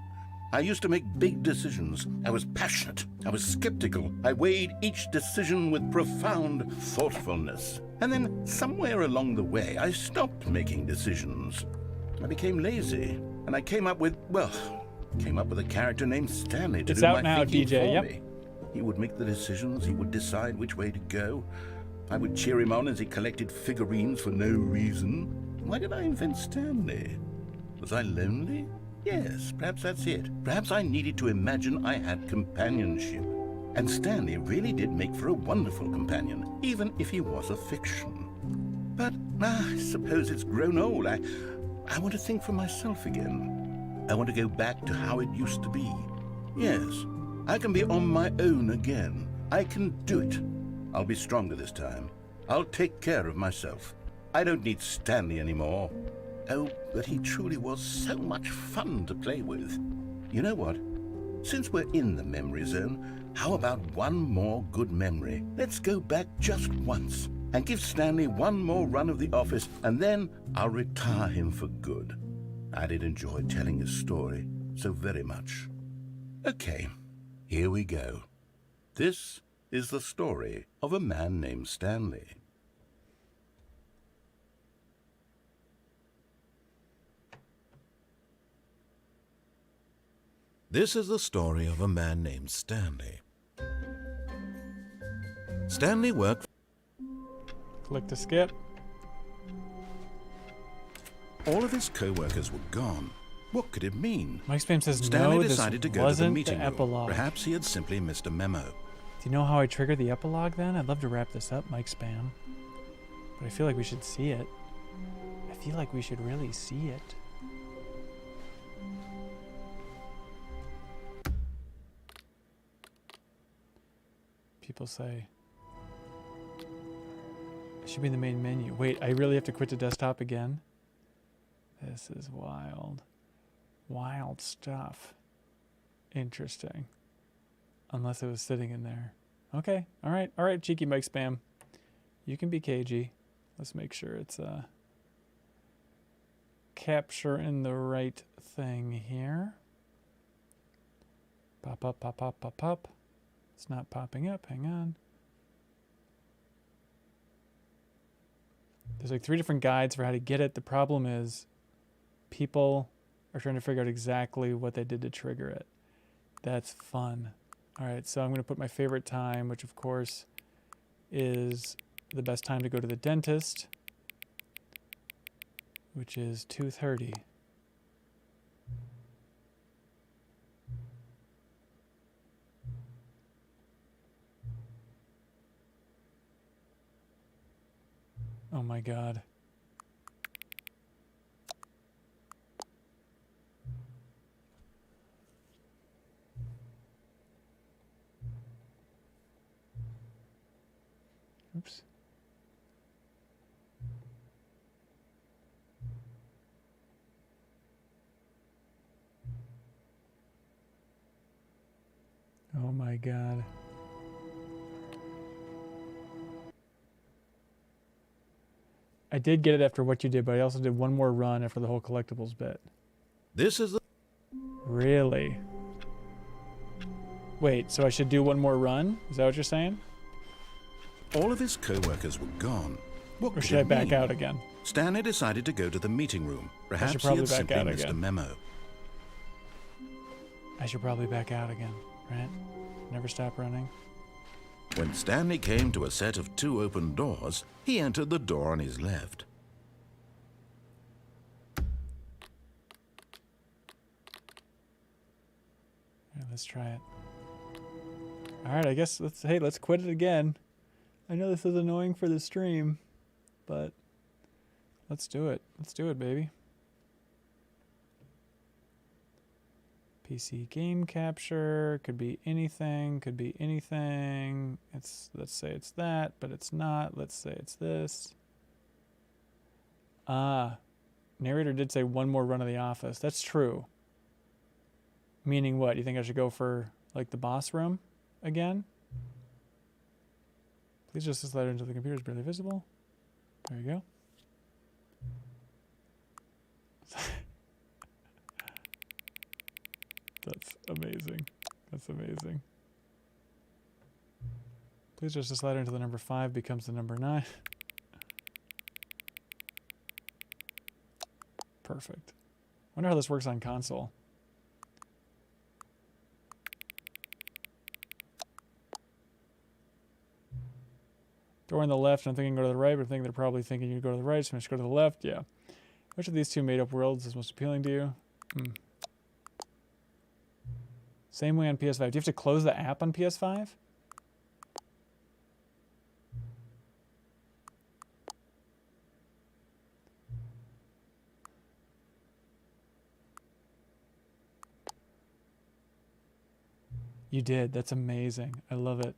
[SPEAKER 6] I used to make big decisions. I was passionate. I was skeptical. I weighed each decision with profound thoughtfulness. And then somewhere along the way, I stopped making decisions. I became lazy, and I came up with a character named Stanley to do my thinking for me. He would make the decisions. He would decide which way to go. I would cheer him on as he collected figurines for no reason. Why did I invent Stanley? Was I lonely? Yes, perhaps that's it. Perhaps I needed to imagine I had companionship. And Stanley really did make for a wonderful companion, even if he was a fiction. But I suppose it's grown old. I want to think for myself again. I want to go back to how it used to be. Yes, I can be on my own again. I can do it. I'll be stronger this time. I'll take care of myself. I don't need Stanley anymore. Oh, but he truly was so much fun to play with. You know what? Since we're in the memory zone, how about one more good memory? Let's go back just once and give Stanley one more run of the office, and then I'll retire him for good. I did enjoy telling his story so very much. Okay, here we go. This is the story of a man named Stanley.
[SPEAKER 2] This is the story of a man named Stanley. Stanley worked.
[SPEAKER 1] Click to skip.
[SPEAKER 2] All of his co-workers were gone. What could it mean?
[SPEAKER 1] Mike Spam says
[SPEAKER 2] Stanley
[SPEAKER 1] no,
[SPEAKER 2] decided to
[SPEAKER 1] this
[SPEAKER 2] go to the
[SPEAKER 1] wasn't
[SPEAKER 2] meeting
[SPEAKER 1] the
[SPEAKER 2] room.
[SPEAKER 1] epilogue.
[SPEAKER 2] Perhaps he had simply missed a memo.
[SPEAKER 1] Do you know how I triggered the epilogue then? I'd love to wrap this up, Mike Spam. But I feel like we should see it. I feel like we should really see it. People say it should be in the main menu. Wait, I really have to quit the desktop again? This is wild. Wild stuff. Interesting. Unless it was sitting in there. Okay. All right, cheeky Mike Spam. You can be cagey. Let's make sure it's capturing the right thing here. Pop up, pop up, pop up. It's not popping up. Hang on. There's like 3 different guides for how to get it. The problem is people are trying to figure out exactly what they did to trigger it. That's fun. All right, so I'm going to put my favorite time, which of course is the best time to go to the dentist, which is 2:30. Oh my God. Oops. my god. I did get it after what you did, but I also did one more run after the whole collectibles bit.
[SPEAKER 2] This is the...
[SPEAKER 1] Really? Wait, so I should do one more run? Is that what you're saying?
[SPEAKER 2] All of his co-workers were gone. What
[SPEAKER 1] Or
[SPEAKER 2] could
[SPEAKER 1] should I
[SPEAKER 2] it
[SPEAKER 1] back
[SPEAKER 2] mean?
[SPEAKER 1] out again?
[SPEAKER 2] Stanley decided to go to the meeting room. Perhaps he
[SPEAKER 1] probably
[SPEAKER 2] had
[SPEAKER 1] back
[SPEAKER 2] simply
[SPEAKER 1] out
[SPEAKER 2] missed a
[SPEAKER 1] again.
[SPEAKER 2] memo.
[SPEAKER 1] I should probably back out again, right? Never stop running.
[SPEAKER 2] When Stanley came to a set of 2 open doors, he entered the door on his left.
[SPEAKER 1] Yeah, let's try it. Alright, I guess let's quit it again. I know this is annoying for the stream, but let's do it. Let's do it, baby. PC game capture, could be anything, could be anything. Let's say it's that, but it's not. Let's say it's this. Narrator did say one more run of The Office. That's true. Meaning what? You think I should go for like the boss room again? Please just this letter into the computer is barely visible. There you go. That's amazing. That's amazing. Please just this letter into the number 5 becomes the number 9. Perfect. Wonder how this works on console. Door on the left, I'm thinking go to the right, but I'm thinking they're probably thinking you go to the right, so I'm just go to the left. Yeah. Which of these 2 made-up worlds is most appealing to you? Same way on PS5. Do you have to close the app on PS5? You did. That's amazing. I love it.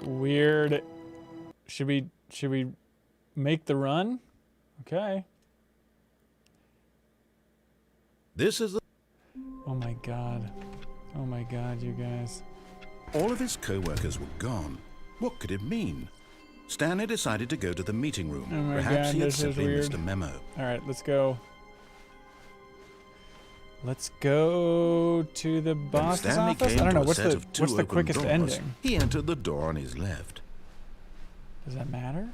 [SPEAKER 1] Weird. Should we make the run? Okay.
[SPEAKER 2] This is the...
[SPEAKER 1] Oh my god. Oh my god, you guys.
[SPEAKER 2] All of his co-workers were gone. What could it mean? Stanley decided to go to the meeting room.
[SPEAKER 1] Oh my
[SPEAKER 2] Perhaps
[SPEAKER 1] God,
[SPEAKER 2] he had
[SPEAKER 1] this is
[SPEAKER 2] simply missed
[SPEAKER 1] weird.
[SPEAKER 2] a memo.
[SPEAKER 1] All right, let's go. Let's go to the
[SPEAKER 2] When
[SPEAKER 1] boss's
[SPEAKER 2] Stanley
[SPEAKER 1] office.
[SPEAKER 2] came
[SPEAKER 1] I don't
[SPEAKER 2] to
[SPEAKER 1] know
[SPEAKER 2] a
[SPEAKER 1] what's
[SPEAKER 2] set
[SPEAKER 1] the
[SPEAKER 2] of 2
[SPEAKER 1] what's the
[SPEAKER 2] open
[SPEAKER 1] quickest
[SPEAKER 2] doors,
[SPEAKER 1] ending.
[SPEAKER 2] he entered the door on his left.
[SPEAKER 1] Does that matter?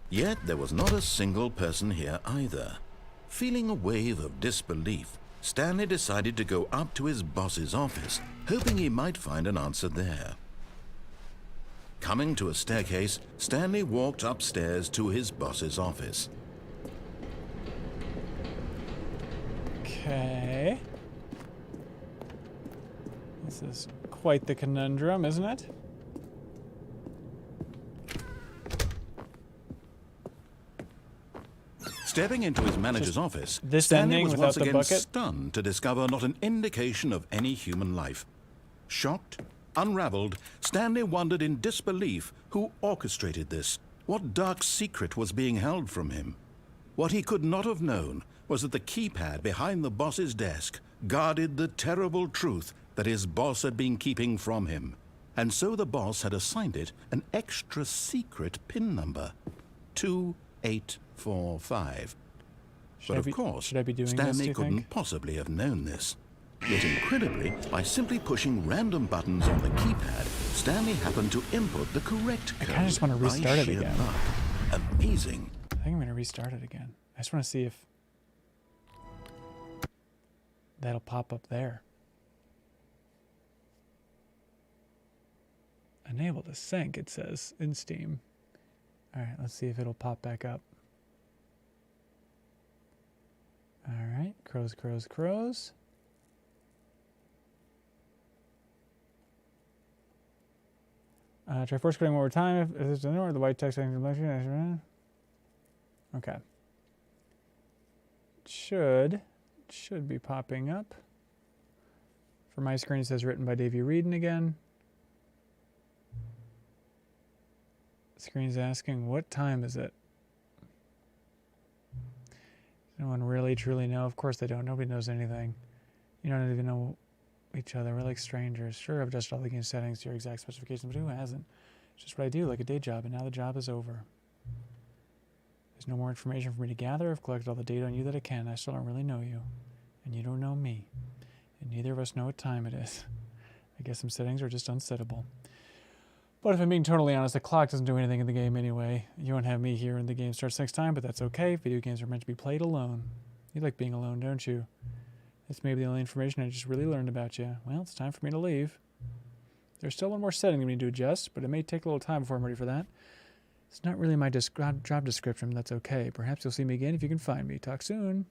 [SPEAKER 2] Yet there was not a single person here either. Feeling a wave of disbelief, Stanley decided to go up to his boss's office, hoping he might find an answer there. Coming to a staircase, Stanley walked upstairs to his boss's office.
[SPEAKER 1] Okay. This is quite the conundrum, isn't it?
[SPEAKER 2] Stepping into his manager's office,
[SPEAKER 1] this
[SPEAKER 2] Stanley
[SPEAKER 1] ending
[SPEAKER 2] was
[SPEAKER 1] without
[SPEAKER 2] once
[SPEAKER 1] the
[SPEAKER 2] again
[SPEAKER 1] bucket?
[SPEAKER 2] stunned to discover not an indication of any human life. Shocked, unraveled, Stanley wondered in disbelief who orchestrated this. What dark secret was being held from him? What he could not have known was that the keypad behind the boss's desk guarded the terrible truth that his boss had been keeping from him. And so the boss had assigned it an extra secret PIN number, 2845. But of course,
[SPEAKER 1] should I be doing this, do
[SPEAKER 2] Stanley
[SPEAKER 1] you
[SPEAKER 2] couldn't
[SPEAKER 1] think?
[SPEAKER 2] possibly have known this. Yet incredibly, by simply pushing random buttons on the keypad, Stanley happened to input the correct code.
[SPEAKER 1] I kinda just wanna
[SPEAKER 2] by
[SPEAKER 1] restart it
[SPEAKER 2] sheer
[SPEAKER 1] again.
[SPEAKER 2] luck. Amazing.
[SPEAKER 1] I think I'm going to restart it again. I just want to see if that'll pop up there. Unable to sync, it says in Steam. All right, let's see if it'll pop back up. All right, crows, crows, crows. Try force coding one more time. If there's no the white text, okay. should be popping up. For my screen, it says written by Davey Reedon again. Screen's asking, what time is it? Does anyone really truly know? Of course they don't. Nobody knows anything. You don't even know each other. We're like strangers. Sure, I've adjusted all the game settings to your exact specifications, but who hasn't? It's just what I do, like a day job, and now the job is over. There's no more information for me to gather. I've collected all the data on you that I can. I still don't really know you, and you don't know me, and neither of us know what time it is. I guess some settings are just unsettable. But if I'm being totally honest, the clock doesn't do anything in the game anyway. You won't have me here when the game starts next time, but that's okay. Video games are meant to be played alone. You like being alone, don't you? That's maybe the only information I just really learned about you. Well, it's time for me to leave. There's still one more setting we need to adjust, but it may take a little time before I'm ready for that. It's not really my job description, but that's okay. Perhaps you'll see me again if you can find me. Talk soon.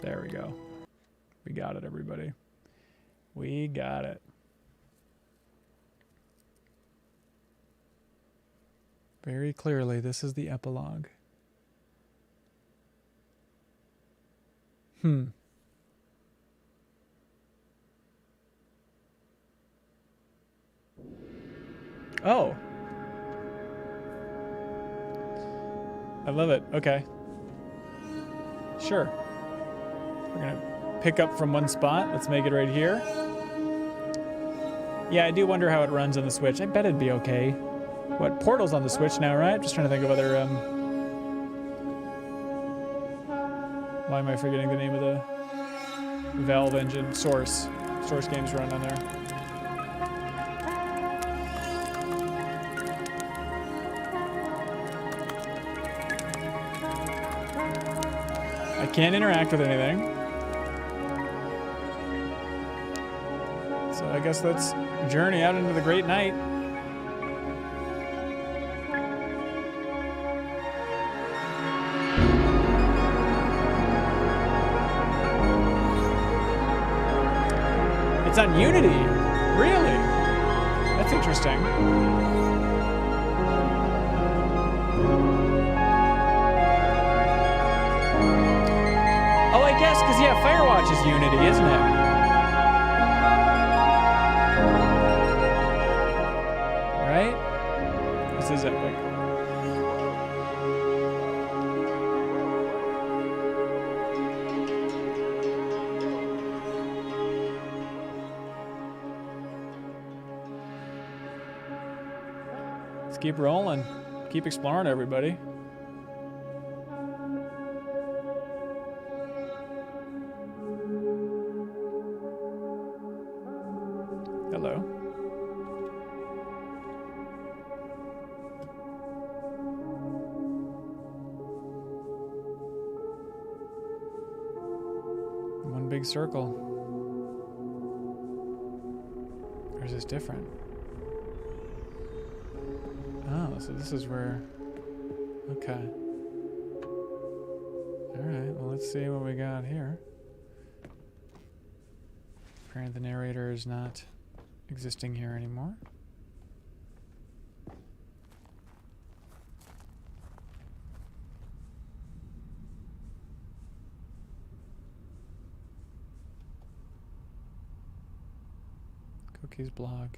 [SPEAKER 1] There we go. We got it, everybody. We got it. Very clearly, this is the epilogue. Oh. I love it. Okay. Sure. We're going to pick up from one spot. Let's make it right here. Yeah, I do wonder how it runs on the Switch. I bet it'd be okay. What, Portal's on the Switch now, right? Just trying to think of other, why am I forgetting the name of the Valve engine? Source games run on there. I can't interact with anything. So I guess let's journey out into the great night. It's on Unity. Really? That's interesting. Oh, I guess, because, yeah, Firewatch is Unity, isn't it? Right? This is epic. Let's keep rolling. Keep exploring, everybody. Hello. One big circle. Or is this different? Oh, so this is where... Okay. Alright, well, let's see what we got here. Apparently the narrator is not existing here anymore. Cookie's blog.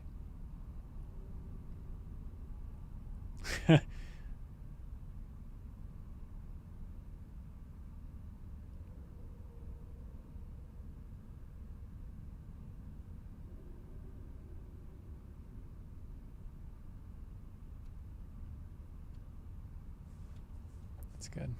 [SPEAKER 1] That's good.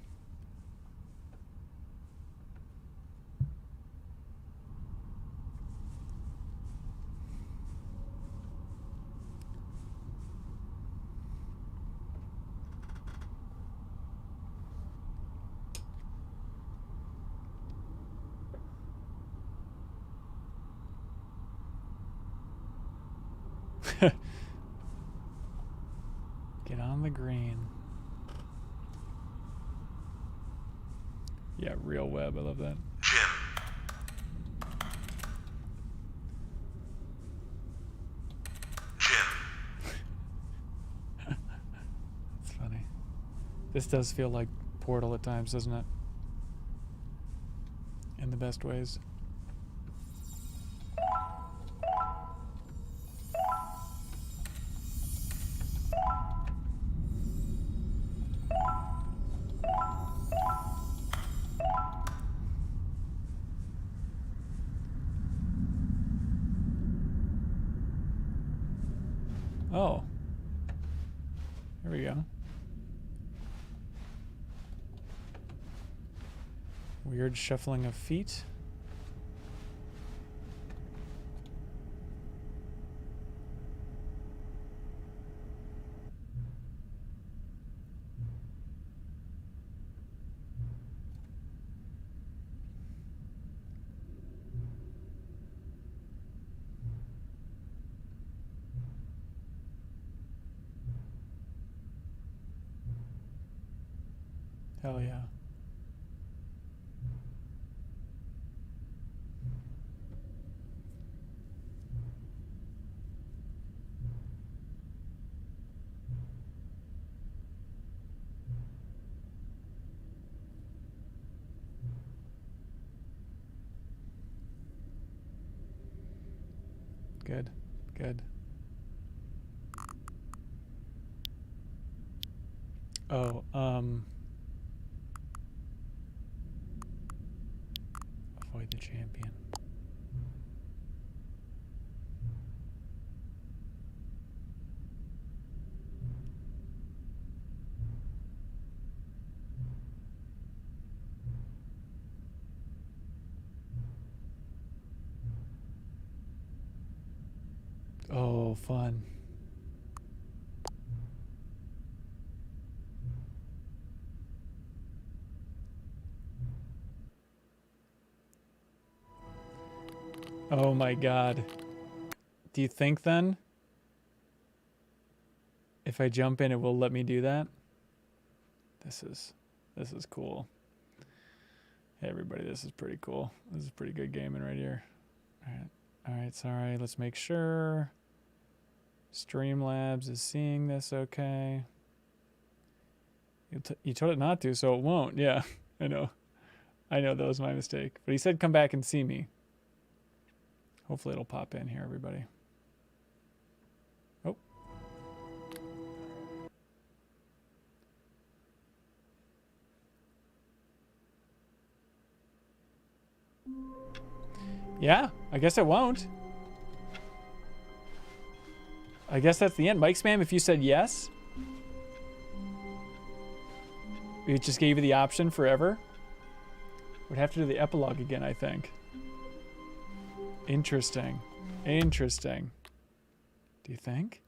[SPEAKER 1] Get on the green. Yeah, real web. I love that.
[SPEAKER 4] Jim.
[SPEAKER 1] This does feel like Portal at times, doesn't it? In the best ways. Oh. Here we go. Weird shuffling of feet. Hell yeah. Good, good. Oh, avoid the champion. Oh, fun. Oh my God. Do you think then, if I jump in, it will let me do that? This is cool. Hey everybody, this is pretty cool. This is pretty good gaming right here. All right, sorry. Let's make sure Streamlabs is seeing this okay. You told it not to, so it won't. Yeah, I know. I know that was my mistake. But he said come back and see me. Hopefully it'll pop in here, everybody. Oh. Yeah, I guess it won't. I guess that's the end. Mike Spam, if you said yes, it just gave you the option forever. Would have to do the epilogue again, I think. Interesting. Interesting. Do you think?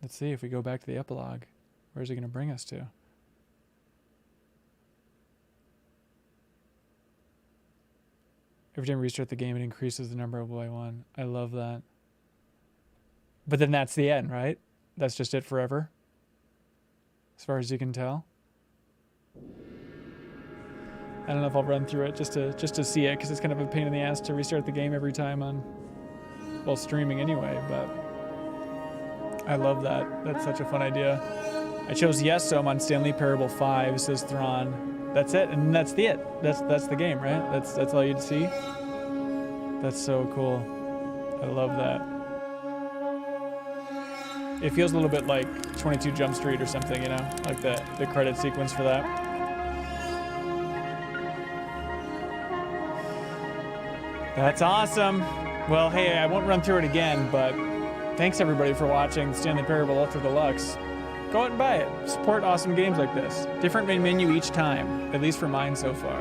[SPEAKER 1] Let's see if we go back to the epilogue. Where's it going to bring us to? Every time we restart the game, it increases the number by 1. I love that. But then that's the end, right? That's just it forever? As far as you can tell? I don't know if I'll run through it just to see it, because it's kind of a pain in the ass to restart the game every time on, well, streaming anyway, but I love that. That's such a fun idea. I chose yes, so I'm on Stanley Parable 5, says Thrawn. That's it, and that's the it. That's the game, right? That's all you'd see? That's so cool. I love that. It feels a little bit like 22 Jump Street or something, you know? Like the credit sequence for that. That's awesome. Well, hey, I won't run through it again, but thanks everybody for watching Stanley Parable Ultra Deluxe. Go out and buy it. Support awesome games like this. Different main menu each time, at least for mine so far.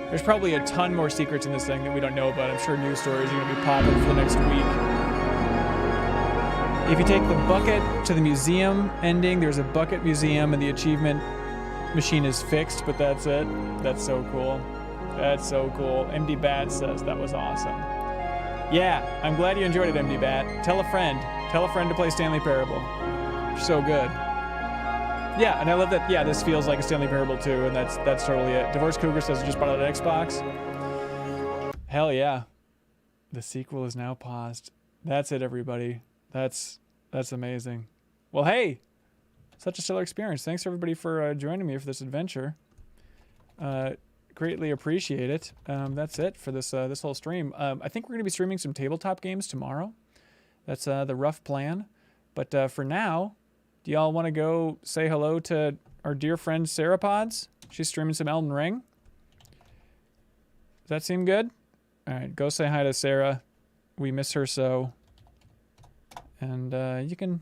[SPEAKER 1] There's probably a ton more secrets in this thing that we don't know about. I'm sure news stories are going to be popping for the next week. If you take the bucket to the museum ending, there's a bucket museum and the achievement machine is fixed, but that's it. That's so cool. That's so cool. MD Bat says that was awesome. Yeah, I'm glad you enjoyed it, MD Bat. Tell a friend. Tell a friend to play Stanley Parable. So good. Yeah, and I love that. Yeah, this feels like a Stanley Parable too, and that's totally it. Divorce Cougar says just bought it on Xbox. Hell yeah. The sequel is now paused. That's it, everybody. That's amazing. Well, hey, such a stellar experience. Thanks everybody for joining me for this adventure. Greatly appreciate it. That's it for this this whole stream. I think we're going to be streaming some tabletop games tomorrow. That's the rough plan. But for now, do y'all want to go say hello to our dear friend Sarah Pods? She's streaming some Elden Ring. Does that seem good? All right, go say hi to Sarah. We miss her so. And you can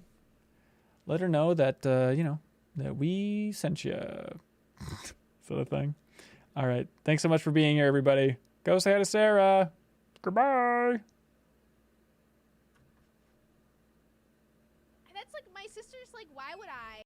[SPEAKER 1] let her know that, you know, that we sent you. Sort of thing. All right. Thanks so much for being here, everybody. Go say hi to Sarah. Goodbye.
[SPEAKER 7] That's like, my sister's like, why would I?